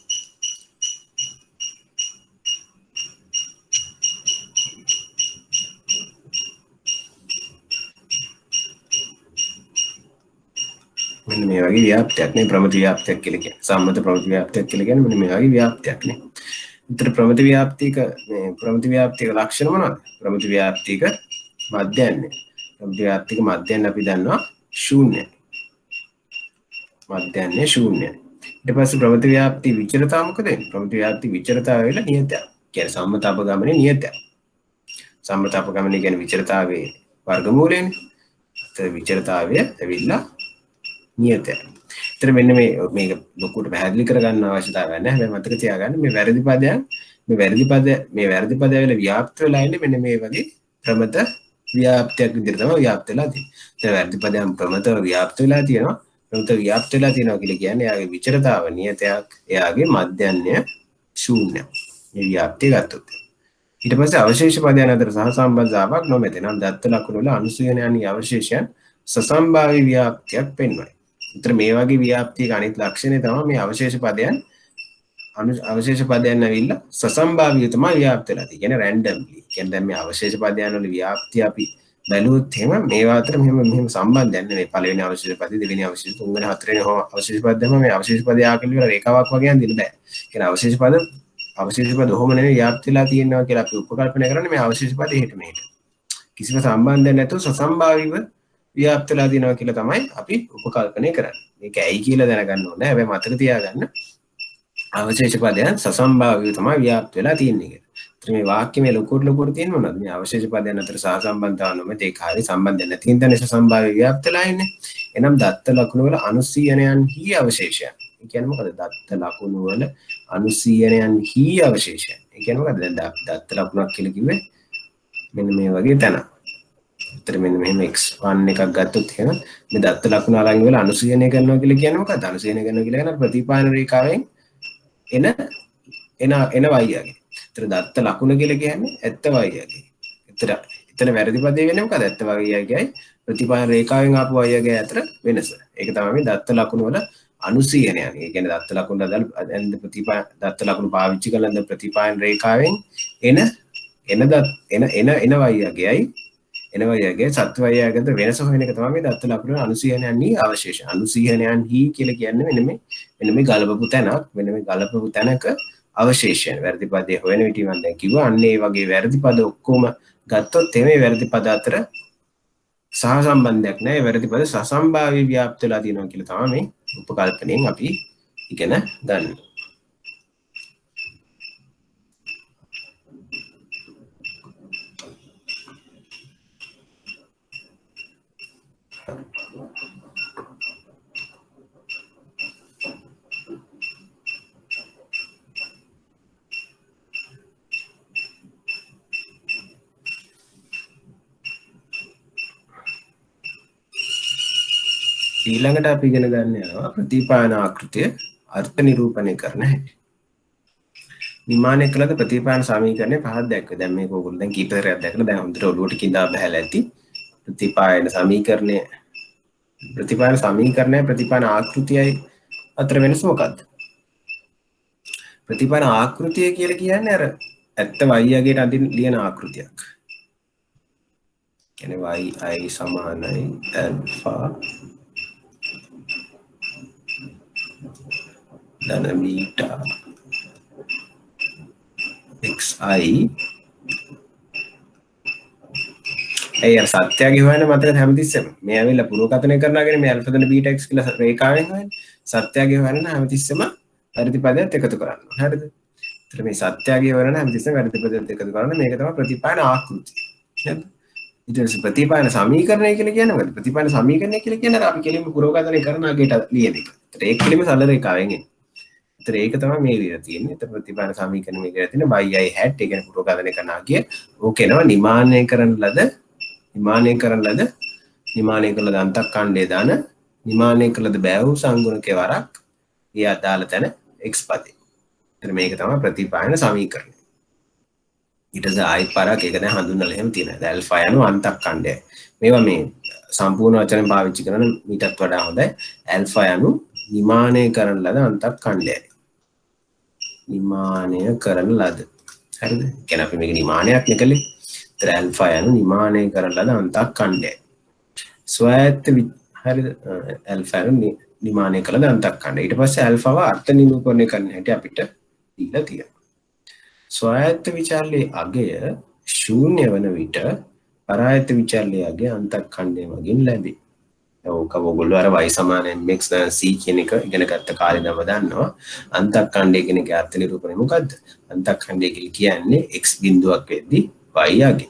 මෙන්න මේ වගේ ව්‍යාප්තයක් නේ ප්‍රමිත ව්‍යාප්තයක් කියලා කියන්නේ. සම්මත ප්‍රමිත ව්‍යාප්තයක් කියලා කියන්නේ මෙන්න මේ වගේ ව්‍යාප්තයක් නේ. උත්තර ප්‍රමිත ව්‍යාප්තික මේ ප්‍රමිත ව්‍යාප්තික ලක්ෂණ මොනවද? ප්‍රමිත ව්‍යාප්තික මධ්‍යයන්නේ. ප්‍රමිත ව්‍යාප්තික මධ්‍යයන් අපි දන්නවා ශූන්‍යයි. මධ්‍යයන්නේ ශූන්‍යයි. ඊට පස්සේ ප්‍රමිත ව්‍යාප්ති විචරතාව මොකද වෙන්නේ? ප්‍රමිත ව්‍යාප්ති විචරතාව වෙලා නියතයක්. කියන්නේ සම්මත අපගමනේ නියතයක්. සම්මත අපගමනේ කියන්නේ විචරතාවයේ වර්ගමූලයනේ. ඒතර විචරතාවය ඇවිල්ලා නියතයක්. ඒතර මෙන්න මේක ලොකුට පැහැදිලි කරගන්න අවශ්‍යතාවයක් නැහැ. හැබැයි මතක තියාගන්න මේ වැරදි පදයන් මේ වැරදි පදය වෙලා ව්‍යාප්ත වෙලා ඉන්නේ මෙන්න මේ වගේ ප්‍රමිත ව්‍යාප්තයක් විදිහට තමයි ව්‍යාප්ත වෙලා තියෙන්නේ. ඒතර වැරදි පදයන් ප්‍රමිතව ව්‍යාප්ත වෙලා තියෙනවා. ප්‍රමිත ව්‍යාප්ත වෙලා තියෙනවා කියලා කියන්නේ එයාගේ විචරතාව නියතයක්, එයාගේ මධ්‍යන්‍ය ශූන්‍යයි. මේ ව්‍යාප්තිය ගත්තොත්. ඊට පස්සේ අවශේෂ පදයන් අතර සහසම්බන්ධතාවක් නොමැත. නම් දත්ත ලකුණු වල අනුසයනයන්හි අවශේෂයන් සසම්භාවී ව්‍යාප්තියක් පෙන්වයි. උතර මේ වගේ ව්‍යාප්තියක අනිත් ලක්ෂණය තමයි මේ අවශේෂ පදයන් ඇවිල්ලා සසම්භාවීව තමයි ව්‍යාප්ත වෙලා තියෙන්නේ. කියන්නේ රැන්ඩම්ලි. කියන්නේ දැන් මේ අවශේෂ පදයන් වල ව්‍යාප්තිය අපි බැලුවොත් එහෙම මේවා අතර මෙහෙම සම්බන්ධයක් නෙමෙයි. පළවෙනි අවශේෂ පදේ, දෙවෙනි අවශේෂ, තුන්වෙනි, හතරවෙනි අවශේෂ පද දැම්ම මේ අවශේෂ පදේ ආකල්ප වල රේඛාවක් වගේ යන්න බෑ. කියන්නේ අවශේෂ පද ඔහොම නෙමෙයි ව්‍යාප්ත වෙලා තියෙනවා කියලා අපි උපකල්පනය කරන්නේ මේ අවශේෂ පද එහෙට මෙහෙට. කිසිම සම්බන්ධයක් නැතුව සසම්භාවීව ව්‍යාප්ත වෙලා තියෙනවා කියලා තමයි අපි උපකල්පනය කරන්නේ. මේක ඇයි කියලා දැනගන්න ඕනේ. හැබැයි මතක තියාගන්න අවශේෂ පදයන් සසම්භාවීව තමයි ව්‍යාප්ත වෙලා තියෙන්නේ කියලා. ඒත් මේ වාක්‍ය මේ ලොකුට තියෙන මොනවද? මේ අවශේෂ පදයන් අතර සහසම්බන්ධතාව නොමැත. ඒක හරිය සම්බන්ධයක් නැති හින්දානේ සසම්භාවීව ව්‍යාප්ත වෙලා ඉන්නේ. එනම් දත්ත ලකුණු වල අනුසීයනයන්හි අවශේෂයන්. ඒ කියන්නේ මොකද? දත්ත ලකුණු වල අනුසීයනයන්හි අවශේෂයන්. ඒ කියන්නේ මොකද? දැන් දත්ත ලකුණක් කියලා කිව්වේ මෙන්න මේ වගේ තැනක්. ඒතර මෙන්න මෙහෙම x1 එකක් ගත්තොත් එහෙම මේ දත්ත ලකුණ අලං වල අනුසයනය කරනවා කියලා කියන්නේ මොකක්ද? අනුසයනය කරනවා කියලා කියන ප්‍රතිපාදන රේඛාවෙන් එන y යගේ. ඒතර දත්ත ලකුණ කියලා කියන්නේ ඇත්ත y යගේ. එතන වැරදි පදේ වෙන්නේ මොකද? ඇත්ත y යගේයි ප්‍රතිපාදන රේඛාවෙන් ආපු y යගේ අතර වෙනස. ඒක තමයි මේ දත්ත ලකුණ වල අනුසයනය. ඒ කියන්නේ දත්ත ලකුණ දත්ත ලකුණ පාවිච්චි කරන ප්‍රතිපාදන රේඛාවෙන් එන y යගේයි එනවයගේ සත්වයයකට වෙනස හොයන එක තමයි මේ දත්ත ලකුණු අනුසීහනයන්හි අවශේෂ. අනුසීහනයන්හි කියලා කියන්නේ මෙන්න මේ ගලපපු තැනක්, මෙන්න මේ ගලපපු තැනක අවශේෂයන්. වැරදි පදේ හොයන විට මම දැන් කිව්වා අන්න ඒ වගේ වැරදි පද ඔක්කොම ගත්තොත් එමේ වැරදි පද අතර සහසම්බන්ධයක් නැහැ. වැරදි පද සසම්භාවී ව්‍යාප්ත වෙලා තියෙනවා කියලා තමයි මේ උපකල්පනයෙන් අපි ඉගෙන ගන්න. ඊළඟට අපි ඉගෙන ගන්න යනවා ප්‍රතිපායන ආකෘතිය අර්ථ නිරූපණය කරන හැටි. නිමානය කළද ප්‍රතිපායන සමීකරණය පහක් දැක්වේ. දැන් මේක ඔයගොල්ලෝ දැන් කීපතරයක් දැකලා දැන් හොඳට ඔළුවට කිඳා බහැලා ඇති. ප්‍රතිපායන සමීකරණය ප්‍රතිපායන ආකෘතියයි අතර වෙනස මොකක්ද? ප්‍රතිපායන ආකෘතිය කියලා කියන්නේ අර ඇත්ත y යගේට අදින් ලියන ආකෘතියක්. කියන්නේ yi සමානයි alpha dan beta xi ඒ අර සත්‍යය හොයන්න මතකද හැමතිස්සෙම මේ ඇවිල්ලා පුරෝකථනය කරනවාගෙන මේ alpha dan beta x කියලා රේඛාවෙන් හොයන්නේ සත්‍යය හොයන්න හැමතිස්සෙම වැරදි පදයක් එකතු කරන්න ඕනේ හරිද? ඒතර මේ සත්‍යය හොයන්න හැමතිස්සෙම වැරදි පදයක් එකතු කරන්න මේක තමයි ප්‍රතිපායන ආකෘතිය. හරිද? ඊට පස්සේ ප්‍රතිපායන සමීකරණය කියලා කියන්නේ මොකද? ප්‍රතිපායන සමීකරණය කියලා කියන්නේ අපි කෙලින්ම පුරෝකථනය කරනවාගේට ලියන එක. ඒතර ඒක කෙලින්ම සරල රේඛාවෙන් එන්නේ. ඒතර ඒක තමයි මේ විදිහට තියෙන්නේ. ඒතර ප්‍රතිපායන සමීකරණය මේ විදිහට තියෙන yi hat ඒ කියන්නේ පුරෝකථනය කරනවාගේ ඕකේනවා නිමානය කරන ලද අන්තක්ඛණ්ඩයේ දාන නිමානය කළ බෑවු සංගුණකේ වරක් ඒ අදාළ තැන x පදේ. එතන මේක තමයි ප්‍රතිපායන සමීකරණය. ඊට පස්සේ ආයි පාරක් ඒක දැන් හඳුන්වලා එහෙම තියෙනවා. දැන් ඇල්ෆා යනු අන්තක් ඛණ්ඩය. මේවා මේ සම්පූර්ණ වචන පාවිච්චි කරන මීටත් වඩා හොඳයි. ඇල්ෆා යනු නිමානය කරන ලද අන්තක් ඛණ්ඩයයි. නිමානය කරන ලද. හරිද? කියන්නේ අපි මේක නිමානයක් නේ කළේ. ඒතර ඇල්ෆා යනු නිමානය කරන ලද අන්තක් ඛණ්ඩයයි. ස්වයත්ත හරිද? ඇල්ෆා යනු නිමානය කළ ද අන්තක් ඛණ්ඩය. ඊට පස්සේ ඇල්ෆාව අර්ථ නිරූපණය කරන්න හැටි අපිට දීලා තියෙනවා. ස්වායත්ත විචාරලයේ අගය ශූන්‍ය වන විට පරායත්ත විචාරලයේ අගය අන්තක් ඛණ්ඩය මගින් ලැබේ. ඕක ඔයගොල්ලෝ අර y සමාන mx c කියන එක ඉගෙන ගත්ත කාලේ නම දන්නවා. අන්තක් ඛණ්ඩය කියන එකේ අර්ථ නිරූපණය මොකද්ද? අන්තක් ඛණ්ඩය කියන්නේ x බිඳුවක් වෙද්දී y අගය.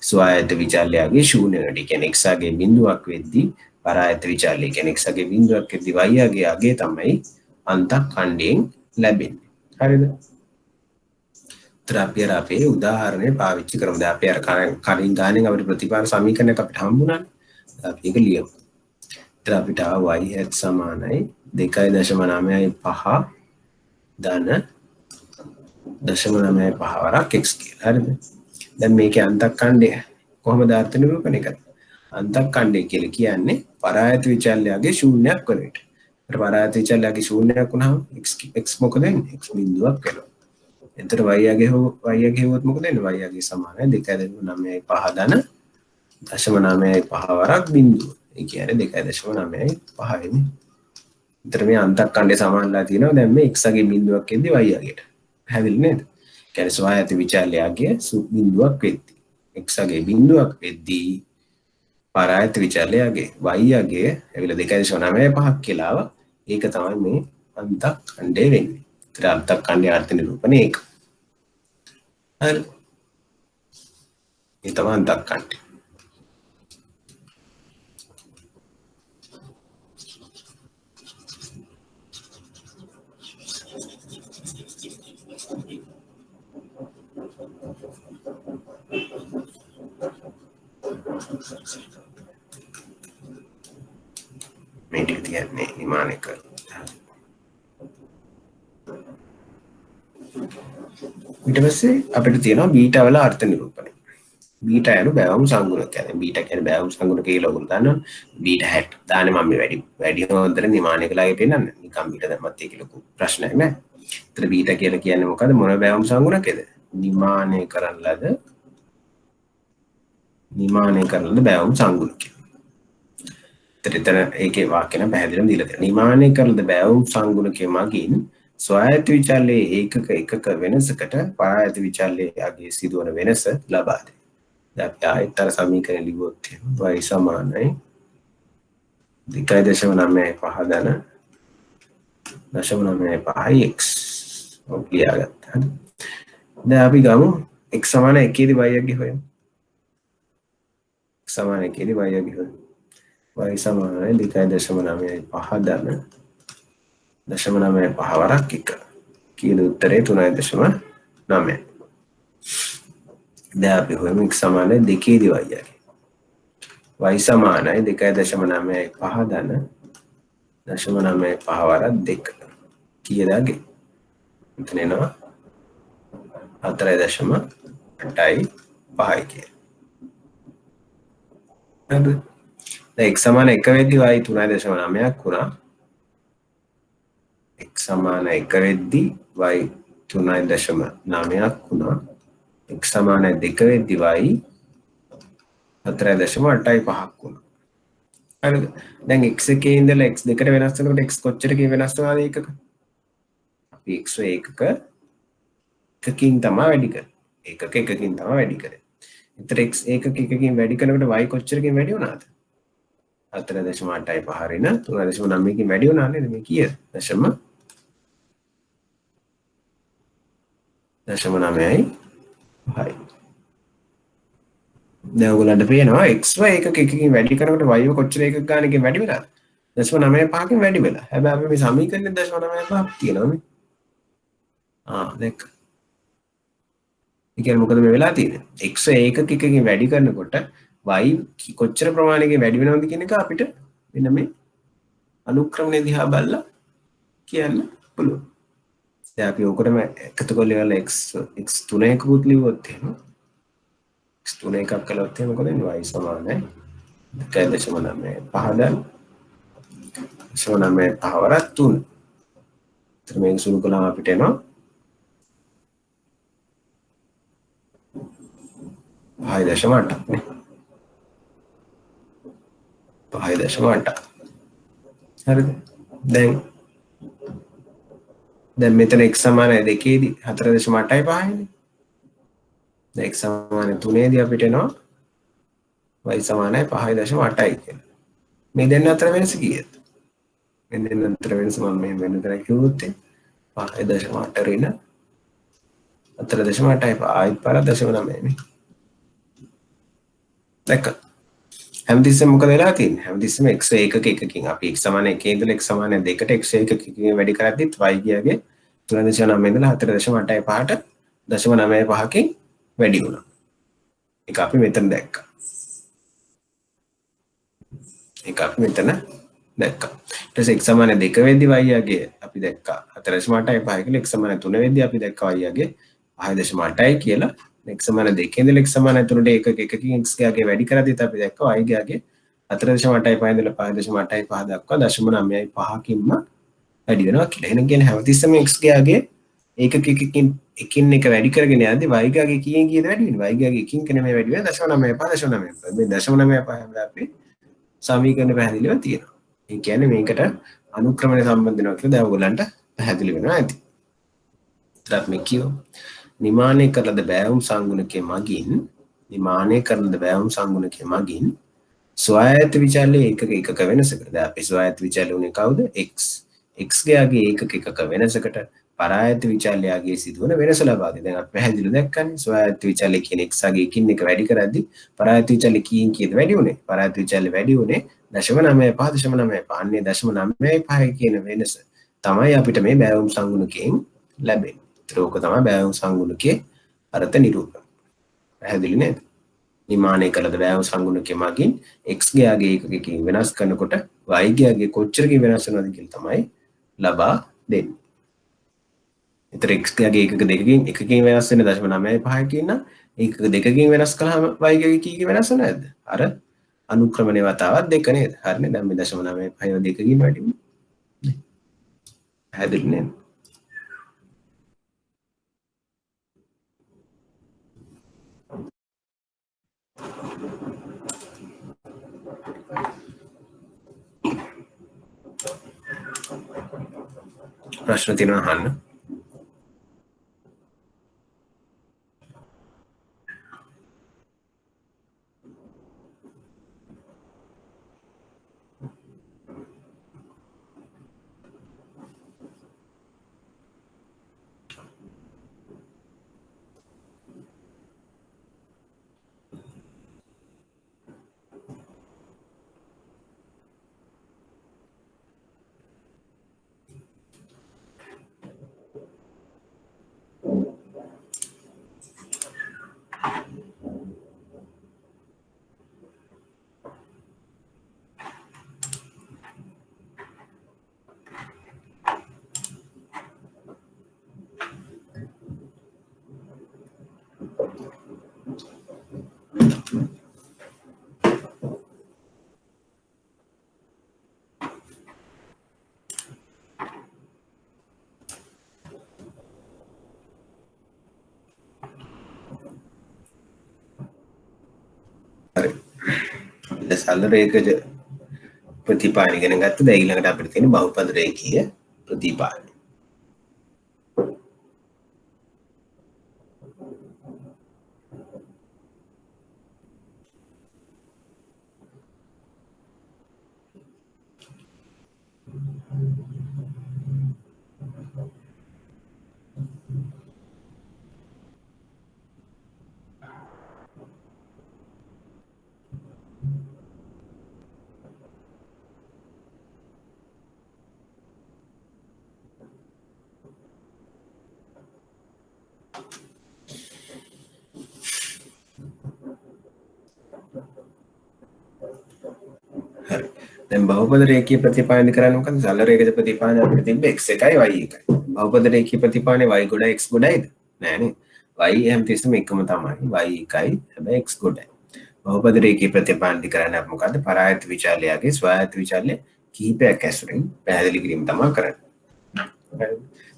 ස්වායත්ත විචාරලයේ අගය ශූන්‍ය වෙන විට කියන්නේ x අගය බිඳුවක් වෙද්දී පරායත්ත විචාරලයේ කියන්නේ x අගය බිඳුවක් වෙද්දී y අගය තමයි අන්තක් ඛණ්ඩයෙන් ලැබෙන්නේ. හරිද? අපි අර අපේ උදාහරණය පාවිච්චි කරමු. දැන් අපි අර කලින් ගානෙන් අපිට ප්‍රතිපාදන සමීකරණයක් අපිට හම්බුණානේ. අපි ඒක ලියමු. ඉතින් අපිට y hat සමානයි 2.95 ධන 0.95 වරක් x කියලා. හරිද? දැන් මේකේ අන්තක් ඛණ්ඩය කොහොමද අර්ථ නිරූපණය කරන්නේ? අන්තක් ඛණ්ඩය කියලා කියන්නේ පරායත විචල්‍යයේ ශූන්‍යයක් වන විට. ඒතර පරායත විචල්‍යයේ ශූන්‍යයක් වුණාම x මොකද වෙන්නේ? x බිඳුවක් වෙනවා. එතකොට y අගේ හෙව්වොත් මොකද වෙන්නේ? y අගේ සමානයි 2.95 ධන 0.95 වරක් බිඳුව. ඒ කියන්නේ 2.95 වෙන්නේ. එතකොට මේ අන්තක් ඛණ්ඩය සමානලා තියෙනවා. දැන් මේ x අගේ බිඳුවක් එද්දී y අගේට. පැහැදිලි නේද? කියන්නේ ස්වායත්ත විචාරලයේ බිඳුවක් වෙද්දී x අගේ බිඳුවක් වෙද්දී පරායත්ත විචාරලයේ y අගේ ඇවිල්ලා 2.95ක් කියලා ආවා. ඒක තමයි මේ අන්තක් ඛණ්ඩය වෙන්නේ. ඒතර අන්තක් ඛණ්ඩය අර්ථ නිරූපණය ඒක. හරි. ඒ තමයි අන්තක් ඛණ්ඩය. මේ ටික තියන්නේ නිමානය කරලා. ඊට පස්සේ අපිට තියෙනවා බීටා වල අර්ථ නිරූපණය. බීටා යන බැවුම් සංගුණක කියන්නේ බීටා කියන්නේ බැවුම් සංගුණක කියලා ඔයගොල්ලෝ දන්නවනේ. බීටා hat දාන්නේ මම මේ වැඩි හොඳට නිමානය කළාගේ පෙන්නන්න. නිකම් බීටා දැම්මත් ඒක ලොකු ප්‍රශ්නයක් නෑ. ඒතර බීටා කියලා කියන්නේ මොකද්ද? මොන බැවුම් සංගුණකද? නිමානය කරන ලද බැවුම් සංගුණකය. එතන ඒකේ වාක්‍ය නම් පැහැදිලිවම දීලා තියෙනවා. නිමානය කරන ලද බැවුම් සංගුණකය මගින් ස්වායත්ත විචල්‍යයේ ඒකක වෙනසකට පරායත්ත විචල්‍යයේ අගේ සිදුවන වෙනස ලබා දෙයි. දැන් අපි ආයතර සමීකරණ ලිව්වොත් y සමානයි 2.95 ධන 0.95x ඔක් ලියාගත්තා. දැන් අපි ගමු x සමාන 1 දී y අගේ හොයමු. x සමාන 1 දී y අගේ හොයමු. y සමානයි 2.95 ධන 0.95 වරක් 1 කියන උත්තරේ 3.9. දැන් අපි හොයමු x සමානයි 2 දී y අගේ. y සමානයි 2.95 ධන 0.95 වරක් 2 කීයදාගේ? එතන එනවා 4.85 කිය. හරිද? දැන් x සමාන 1 වෙද්දී y 3.9ක් වුණා. x සමාන 1 වෙද්දී y 3.9ක් වුණා. x සමාන 2 වෙද්දී y 4.85ක් වුණා. හරිද? දැන් x එකේ ඉඳලා x දෙකට වෙනස් වෙනකොට x කොච්චරකින් වෙනස් වෙනවද ඒකක? අපි x එකකින් තමයි වැඩි කරන්නේ. එකකින් තමයි වැඩි කරන්නේ. එතකොට x එකකින් වැඩි කරනකොට y කොච්චරකින් වැඩි වුණාද? 4.85 හරින 3.9කින් වැඩි වුණා නේද මේ කීය? 0.9යි 5. දැන් ඔයගොල්ලන්ට පේනවා xy එකකින් වැඩි කරනකොට y කොච්චර එකක ගානකින් වැඩි වෙලාද? 0.95කින් වැඩි වෙලා. හැබැයි අපි මේ සමීකරණේ 0.95ක් තියෙනවානේ. දැක්ක. ඒ කියන්නේ මොකද මේ වෙලා තියෙන්නේ? xy එකකින් වැඩි කරනකොට y කොච්චර ප්‍රමාණයකින් වැඩි වෙනවද කියන එක අපිට මෙන්න මේ අනුක්‍රමණය දිහා බලලා කියන්න පුළුවන්. දැන් අපි ඔකටම එකතු කරලා x 3කුත් ලියුවොත් එහෙම x 3 එකක් කළොත් එහෙම මොකද වෙන්නේ? y සමානයි 1.9 පහදන් 0.9 පහවරක් 3. එතන මේක සුළු කළාම අපිට එනවා 5.8ක් නේ. 5.8. හරිද? දැන් මෙතන x සමානයි 2දී 4.8යි 5යිනේ. දැන් x සමානයි 3දී අපිට එනවා y සමානයි 5.8යි කියලා. මේ දෙන්න අතර වෙනස කීයද? මේ දෙන්න අතර වෙනස මම මෙහෙම වෙන තැනක කිව්වොත් 5.8 රින 4.8යි ආයිත් පාරක් 0.9 නේ. දැක්ක? හැමතිස්සෙම මොකද වෙලා තියෙන්නේ? හැමතිස්සෙම x එකකින් අපි x සමාන 1 ඉඳලා x සමාන 2ට x එකකින් වැඩි කරද්දිත් y ගියගේ 3.9 ඉඳලා 4.8යි 5ට 0.95කින් වැඩි වුණා. ඒක අපි මෙතන දැක්කා. ඒක අපි මෙතන දැක්කා. ඊට පස්සේ x සමාන 2 වෙද්දි y යගේ අපි දැක්කා 4.8යි 5 කියලා. x සමාන 3 වෙද්දි අපි දැක්කා y යගේ 5.8යි කියලා. x සමාන 2 ඉඳලා x සමාන 3ට එකකින් x ගාගේ වැඩි කරද්දිත් අපි දැක්කා y ගාගේ 4.8යි 5 ඉඳලා 5.8යි 5 දක්වා 0.9යි 5කින්ම වැඩි වෙනවා කියලා. එහෙනම් කියන්නේ හැමතිස්සෙම x ගාගේ එකින් එක වැඩි කරගෙන යද්දි y ගාගේ කීයෙන් කීයද වැඩි වෙන්නේ? y ගාගේ එකින් නෙමෙයි වැඩි වෙන්නේ 0.9 5 0.9 මේ 0.9 අපි සමීකරණ පැහැදිලිව තියෙනවා. ඒ කියන්නේ මේකට අනුක්‍රමණය සම්බන්ධ වෙනවා කියලා දැන් ඔයගොල්ලන්ට පැහැදිලි වෙනවා ඇති. ඊට මේ කියෝ නිමානය කරලද බෑවුම් සංගුණකයේ මගින් ස්වායත්ත විචල්ලයේ එකක වෙනසකට. දැන් අපි ස්වායත්ත විචල්‍ය උනේ කවුද? x. x ගාගේ එකක වෙනසකට පරායත්ත විචල්‍යයගේ සිදුවන වෙනස ලබා දෙන. දැන් අපි පැහැදිලිව දැක්කනේ ස්වායත්ත විචල්‍ය කියන x ගේ එකින් එක වැඩි කරද්දී පරායත්ත විචල්‍ය කීයෙන් කීයද වැඩි උනේ? පරායත්ත විචල්‍ය වැඩි උනේ 0.95 අන්නේ 0.95 කියන වෙනස තමයි අපිට මේ බෑවුම් සංගුණකයෙන් ලැබෙන්නේ. ඒතර ඕක තමයි බෑවුම් සංගුණකයේ අර්ථ නිරූපණය. පැහැදිලි නේද? නිමානය කළද බෑවුම් සංගුණකයේ මගින් x ගාගේ එකකින් වෙනස් කරනකොට y ගාගේ කොච්චරකින් වෙනස් වෙනවද කියලා තමයි ලබා දෙන්නේ. ඒතර x ගාගේ එකකින් වෙනස් වෙන 0.95කින් නම් එකක දෙකකින් වෙනස් කළාම y ගාගේ කීයකින් වෙනස් වෙනවද නැද්ද? අර අනුක්‍රමණය වතාවක් දෙක නේද? හරිනේ. දැන් මේ 0.95 දෙකකින් වැඩි වුණා. පැහැදිලි නේද? ප්‍රශ්න තියෙනවා අහන්න. හරි. සරල රේඛජ ප්‍රතිපාදනය ඉගෙන ගත්ත. දැන් ඊළඟට අපිට තියෙන බහුපද රේඛීය ප්‍රතිපාදනය. දැන් බහුපද රේඛීය ප්‍රතිපාදනය කරන්නේ මොකද? සරල රේඛිත ප්‍රතිපාදනය අපිට තිබ්බ x එකයි y එකයි. බහුපද රේඛීය ප්‍රතිපාදනය y ගොඩ x ගොඩයිද? නෑනේ. y හැමතිස්සෙම එකම තමයි. y එකයි හැබැයි x ගොඩයි. බහුපද රේඛීය ප්‍රතිපාදනය කරන්නේ අපි මොකද්ද? පරායත විචාලයගේ ස්වායත්ත විචාලය කිහිපයක් ඇසුරින් පැහැදිලි කිරීම තමයි කරන්නේ.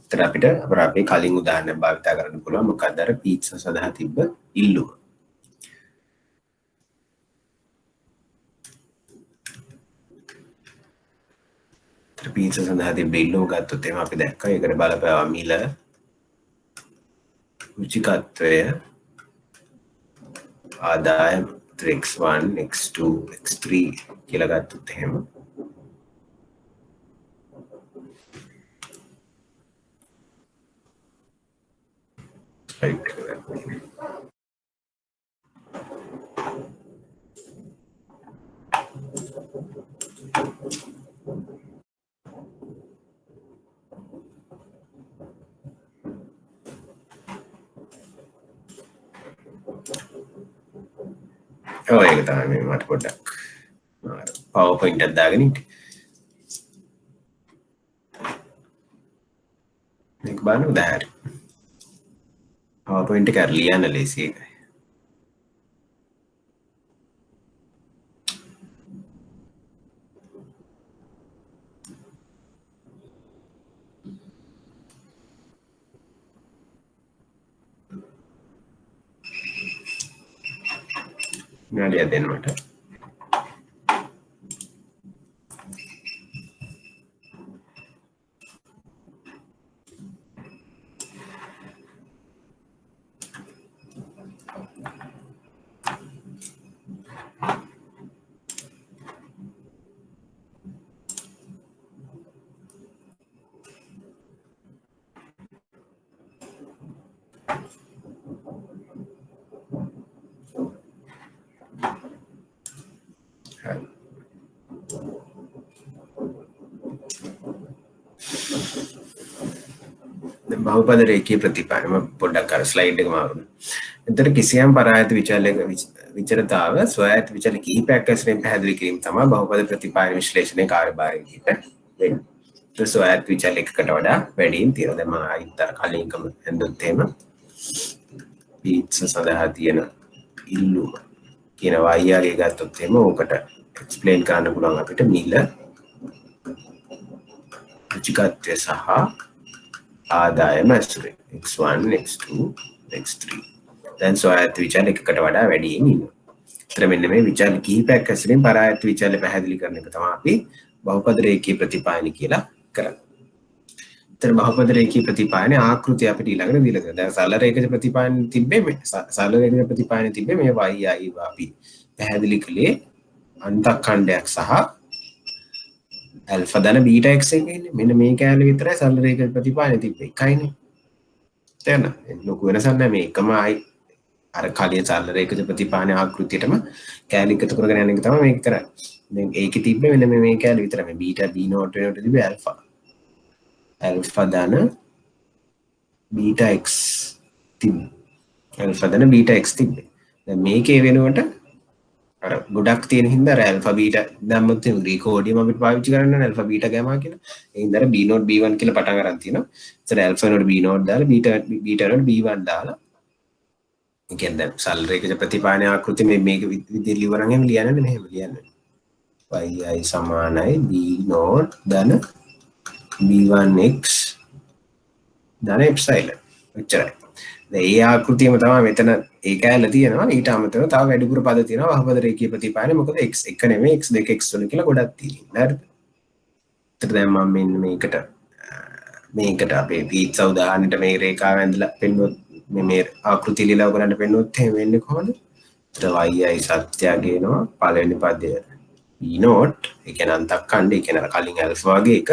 එතන අපිට අපේ කලින් උදාහරණයක් භාවිත කරන්න පුළුවන්. මොකක්ද අර පීට්සා සඳහා තිබ්බ ඉල්ලුම. පීට්සා සඳහා තිබ්බ ඉල්ලුම ගත්තොත් එහෙනම් අපි දැක්කා ඒකට බලපෑවා මිල, රුචිකත්වය, ආදායම x1 x2 x3 කියලා ගත්තොත් එහෙම ඔය ඒක තමයි මේ මට පොඩ්ඩක් PowerPoint එකක් දාගෙන ඉන්නේ. මේක බලන්න උදාහරණ. PowerPoint එක ලියන්න ලේසි එකයි. විනාඩියක් දෙන්න මට. බහුපද රේඛීය ප්‍රතිපාදනය පොඩ්ඩක් අර ස්ලයිඩ් එක මාරුනේ. එතන කිසියම් පරායත විචලයක විචරතාව ස්වයත් විචල කිහිපයක් ඇසුරින් පැහැදිලි කිරීම තමයි බහුපද ප්‍රතිපාදන විශ්ලේෂණයේ කාර්යභාරය විදිහට වෙන්නේ. ස්වයත් විචල එකකට වඩා වැඩිම තියෙනවා. දැන් මම අයිතර කලින්කම හන්දොත් එහෙම පීට්සා සඳහා තියෙන ඉල්ලුම කියන වයියාගේ ගත්තොත් එහෙම ඕකට එක්ස්ප්ලেইন කරන්න පුළුවන් අපිට මිල, රුචිකත්වය සහ ආදායම ඇසුරින් x1 x2 x3 දැන් ස්වායත්ත විචාර එකකට වඩා වැඩියෙන් ඉන්නවා. ඒතර මෙන්න මේ විචාර කිහිපයක් ඇසුරින් පරායත්ත විචාර පැහැදිලි කරන එක තමයි අපි බහුපද රේඛීය ප්‍රතිපාදනය කියලා කරන්නේ. ඒතර බහුපද රේඛීය ප්‍රතිපාදනයේ ආකෘතිය අපිට ඊළඟට දීලා තියෙනවා. දැන් සරල රේඛිත ප්‍රතිපාදනය තිබ්බේ මේ සරල රේඛිත ප්‍රතිපාදනය තිබ්බේ මේ y i අපි පැහැදිලි කළේ අන්තඛණ්ඩයක් සහ ඇල්ෆා ධන බීටා x එකේ ඉන්නේ. මෙන්න මේ කැලේ විතරයි සරල රේඛිත ප්‍රතිපාදනය තිබ්බේ. එකයිනේ. තේරෙනවද? ලොකු වෙනසක් නැහැ. මේ එකම අර කලින් සරල රේඛිත ප්‍රතිපාදන ආකෘතියටම කැලේ එකතු කරගෙන යන එක තමයි මේක කරන්නේ. දැන් ඒකේ තිබ්බේ මෙන්න මේ කැලේ විතරයි. මේ බීටා b නෝට් වෙනකොට තිබ්බේ ඇල්ෆා. ඇල්ෆා ධන බීටා x තිබ්බේ. ඇල්ෆා ධන බීටා x තිබ්බේ. දැන් මේකේ වෙනකොට අර ගොඩක් තියෙන හින්දා අර ඇල්ෆා බීටා දැම්මොත් ග්‍රීක කෝඩියම අපිට පාවිච්චි කරන්න ඕනේ ඇල්ෆා බීටා ගාමා කියලා. ඒ හින්දා අර b නෝට් b1 කියලා පටන් ගන්න තියෙනවා. ඉතින් ඇල්ෆා නෝට් b නෝට් දාලා බීටා නෝට් b1 දාලා ඒ කියන්නේ දැන් සරල රේඛිත ප්‍රතිපාදන ආකෘතිය මේක විදිහට ලියවරන් එහෙම ලියන්නේ මෙහෙම ලියන්නේ. yi සමානයි b නෝට් ධන b1x ධන එප්සයිලන්. එච්චරයි. දැන් ඒ ආකෘතියම තමයි මෙතන ඒ කැලේ තියෙනවා. ඊට අමතරව තව වැඩිපුර පද තියෙනවා බහුපද රේඛීය ප්‍රතිපාදනය. මොකද x එක නෙමෙයි x2 x3 කියලා ගොඩක් තියෙනවා. හරිද? ඒතර දැන් මම මේකට අපේ පීට්සා උදාහරණයට මේ රේඛාව ඇඳලා පෙන්නුවොත් මේ ආකෘතිය ලියලා ඔයගලන්ට පෙන්නුවොත් එහෙම වෙන්නේ කොහොමද? ඒතර yi සත්‍යය ගේනවා පළවෙනි පදය b නෝට් ඒ කියන්නේ අන්තක්ඛණ්ඩය ඒ කියන්නේ කලින් ඇල්ෆා වගේ එක.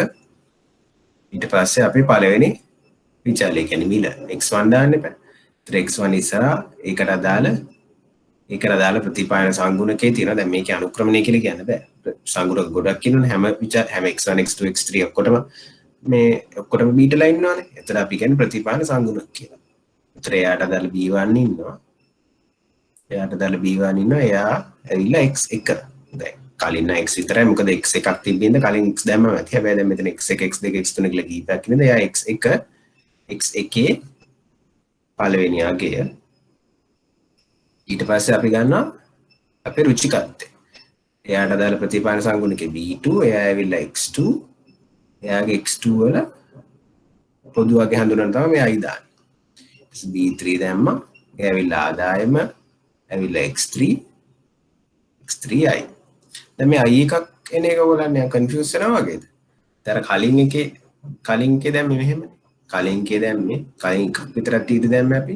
ඊට පස්සේ අපි පළවෙනි විචාලය කියන්නේ මිල x1 දාන්න එපා. x1 ඉස්සරහා ඒකට අදාළ ප්‍රතිපාදන සංගුණකේ තියෙනවා. දැන් මේකේ අනුක්‍රමණය කියලා කියන්න බෑ. සංගුණක ගොඩක් ඉන්නවනේ හැම x1 x2 x3 ඔක්කොටම බීටලා ඉන්නවනේ. එතන අපි කියන්නේ ප්‍රතිපාදන සංගුණක කියලා. එතන එයාට අදාළ b1 ඉන්නවා. එයා ඇවිල්ලා x1. දැන් කලින් x විතරයි මොකද x එකක් තිබ්බින්ද කලින් x දැම්මම ඇති හැබැයි දැන් මෙතන x1 x2 x3 කියලා කීපයක් ඉන්නද එයා x1 x1 පළවෙනි අගය ඊට පස්සේ අපි ගන්නවා අපේ රුචිකත්වය එයාට අදාළ ප්‍රතිපාදන සංගුණිකේ b2 එයා ඇවිල්ලා x2 එයාගේ x2 වල පොදු වගේ හඳුනන තමයි මේ i දාන්නේ b3 දැම්මා එයා ඇවිල්ලා ආදායම ඇවිල්ලා x3i දැන් මේ i එකක් එන එක ඔයගොල්ලන් කන්ෆියුස් වෙනවා වගේද? දැන් කලින් එකේ දැන් මෙහෙමනේ. කලින් එකේ දැම්මේ කලින් එකක් විතරක් ඊට දැම්මේ අපි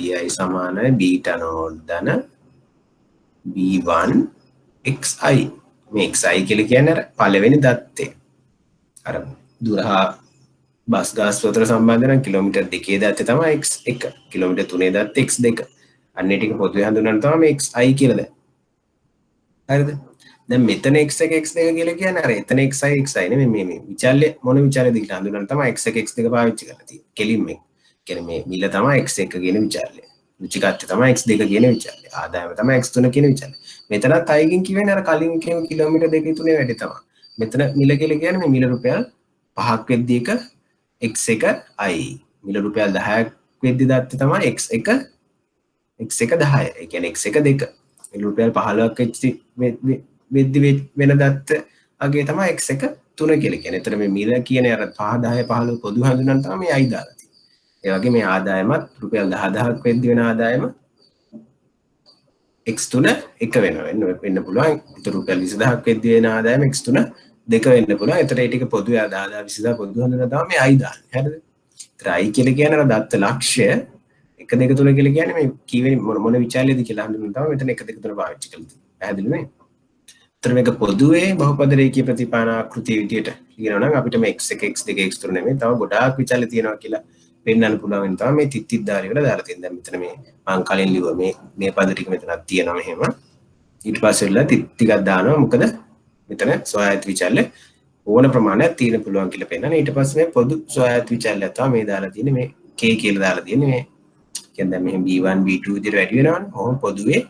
yi සමානයි බීටා නෝඩ් ධන b1 xi මේ xi කියලා කියන්නේ අර පළවෙනි දත්තේ. අර දුරහා බස් ගාස් වලට සම්බන්ධ නම් කිලෝමීටර් 2 දත්තේ තමයි x1 කිලෝමීටර් 3 දත්තේ x2 අන්නේ ටික පොදුවේ හඳුනන තමයි මේ xi කියලා දැන්. හරිද? දැන් මෙතන x1 x2 කියලා කියන්නේ අර එතන xi නෙමෙයි මේ විචල්්‍ය මොන විචල්්‍යද කියලා හඳුනන තමයි x1 x2 පාවිච්චි කරලා තියෙන්නේ. කෙලින්ම කියන්නේ මේ මිල තමයි x1 කියන විචල්්‍ය. රුචිකත්වය තමයි x2 කියන විචල්්‍ය. ආදායම තමයි x3 කියන විචල්්‍ය. මෙතනත් අයකින් කියවෙන්නේ අර කලින් කියන කිලෝමීටර් 2 3 වැඩි තමයි. මෙතන මිල කියලා කියන්නේ මේ මිල රුපියල් 5ක් වෙද්දී එක x1i. මිල රුපියල් 10ක් වෙද්දී දත්තේ තමයි x1 10. ඒ කියන්නේ x1 2. මිල රුපියල් 15ක් වෙද්දී වෙන දත්ත අගේ තමයි x1 3 කියලා කියන්නේ. එතන මේ මිල කියන්නේ අර 5 10 15 පොදු හඳුනන තමයි මේ i දාලා තියෙන්නේ. ඒ වගේ මේ ආදායමත් රුපියල් 10000ක් වෙද්දී වෙන ආදායම x3 1 වෙන්න පුළුවන්. ඒතර රුපියල් 20000ක් වෙද්දී වෙන ආදායම x3 2 වෙන්න පුළුවන්. ඒතර ඒ ටික පොදු 10000 20000 පොදු හඳුනන තමයි මේ i දාන්නේ. හරිද? ඒතර i කියලා කියන්නේ අර දත්ත ලක්ෂ්‍ය 1 2 3 කියලා කියන්නේ මේ කීවෙනි මොන විචාල්‍යද කියලා හඳුනන තමයි මෙතන 1 2 3 පාවිච්චි කරලා තියෙන්නේ. පැහැදිලි නේ? ඒතර මේක පොදුවේ බහුපද රේඛීය ප්‍රතිපාදන ආකෘතිය විදියට කියනවා නම් අපිට මේ x1 x2 x3 නෙමෙයි තව ගොඩාක් විචාල්‍ය තියෙනවා කියලා පෙන්වන්න පුළුවන් වෙන තමයි මේ තිත්තිත් ධාරි වල දාලා තියෙන්නේ. දැන් මෙතන මේ මම කලින් ලිව්වා මේ පද ටික මෙතනක් තියෙනවා මෙහෙම. ඊට පස්සේ වෙලා තිත් ටිකක් දානවා. මොකද මෙතන සොයායත් විචාල්‍ය ඕන ප්‍රමාණයක් තියෙන පුළුවන් කියලා පෙන්වන. ඊට පස්සේ මේ පොදු සොයායත් විචාල්‍ය තමයි මේ දාලා තියෙන්නේ මේ k කියලා දාලා තියෙන්නේ මේ. කියන්නේ දැන් මෙහෙම b1 b2 විදියට වැඩි වෙනවනේ. ඕම පොදුවේ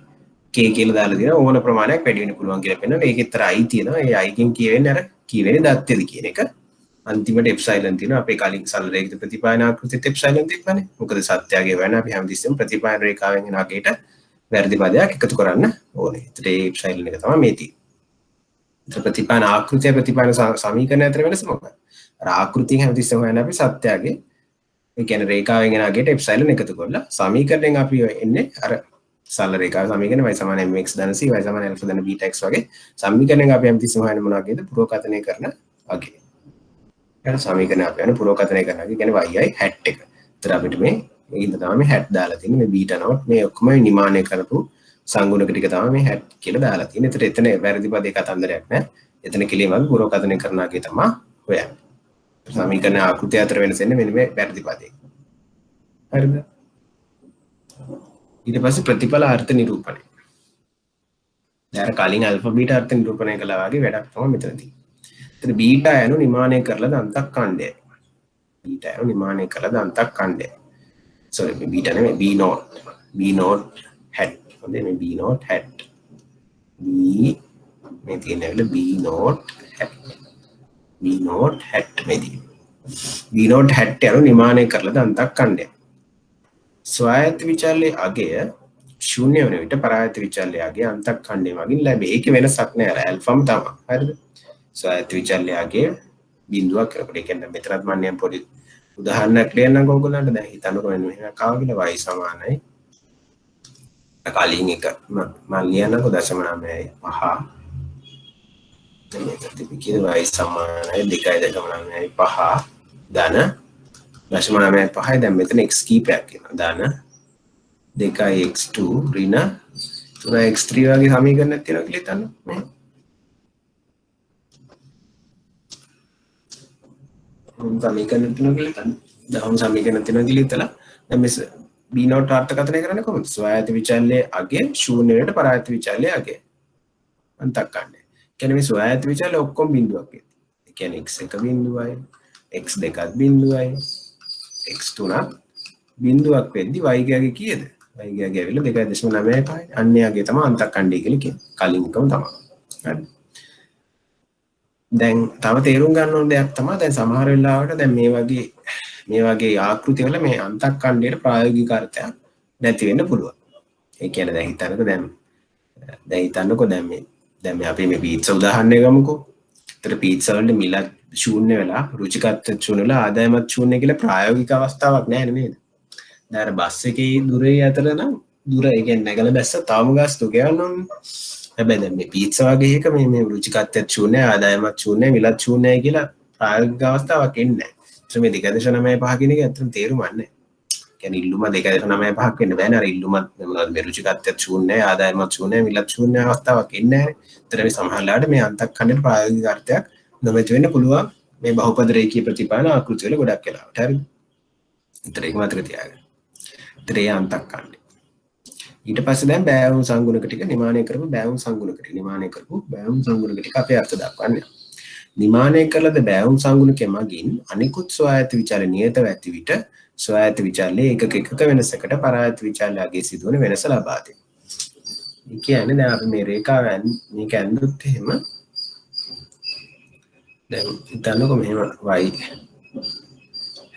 k කියලා දාලා තියෙනවා ඕන ප්‍රමාණයක් වැඩි වෙන්න පුළුවන් කියලා පෙන්වනවා. ඒකෙතර i තියෙනවා. ඒ i කින් කියවෙන්නේ අර කීවෙන්නේ දත්තේද කියන එක. අන්තිමට එප්සයිලන් තියෙනවා. අපේ කලින් සරල රේඛිත ප්‍රතිපාදන ආකෘතියත් එප්සයිලන් තිබ්බනේ. මොකද සත්‍යයේ වෙන අපි හැමතිස්සෙම ප්‍රතිපාදන රේඛාවෙන් එන අගයට වැරදි පදයක් එකතු කරන්න ඕනේ. ඒතර ඒ එප්සයිලන් එක තමයි මේ තියෙන්නේ. ඒතර ප්‍රතිපාදන ආකෘතිය ප්‍රතිපාදන සමීකරණ අතර වෙනස මොකක්ද? අර ආකෘතියෙන් හැමතිස්සෙම හොයන්නේ අපි සත්‍යයේ ඒ කියන්නේ රේඛාවෙන් එන අගයට එප්සයිලන් එකතු කරලා සමීකරණයෙන් අපි එන්නේ අර සරල රේඛාව සමීකරණය y සමාන mx ධන c y සමාන alpha ධන beta x වගේ සමීකරණයක් අපි හැමතිස්සෙම හොයන්නේ මොනවාගේද? පුරෝකථනය කරන අගේ. යන සමීකරණ අපි යන පුරෝකථනය කරනවා කියන්නේ yi hat එක. ඒතර අපිට මේ ඉන්න තමයි මේ hat දාලා තියෙන්නේ මේ beta නෝට් මේ ඔක්කොම නිමානය කරපු සංගුණක ටික තමයි මේ hat කියලා දාලා තියෙන්නේ. ඒතර එතන වැරදි පදේ කතන්දරයක් නැහැ. එතන කෙලින්ම අපි පුරෝකථනය කරනාගේ තමයි හොයන්නේ. සමීකරණ ආකෘතිය අතර වෙනස එන්නේ මෙන්න මේ වැරදි පදේ. හරිද? ඊට පස්සේ ප්‍රතිඵල අර්ථ නිරූපණය. දැන් කලින් අල්ෆා බීටා අර්ථ නිරූපණය කළා වගේ වැඩක් තමයි මෙතන තියෙන්නේ. ඒතර බීටා යනු නිමානය කරලා දන්තක් ඛණ්ඩයයි. බීටා යනු නිමානය කරලා දන්තක් ඛණ්ඩයයි. sorry මේ බීටා නෙමෙයි b not hat. හොඳේ මේ b not hat. b මේ තියෙන වෙලාව b not hat. b not hat මේදී. b not hat යනු නිමානය කරලා දන්තක් ඛණ්ඩයයි. ස්වායත්ත විචල්්‍යයේ අගය ශූන්‍ය වන විට පරායත්ත විචල්්‍යයේ අගය අන්තක් ඛණ්ඩය මගින් ලැබේ. ඒකේ වෙනසක් නෑ අර ඇල්ෆාම තමයි. හරිද? ස්වායත්ත විචල්්‍යයේ අගය බිඳුවක් කරකට. ඒ කියන්නේ මෙතනත් මම නියම් පොඩි උදාහරණයක් ලියන්නම් ඔයගොල්ලන්ට. දැන් හිතන්නකෝ මෙන්න එකක් ආවා කියලා y සමානයි. කලින් එක මම ලියන්නකෝ 0.95. දැන් මේක තිබි කියලා y සමානයි 2.95 ධන 0.95 දැන් මෙතන x කීපයක් එනවා. ධන 2x2 ඍණ 3x3 වගේ සමීකරණයක් තියෙනවා කියලා හිතන්න. මේ සමීකරණ තියෙනවා කියලා හිතන්න. දහම් සමීකරණ තියෙනවා කියලා හිතලා දැන් මේ b not අර්ථකථනය කරන්නේ කොහොමද? ස්වායත්ත විචල්්‍යයේ අගය ශූන්‍ය වෙනට පරායත්ත විචල්්‍යයේ අගය අන්තක් ඛණ්ඩය. කියන්නේ මේ ස්වායත්ත විචල්්‍ය ඔක්කොම බිඳුවක් එක්ක. ඒ කියන්නේ x1 බිඳුවයි x2 බිඳුවයි x3 බිඳුවක් වෙද්දී y ගාගේ කීයද? y ගාගේ ඇවිල්ලා 2.95. අන්‍යයගේ තමයි අන්තක් ඛණ්ඩය කියලා කියන්නේ. කලින් එකම තමයි. හරි. දැන් තව තේරුම් ගන්න ඕන දෙයක් තමයි දැන් සමහර වෙලාවට දැන් මේ වගේ ආකෘති වල මේ අන්තක්කණ්ඩයේ ප්‍රායෝගික අර්ථයක් නැති වෙන්න පුළුවන්. ඒ කියන්නේ දැන් හිතන්නකෝ දැන් මේ අපි මේ පීට්සා උදාහරණය ගමුකෝ. ඒතර පීට්සා වල මිල ශූන්‍ය වෙලා රුචිකත්වය ශූන්‍ය වෙලා ආදායමත් ශූන්‍ය කියලා ප්‍රායෝගික අවස්ථාවක් නැහැ නේද? දැන් අර බස් එකේ දුරේ අතර නම් දුර ඒ කියන්නේ නැගලා බැස්ස තාම ගාස්තු ගෙවන්න ඕනේ. හැබැයි දැන් මේ පීට්සා වගේ එක මේ රුචිකත්වය ශූන්‍යයි ආදායමත් ශූන්‍යයි මිලත් ශූන්‍යයි කියලා ප්‍රායෝගික අවස්ථාවක් එන්නේ නැහැ. මේ 2.95 කියන එක ඇත්තටම තේරුමක් නැහැ. කියන්නේ ඉල්ලුම 2.95ක් වෙන්න බෑනේ. අර ඉල්ලුමත් මේ රුචිකත්වය ශූන්‍යයි ආදායමත් ශූන්‍යයි මිලත් ශූන්‍ය අවස්ථාවක් එන්නේ නැහැ. ඒතර මේ සමහරලාට මේ අන්තක්කණ්ඩේ ප්‍රායෝගික අර්ථයක් නොමැති වෙන්න පුළුවන් මේ බහුපද රේඛීය ප්‍රතිපාදන ආකෘති වල ගොඩක් වෙලාවට. හරිද? ඒතර ඒක මතක තියාගන්න. ඒතර ඒ අන්තක්කණ්ඩේ. ඊට පස්සේ දැන් බෑවුම් සංගුණක ටික නිමානය කරපු බෑවුම් සංගුණක ටික අපේ අර්ථ දක්වන්නේ. නිමානය කළද බෑවුම් සංගුණකෙ මගින් අනිකුත් ස්වායත්ත විචාර නියතව ඇති විට ස්වායත්ත විචාරයේ එකක වෙනසකට පරායත්ත විචාරයගේ සිදුවන වෙනස ලබා දෙනවා. ඒ කියන්නේ දැන් අපි මේ රේඛාවෙන් මේක ඇඳුත් එහෙම දැන් හිතන්නකො මෙහෙම y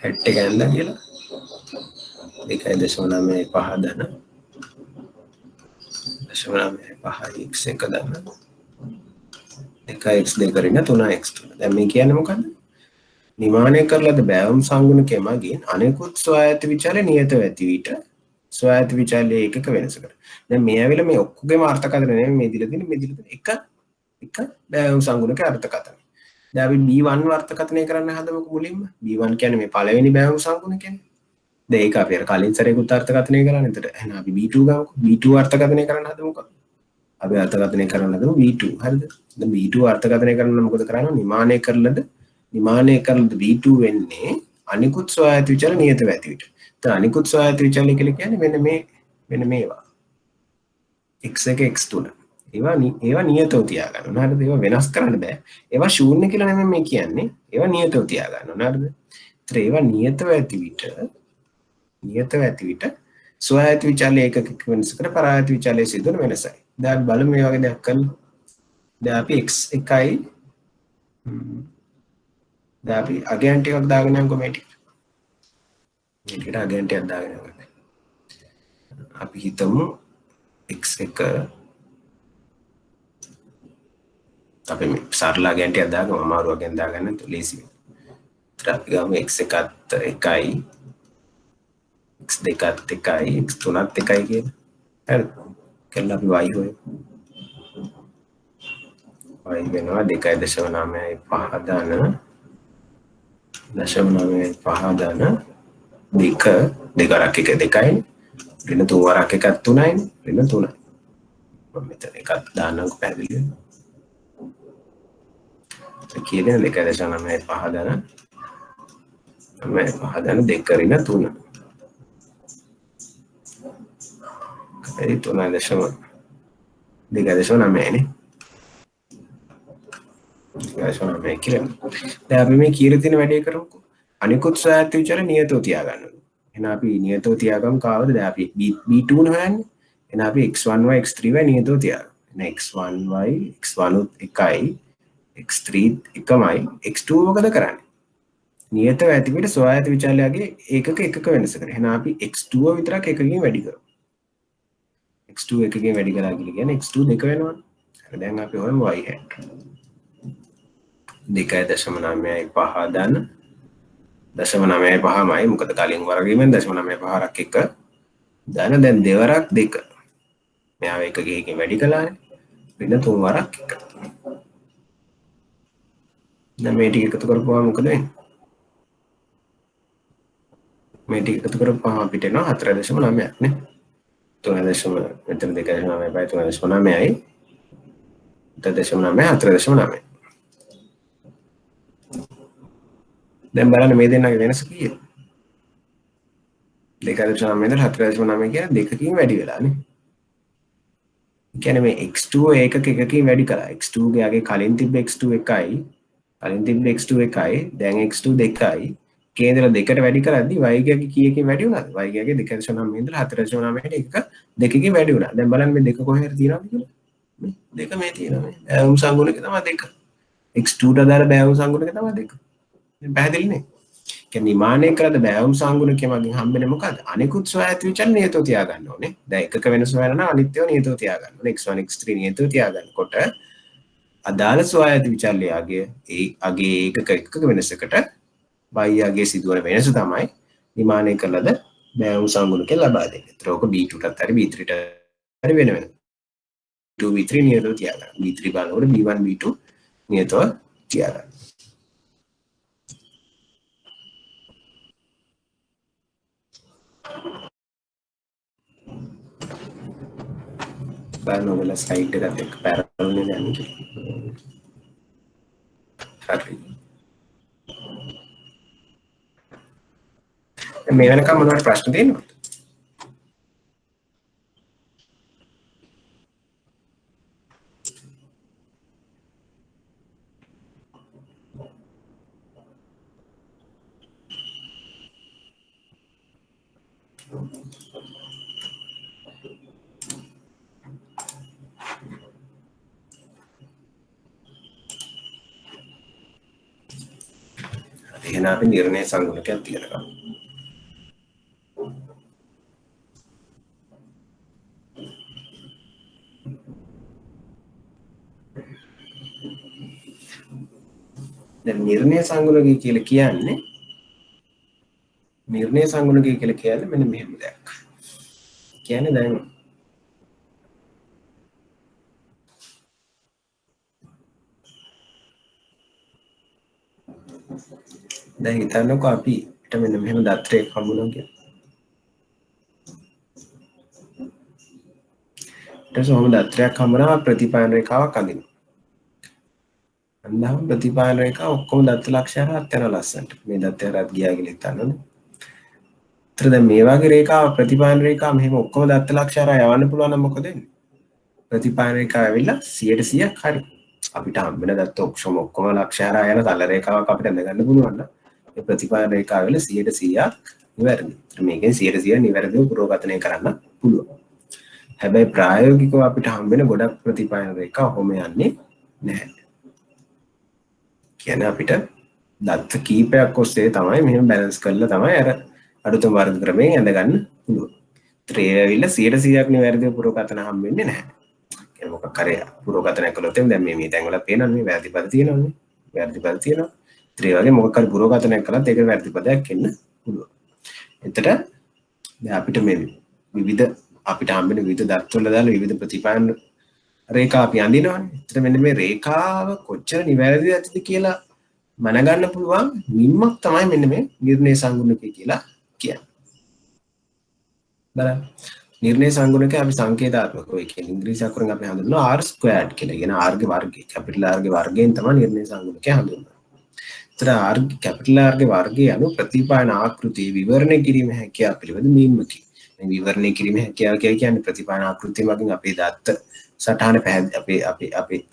හෙට් එක ඇඳලා කියලා 2.95 දන 0.5 x එක දන 2x2 කරගෙන 3x3. දැන් මේ කියන්නේ මොකද්ද? නිමානය කරලද බෑවුම් සංගුණකය මගින් අනෙකුත් ස්වායත්ත විචාරය නියතව ඇති විට ස්වායත්ත විචාරයේ ඒකක වෙනසකට. දැන් මේ ඇවිල්ලා මේ ඔක්කොගේම අර්ථකථන නෙමෙයි මේ දීලා තියෙන එක බෑවුම් සංගුණකේ අර්ථකථනය. දැන් අපි B1 අර්ථකථනය කරන්න හදමුකෝ මුලින්ම. B1 කියන්නේ මේ පළවෙනි බෑවුම් සංගුණකයනේ. දැන් ඒක අපි අර කලින් සැරේකුත් අර්ථකථනය කරන්නේ. එතකොට එහෙනම් අපි B2 ගමුකෝ. B2 අර්ථකථනය කරන්න හදමුකෝ. අපි අර්ථකථනය කරන්න හදමු B2. හරිද? දැන් B2 අර්ථකථනය කරන්න මොකද කරන්නේ? නිමානය කරලද B2 වෙන්නේ අනිකුත් ස්වායත්ත විචාර නියතව ඇති විට. දැන් අනිකුත් ස්වායත්ත විචාර කියලා කියන්නේ මෙන්න මේවා. x1 x3. ඒවා නියතව තියාගන්න ඕන. හරිද? ඒවා වෙනස් කරන්න බෑ. ඒවා ශූන්‍ය කියලා නෙමෙයි මේ කියන්නේ. ඒවා නියතව තියාගන්න ඕන. හරිද? ඒතර ඒවා නියතව ඇති විට ස්වායත්ත විචාරයේ එකක වෙනසකට පරායත්ත විචාරයේ සිදුවන වෙනසයි. දැන් බලමු මේ වගේ දෙයක් කරන්න. දැන් අපි x1යි දැන් අපි අගයන් ටිකක් දාගෙන යමුකෝ මේ ටික. මේ ටිකට අගයන් ටිකක් දාගෙන යමු. අපි හිතමු x1 අපි මේ සරල අගයන් ටිකක් දාගමු අමාරු අගයන් දාගන්න ලේසි. ඒත් අපි ගමු x1ත් 1යි x2ත් 1යි x3ත් 1යි කියන. හරිද? කියලා අපි y හොයමු. y වෙනවා 2.95 දාන 0.5 දාන 2 දෙකක් එක 2යි ඍණ 3 වරක් එකක් 3යි ඍණ 3යි මම මෙතන එකක් දාන්නම්කෝ පැහැදිලි වෙනවා කියන්නේ 2.95 දාන 5 දාන 2 ඍණ 3 ඒ 3.9 නේ මේ කියලා. දැන් අපි මේ කියලා තියෙන වැඩේ කරමුකෝ. අනිකුත් ස්වායත්ත විචාර නියතව තියාගන්න ඕනේ. එහෙනම් අපි නියතව තියාගමු කාවද? දැන් අපි B2 නේ හොයන්නේ. එහෙනම් අපි x1y x3y නියතව තියාගමු. එහෙනම් x1y x1 උත් 1යි x3 එකමයි x2 මොකද කරන්නේ? නියතව ඇති පිට ස්වායත්ත විචාරයගේ එකක වෙනසකට. එහෙනම් අපි x2 විතරක් එකකින් වැඩි කරමු. x2 එකකින් වැඩි කරා කියන්නේ x2 දෙක වෙනවා. හරි දැන් අපි හොයමු y hat. 2.95 දාන 0.95මයි මොකද කලින් වරගෙම 0.95ක් එක දාන දැන් දෙවරක් 2 මෙයාව එකකින් වැඩි කළානේ වෙන 3 වරක් 1 දැන් මේ ටික එකතු කරපුවාම මොකද වෙන්නේ මේ ටික එකතු කරපුවාම අපිට එනවා 4.9ක් නේ 3.9 මෙතන 2.9 3.9යි 4.9 දැන් බලන්න මේ දෙන්නගේ වෙනස කීයද 2.9 ඉඳලා 4.9 කියන දෙකකින් වැඩි වෙලානේ. ඒ කියන්නේ මේ x2 එකකින් වැඩි කළා. x2 ගේ කලින් තිබ්බ x2 එකයි. දැන් x2 දෙකයි. කේන්දර දෙකට වැඩි කරද්දි y ගේ කීයකින් වැඩි වුණාද? y ගේ 2.9 ඉඳලා 4.9ට එක දෙකකින් වැඩි වුණා. දැන් බලන්න මේ දෙක කොහේ හරි තියෙනවද කියලා. දෙක මේ තියෙනවා මේ බෑවුම් සංගුණක තමයි දෙක x2ට අදාළ බෑවුම් සංගුණක තමයි දෙක පැහැදිලි නේ කියන්නේ නිමානය කරලා බෑවුම් සංගුණකේ මගෙන් හම්බෙන්නේ මොකද්ද අනිකුත් සොයායත විචල් නියතව තියාගන්න ඕනේ දැන් එකක වෙනස හොයනවා නම් අනිත් ඒවා නියතව තියාගන්න ඕනේ x1 x3 නියතව තියාගන්නකොට අදාළ සොයායත විචල්‍යයගේ ඒ අගේ එකක වෙනසකට y අගේ සිදුවන වෙනස තමයි නිමානය කළද බෑවුම් සංගුණකේ ලබා දෙන්නේ. ඒතර ඔක b2ටත් හරි b3ට හරි වෙන වෙන. b2 b3 නියතව තියාගන්න. b3 බලනකොට b1 b2 නියතව තියාගන්න. බලන්න ඔයාලා ස්ලයිඩ් එකත් එක්ක පැරලල් නේ යන්නේ. හරි. මේ වෙනකම් මොනවද ප්‍රශ්න තියෙනවද? එහෙනම් අපි නිර්ණය සංගුණකයක් තියනවා. දැන් නිර්ණය සංගුණකය කියලා කියන්නේ මෙන්න මෙහෙම දෙයක්. කියන්නේ දැන් හිතන්නකෝ අපිට මෙන්න මෙහෙම දත්‍රයක් හම්බුණා කියලා. ඊට පස්සේ ඔහොම දත්‍රයක් හම්බුණා ප්‍රතිපායන රේඛාවක් අඳිනවා. අන්දාම ප්‍රතිපායන රේඛාව ඔක්කොම දත්ත ලක්ෂණ හත් යන ලස්සනට. මේ දත්ත හරත් ගියා කියලා හිතන්නනේ. ඒතර දැන් මේ වගේ රේඛාව ප්‍රතිපායන රේඛාව මෙහෙම ඔක්කොම දත්ත ලක්ෂණ යවන්න පුළුවන් නම් මොකද වෙන්නේ? ප්‍රතිපායන රේඛාව ඇවිල්ලා 100%ක් හරි. අපිට හම්බෙන දත්ත ඔක්කොම ලක්ෂණ යන තල රේඛාවක් අපිට අඳගන්න පුළුවන් නම් මේ ප්‍රතිපායන රේඛාව වල 100%ක් නිවැරදි. මේකෙන් 100% නිවැරදිව පුරෝගතනය කරන්න පුළුවන්. හැබැයි ප්‍රායෝගිකව අපිට හම්බෙන ගොඩක් ප්‍රතිපායන රේඛා ඔහොම යන්නේ නැහැ. කියන්නේ අපිට දත්ත කීපයක් ඔස්සේ තමයි මෙහෙම බැලන්ස් කරලා තමයි අර අඩුතම වර්ග ක්‍රමයෙන් ඇඳගන්න පුළුවන්. ත්‍රේ ඇවිල්ලා 100%ක් නිවැරදිව පුරෝගතන හම්බෙන්නේ නැහැ. කියන්නේ මොකක් හරි පුරෝගතනය කළොත් දැන් මේ තැන් වල පේනවනේ මේ වැරදි පද තියෙනවනේ. වැරදි පද තියෙනවා. ත්‍රේ වගේ මොකක් හරි පුරෝගතනය කළත් ඒක වැරදි පදයක් එන්න පුළුවන්. එතකොට දැන් අපිට මේ විවිධ අපිට හම්බෙන විවිධ දත්වල දාලා විවිධ ප්‍රතිපායන රේඛා අපි අඳිනවනේ. එතන මෙන්න මේ රේඛාව කොච්චර නිවැරදිද කියලා මනගන්න පුළුවන් නිම්මක් තමයි මෙන්න මේ නිර්ණය සංගුණකය කියලා කියන්නේ. බලන්න. නිර්ණය සංගුණකය අපි සංකේතාත්මකව ඒ කියන්නේ ඉංග්‍රීසි අකුරෙන් අපි හඳුන්වනවා r squared කියලා. කියන r ගේ වර්ගය. කැපිටල් r ගේ වර්ගයෙන් තමයි නිර්ණය සංගුණකය හඳුන්වන්නේ. එතන r කැපිටල් r ගේ වර්ගය අනුව ප්‍රතිපායන ආකෘතිය විවරණය කිරීම හැකියාව පිළිබඳ නිම්මකි. මේ විවරණය කිරීම හැකියාව කියන්නේ ප්‍රතිපායන ආකෘතිය මගින් අපේ දත්ත සටහන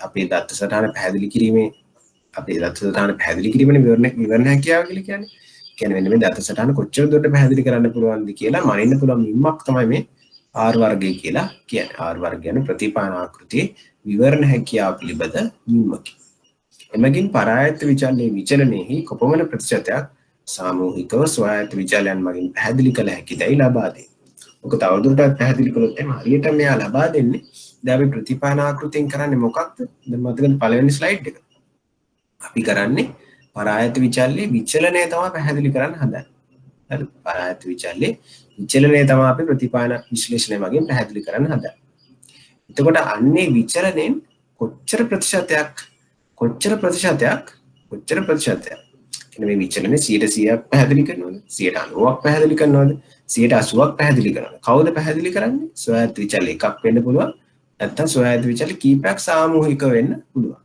අපේ දත්ත සටහන පැහැදිලි කිරීමේ අපේ දත්ත සටහන පැහැදිලි කිරීමනේ විවරණ හැකියාව කියලා කියන්නේ. කියන්නේ මෙන්න මේ දත්ත සටහන කොච්චර දුරට පැහැදිලි කරන්න පුළුවන්ද කියලා මනින්න පුළුවන් නිම්මක් තමයි මේ r වර්ගය කියලා කියන්නේ. r වර්ගය කියන්නේ ප්‍රතිපායන ආකෘතියේ විවරණ හැකියාව පිළිබඳ නිම්මකි. එමගින් පරායත්ත විචලනයේ විචලනයේහි කොපමණ ප්‍රතිශතයක් සාමූහිකව ස්වායත්ත විචලයන් මගින් පැහැදිලි කළ හැකිදයි ලබා දෙයි. ඔක තවදුරටත් පැහැදිලි කළොත් එහම හරියට මෙයා ලබා දෙන්නේ දැන් අපි ප්‍රතිපායන ආකෘතියෙන් කරන්නේ මොකක්ද? දැන් මතකද පළවෙනි ස්ලයිඩ් එක. අපි කරන්නේ පරායත්ත විචල්‍යයේ විචලනය තමයි පැහැදිලි කරන්න හදන්නේ. හරි පරායත්ත විචල්‍යයේ විචලනය තමයි අපි ප්‍රතිපායන විශ්ලේෂණය මගින් පැහැදිලි කරන්න හදන්නේ. එතකොට අන්නේ විචලනයෙන් කොච්චර ප්‍රතිශතයක් කියන්නේ මේ විචලනයේ 100%ක් පැහැදිලි කරනවද? 90ක් පැහැදිලි කරනවද? 80ක් පැහැදිලි කරනවද? කවුද පැහැදිලි කරන්නේ? ස්වයත් විචල්‍ය එකක් වෙන්න පුළුවන්. නැත්තම් ස්වයත් විචල්‍ය කීපයක් සාමූහික වෙන්න පුළුවන්.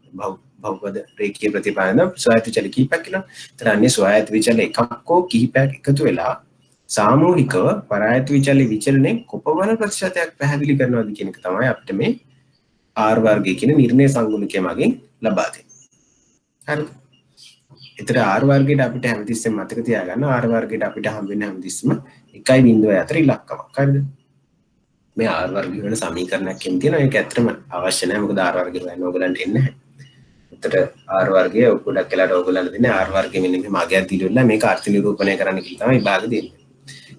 බහුපද රේඛීය ප්‍රතිපාදන ස්වයත් විචල්‍ය කීපයක් කියලා. ඒතර අන්නේ ස්වයත් විචල්‍ය එකක් හෝ කිහිපයක් එකතු වෙලා සාමූහිකව පරායත් විචල්‍ය විචලනයේ කොපමණ ප්‍රතිශතයක් පැහැදිලි කරනවද කියන එක තමයි අපිට මේ R වර්ගය කියන නිර්ණය සංගුණකය මගින් ලබා දෙන්නේ. හරිද? එතන R වර්ගයට අපිට හැමතිස්සෙම මතක තියාගන්න R වර්ගයට අපිට හම්බ වෙන හැමතිස්සෙම 1.4 ඉලක්කමක්. හරිද? මේ R වර්ගය වෙන සමීකරණයක් එහෙම තියෙනවා. ඒක ඇත්තටම අවශ්‍ය නැහැ. මොකද R වර්ගය හොයන්න ඕගලන්ට එන්නේ නැහැ. එතකොට R වර්ගය ගොඩක් වෙලාට ඕගලන්ට දෙන්නේ R වර්ගය මෙන්න මේ මාගයක් දීලා මේක අර්ථ නිරූපණය කරන්න කියලා තමයි විභාගෙ දෙන්නේ.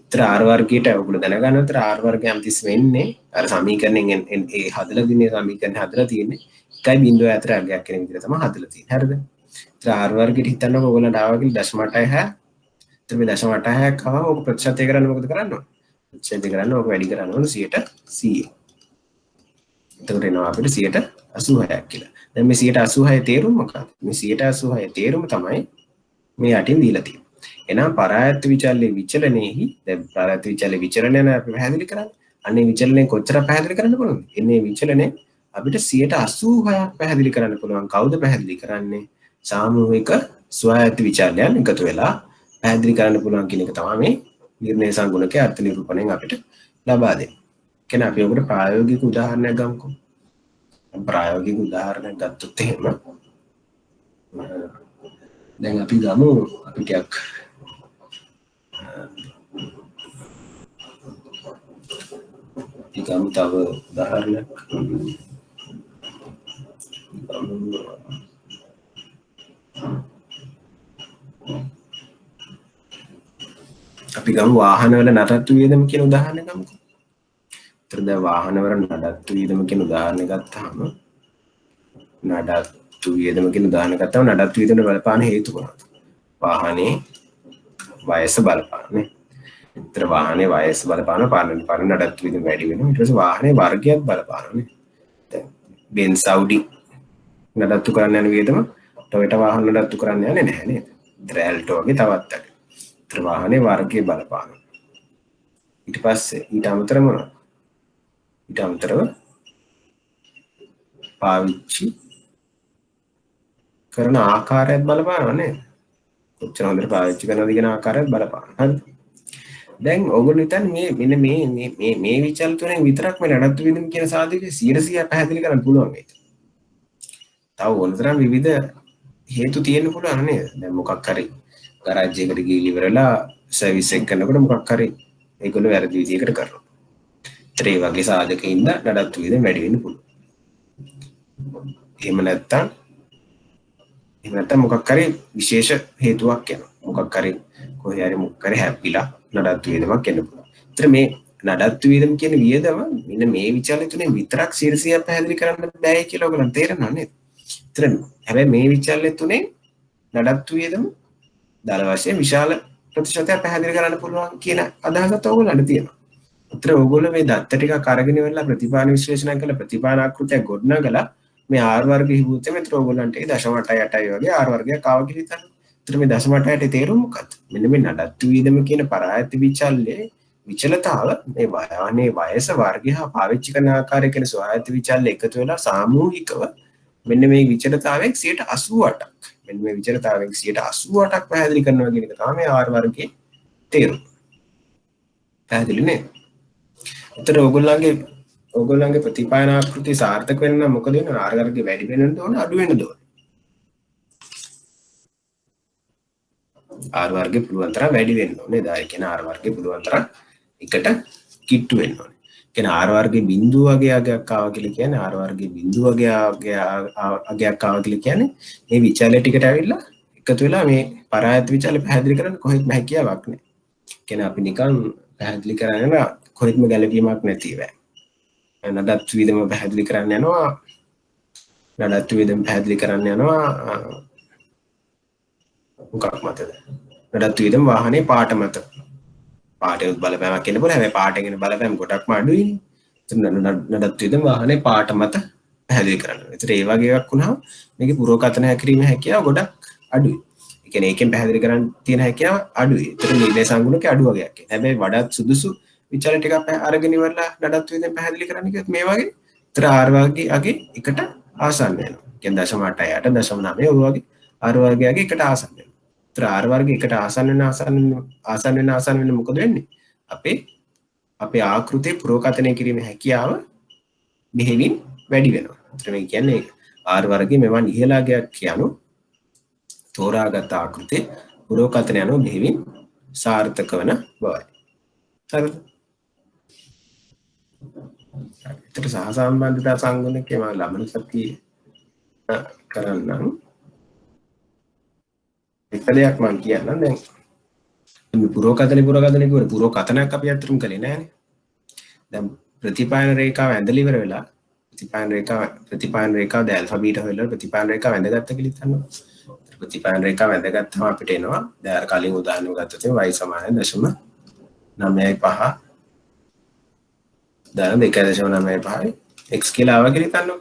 එතකොට R වර්ගයට ඔයගොල්ලෝ දැනගන්න උතර R වර්ගය අම්තිස් වෙන්නේ අර සමීකරණයෙන් ඒ හදලා දිනේ සමීකරණ හදලා තියෙන්නේ 1.4 අගයක් කියන විදිහට තමයි හදලා තියෙන්නේ. හරිද? එතකොට R වර්ගයට හිතන්නකො ඔයගොල්ලන්ට ආවා කියලා 0.6. එතකොට මේ 0.6ක් ආවම ඔක ප්‍රතිශතය කරන්න මොකද කරන්න ඕන? ප්‍රතිශතය කරන්න ඔක වැඩි කරන්න ඕන 100%. එතකොට එනවා අපිට 86ක් කියලා. දැන් මේ 86 තේරුම මොකක්ද? මේ 86 තේරුම තමයි මේ යටින් දීලා තියෙන්නේ. එහෙනම් පරායත්ත විචල්ලේ විචලනයේහි දැන් පරායත්ත විචල්ලේ විචලනය අපි පැහැදිලි කරන්නේ. අන්නේ විචලනය කොච්චර පැහැදිලි කරන්න පුළුවන්ද? එන්නේ විචලනය අපිට 86ක් පැහැදිලි කරන්න පුළුවන්. කවුද පැහැදිලි කරන්නේ? සාමූහික ස්වායත්ත විචල්යන් එකතු වෙලා පැහැදිලි කරන්න පුළුවන් කියන එක තමයි මේ නිර්ණය සංගුණකයේ අර්ථ නිරූපණයෙන් අපිට ලබා දෙන්නේ. කියන්නේ අපි ඔකට ප්‍රායෝගික උදාහරණයක් ගමුකෝ. ප්‍රායෝගික උදාහරණයක් ගත්තොත් එහෙම දැන් අපි ගමු අපි ටිකක් ගමු තව උදාහරණයක් අපි ගමු වාහනවල නඩත්තු වියදම කියන උදාහරණයක් ගමුකෝ. ඒතර දැන් වාහනවල නඩත්තු වියදම කියන උදාහරණය ගත්තාම නඩත්තු වියදම කියන උදාහරණය ගත්තාම නඩත්තු වියදම බලපාන හේතු මොනවද? වාහනේ වයස බලපාන්නේ. ඒතර වාහනේ වයස බලපාන පාරන නඩත්තු වියදම වැඩි වෙනවා. ඊට පස්සේ වාහනේ වර්ගයක් බලපානනේ. දැන් බෙන්ස් අවුඩි නඩත්තු කරන්න යන වියදම ටොයෝටා වාහන නඩත්තු කරන්න යන්නේ නැහැ නේද? ඩ්‍රැල්ටෝ වගේ තවත් අය. ඒතර වාහනේ වර්ගය බලපානවා. ඊට පස්සේ ඊට අමතරව මොනවද? ඊට අමතරව පාවිච්චි කරන ආකාරයත් බලපානවා නේද? කොච්චර හොඳට පාවිච්චි කරනවද කියන ආකාරයත් බලපානවා. හරිද? දැන් ඕගොල්ලෝ හිතන්නේ මෙන්න මේ විචල් තුනෙන් විතරක් මේ නඩත්තු වියදම කියන සාධකයේ 100% පැහැදිලි කරන්න පුළුවන් මේක. තව ඕනතරම් විවිධ හේතු තියෙන්න පුළුවන් නේද? දැන් මොකක් හරි ගරාජ් එකකට ගිහින් ඉවරලා සර්විස් එක කරනකොට මොකක් හරි ඒගොල්ලෝ වැරදි විදිහකට කරනවා. ඒතර ඒ වගේ සාධකකින්ද නඩත්තු වියදම වැඩි වෙන්න පුළුවන්. එහෙම නැත්තම් මොකක් හරි විශේෂ හේතුවක් යනවා. මොකක් හරි කොහේ හරි මොකක් හරි හැප්පිලා නඩත්තු වියදමක් එන්න පුළුවන්. ඒතර මේ නඩත්තු වියදම කියන වියදම මෙන්න මේ විචාරය තුනේ විතරක් 100% පැහැදිලි කරන්න බෑ කියලා ඔයගොල්ලන් තේරෙනව නේද? ඒතර හැබැයි මේ විචාරය තුනේ නඩත්තු වියදම දාල වශයෙන් විශාල ප්‍රතිශතයක් පැහැදිලි කරන්න පුළුවන් කියන අදහසත් ඕගොල්ලන්ට තියෙනවා. ඒතර ඕගොල්ලෝ මේ දත්ත ටිකක් අරගෙන ඉවරලා ප්‍රතිපාන විශ්ලේෂණය කරලා ප්‍රතිපාන ආකෘතියක් ගොඩනගලා මේ R වර්ගය හිතුවොත් මෙතන ඕගොල්ලන්ට 0.8යි වගේ R වර්ගයක් ආව කියලා හිතන්න. ඒතර මේ 0.8ට තේරුම මොකක්ද? මෙන්න මේ නඩත්තු වියදම කියන පරායත්ත විචල්යේ විචලතාව මේ වාහනේ වයස වර්ගය හා පාවිච්චි කරන ආකාරය කියන ස්වායත්ත විචල්‍ය එකතු වෙලා සාමූහිකව මෙන්න මේ විචලතාවයෙන් 88ක් මෙන්න මේ විචලතාවයෙන් 88ක් පැහැදිලි කරනවා කියන එක තමයි R වර්ගයේ තේරුම. පැහැදිලි නේද? ඒතර ඕගොල්ලන්ගේ ප්‍රතිපායන ආකෘතිය සාර්ථක වෙන්න නම් මොකද වෙන්නේ? R වර්ගය වැඩි වෙන්න ඕන අඩු වෙන්න ඕන. R වර්ගය පුළුවන් තරම් වැඩි වෙන්න ඕනේ. ඒ කියන්නේ R වර්ගය පුළුවන් තරම් එකට කිට්ටු වෙන්න ඕනේ. කියන්නේ R වර්ගයේ බිඳුව වගේ අගයක් ආවා කියලා කියන්නේ R වර්ගයේ බිඳුව වගේ අගයක් ආවා කියලා කියන්නේ මේ විචාලය ටිකට ඇවිල්ලා එකතු වෙලා මේ පරායත්ත විචාලය පැහැදිලි කරන්න කොහෙත්ම හැකියාවක් නැහැ. කියන්නේ අපි නිකන් පැහැදිලි කරගෙන කොහෙත්ම ගැළපීමක් නැති වෙයි. නඩත්තු වියදම පැහැදිලි කරන්න යනවා. නඩත්තු වියදම පැහැදිලි කරන්න යනවා. මොකක් මතද? නඩත්තු වියදම වාහනේ පාට මත. පාටේ බලපෑමක් එන්න පුළුවන්. හැබැයි පාටේ කියන බලපෑම ගොඩක්ම අඩුයිනේ. නඩත්තු වියදම වාහනේ පාට මත පැහැදිලි කරනවා. ඒතර ඒ වගේ එකක් වුණාම මේකේ පුරෝකථන හැකිරීමේ හැකියාව ගොඩක් අඩුයි. ඒ කියන්නේ ඒකෙන් පැහැදිලි කරන්න තියෙන හැකියාව අඩුයි. ඒතර නිර්ණය සංගුණකේ අඩු වගේක්. හැබැයි වඩාත් සුදුසු විචාර ටිකක් අරගෙන ඉවරලා නඩත්තු වියදම පැහැදිලි කරන්න කිව්වොත් මේ වගේ ඒතර R වර්ගයේ අගේ එකට ආසන්න වෙනවා. කියන්නේ 0.8 0.9 ඔය වගේ R වර්ගයේ අගේ එකට ආසන්න වෙනවා. ඒතර R වර්ගයේ එකට ආසන්න වෙන මොකද වෙන්නේ? අපේ ආකෘතිය පුරෝකථනය කිරීමේ හැකියාව මෙහෙමින් වැඩි වෙනවා. ඒතර මේ කියන්නේ R වර්ගයේ මෙවන් ඉහළාගයක් කියනු තෝරාගත් ආකෘතිය පුරෝකථනය යන මෙහෙමින් සාර්ථක වන බවයි. හරිද? ඒතර සහසම්බන්ධතා සංගුණකේ මම ලබන සතියේ කරන්නම්. එක දෙයක් මම කියන්නම් දැන් මේ පුරෝකථන කිව්වොත් පුරෝකථනයක් අපි අත්‍තරම කළේ නෑනේ. දැන් ප්‍රතිපායන රේඛාව ඇඳලා ඉවර වෙලා ප්‍රතිපායන රේඛාව ද ඇල්ෆා බීටා හොයලා ප්‍රතිපායන රේඛාව ඇඳගත්ත කියලා හිතන්න. ප්‍රතිපායන රේඛාව ඇඳගත්තම අපිට එනවා දැන් අර කලින් උදාහරණයක් ගත්තොත් y සමාන 0.95 දැන් 2.95 x කියලා ආවා කියලා හිතන්න.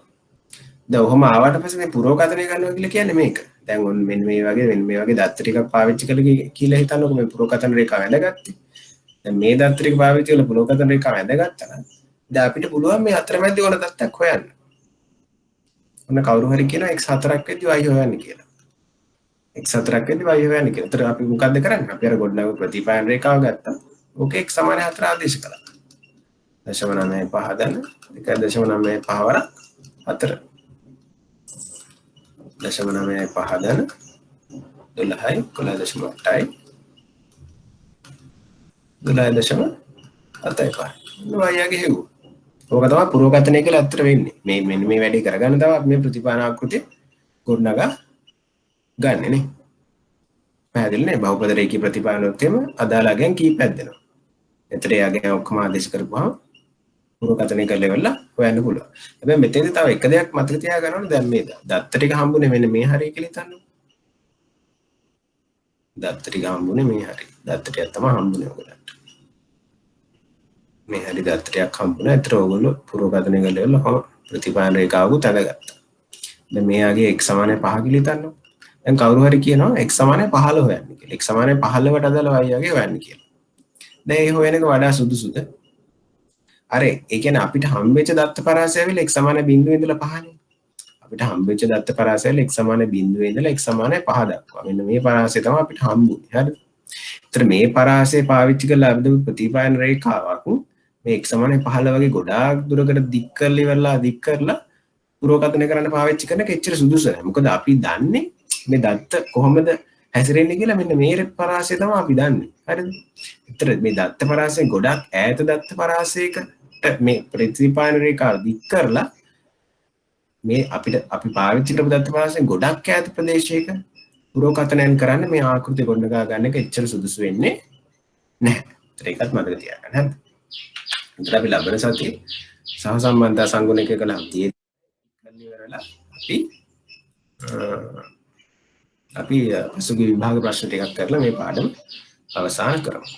දැන් ඔහොම ආවට පස්සේ මේ පුරෝකථනය කරනවා කියලා කියන්නේ මේක. දැන් ඔන්න මෙන්න මේ වගේ දත්ත ටිකක් පාවිච්චි කළා කියලා හිතන්නකො මේ පුරෝකථන රේඛාව ඇඳගත්තේ. දැන් මේ දත්ත ටික පාවිච්චි කරලා පුරෝකථන රේඛාව ඇඳගත්තා නම් දැන් අපිට පුළුවන් මේ අතරමැද ඕන දත්තක් හොයන්න. ඔන්න කවුරු හරි කියනවා x4ක් වෙද්දී y හොයන්න කියලා. x4ක් වෙද්දී y හොයන්න කියලා. ඒතර අපි මොකද්ද කරන්නේ? අපි අර ගොඩනගු ප්‍රතිපායන රේඛාව ගත්තා. ඕකේ x සමාන 4 ආදේශ කළා. 0.95 දන්න 1.95 වර 4 0.95 දන 12යි 11.8යි 12.75 වයියාගේ හෙව්ව. ඕක තමයි පුරෝකථනය කියලා අත්තර වෙන්නේ. මේ මෙන්න මේ වැඩේ කරගන්න තමයි මේ ප්‍රතිපාන ආකෘතිය ගොඩනගා ගන්නෙ නේ. පැහැදිලි නේ? බහුපද රේඛී ප්‍රතිපානොත් එම අදාළගෙන් කීපයක් දෙනවා. එතන යාගෙන් ඔක්කොම ආදේශ කරපුවාම පුරෝකථනය කරලා ඉවරලා හොයන්න පුළුවන්. හැබැයි මෙතෙන්දී තව එක දෙයක් මතක තියාගන්න ඕනේ. දැන් මේ දත්ත ටික හම්බුනේ මෙන්න මේ හරිය කියලා හිතන්න. දත්ත ටික හම්බුනේ මේ හරිය. දත්ත ටික තමයි හම්බුනේ ඔයගලන්ට. මේ හරිය දත්ත ටිකක් හම්බුණා. ඒතර ඔයගොල්ලෝ පුරෝකථනය කරලා ඉවරලා ප්‍රතිපායන රේඛාවකුත් අඳගත්තා. දැන් මෙයාගේ x සමානයි 5 කියලා හිතන්න. දැන් කවුරු හරි කියනවා x සමානයි 15 හොයන්න කියලා. x සමානයි 15ට අදාළ y යගේ හොයන්න කියලා. දැන් ඒ හොයන එක වඩා සුදුසුද? අර ඒ කියන්නේ අපිට හම්බෙච්ච දත්ත පරාසය ඇවිල්ලා x සමාන 0 ඉඳලා 5නේ. අපිට හම්බෙච්ච දත්ත පරාසය ඇවිල්ලා x සමාන 0 ඉඳලා x සමාන 5 දක්වා. මෙන්න මේ පරාසය තමයි අපිට හම්බුනේ. හරිද? ඒතර මේ පරාසය පාවිච්චි කරලා අපිට ප්‍රතිපායන රේඛාවක් මේ x සමාන 15 වගේ ගොඩාක් දුරකට දික් කරලා පුරෝකථනය කරන්න පාවිච්චි කරන එක එච්චර සුදුසු නැහැ. මොකද අපි දන්නේ මේ දත්ත කොහොමද හැසිරෙන්නේ කියලා මෙන්න මේ පරාසය තමයි අපි දන්නේ. හරිද? ඒතර මේ දත්ත පරාසය ගොඩක් ඈත දත්ත පරාසයක මේ ප්‍රතිපායන රේඛාව දික් කරලා මේ අපි පාවිච්චි කරපු දත්ත පරාසයෙන් ගොඩක් ඈත ප්‍රදේශයක පුරෝකථනයන් කරන්න මේ ආකෘතිය ගොඩනගා ගන්න එක එච්චර සුදුසු වෙන්නේ නැහැ. ඒකත් මතක තියාගන්න. හරිද? එතන අපි ලබන සතියේ සහසම්බන්ධතා සංගුණික කළා ඉවරලා අපි පසුගිය විභාග ප්‍රශ්න ටිකක් කරලා මේ පාඩම අවසන් කරමු.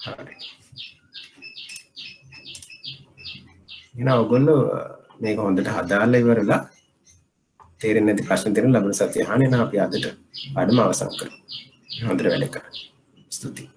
හරි. එහෙනම් ඔයගොල්ලෝ මේක හොඳට හදාලා ඉවරලා තේරෙන්නේ නැති ප්‍රශ්න දෙන්න ලබන සතිය අහන්න. එහෙනම් අපි අදට පාඩම අවසන් කරමු. හොඳට වැඩ කරන්න. ස්තුතියි.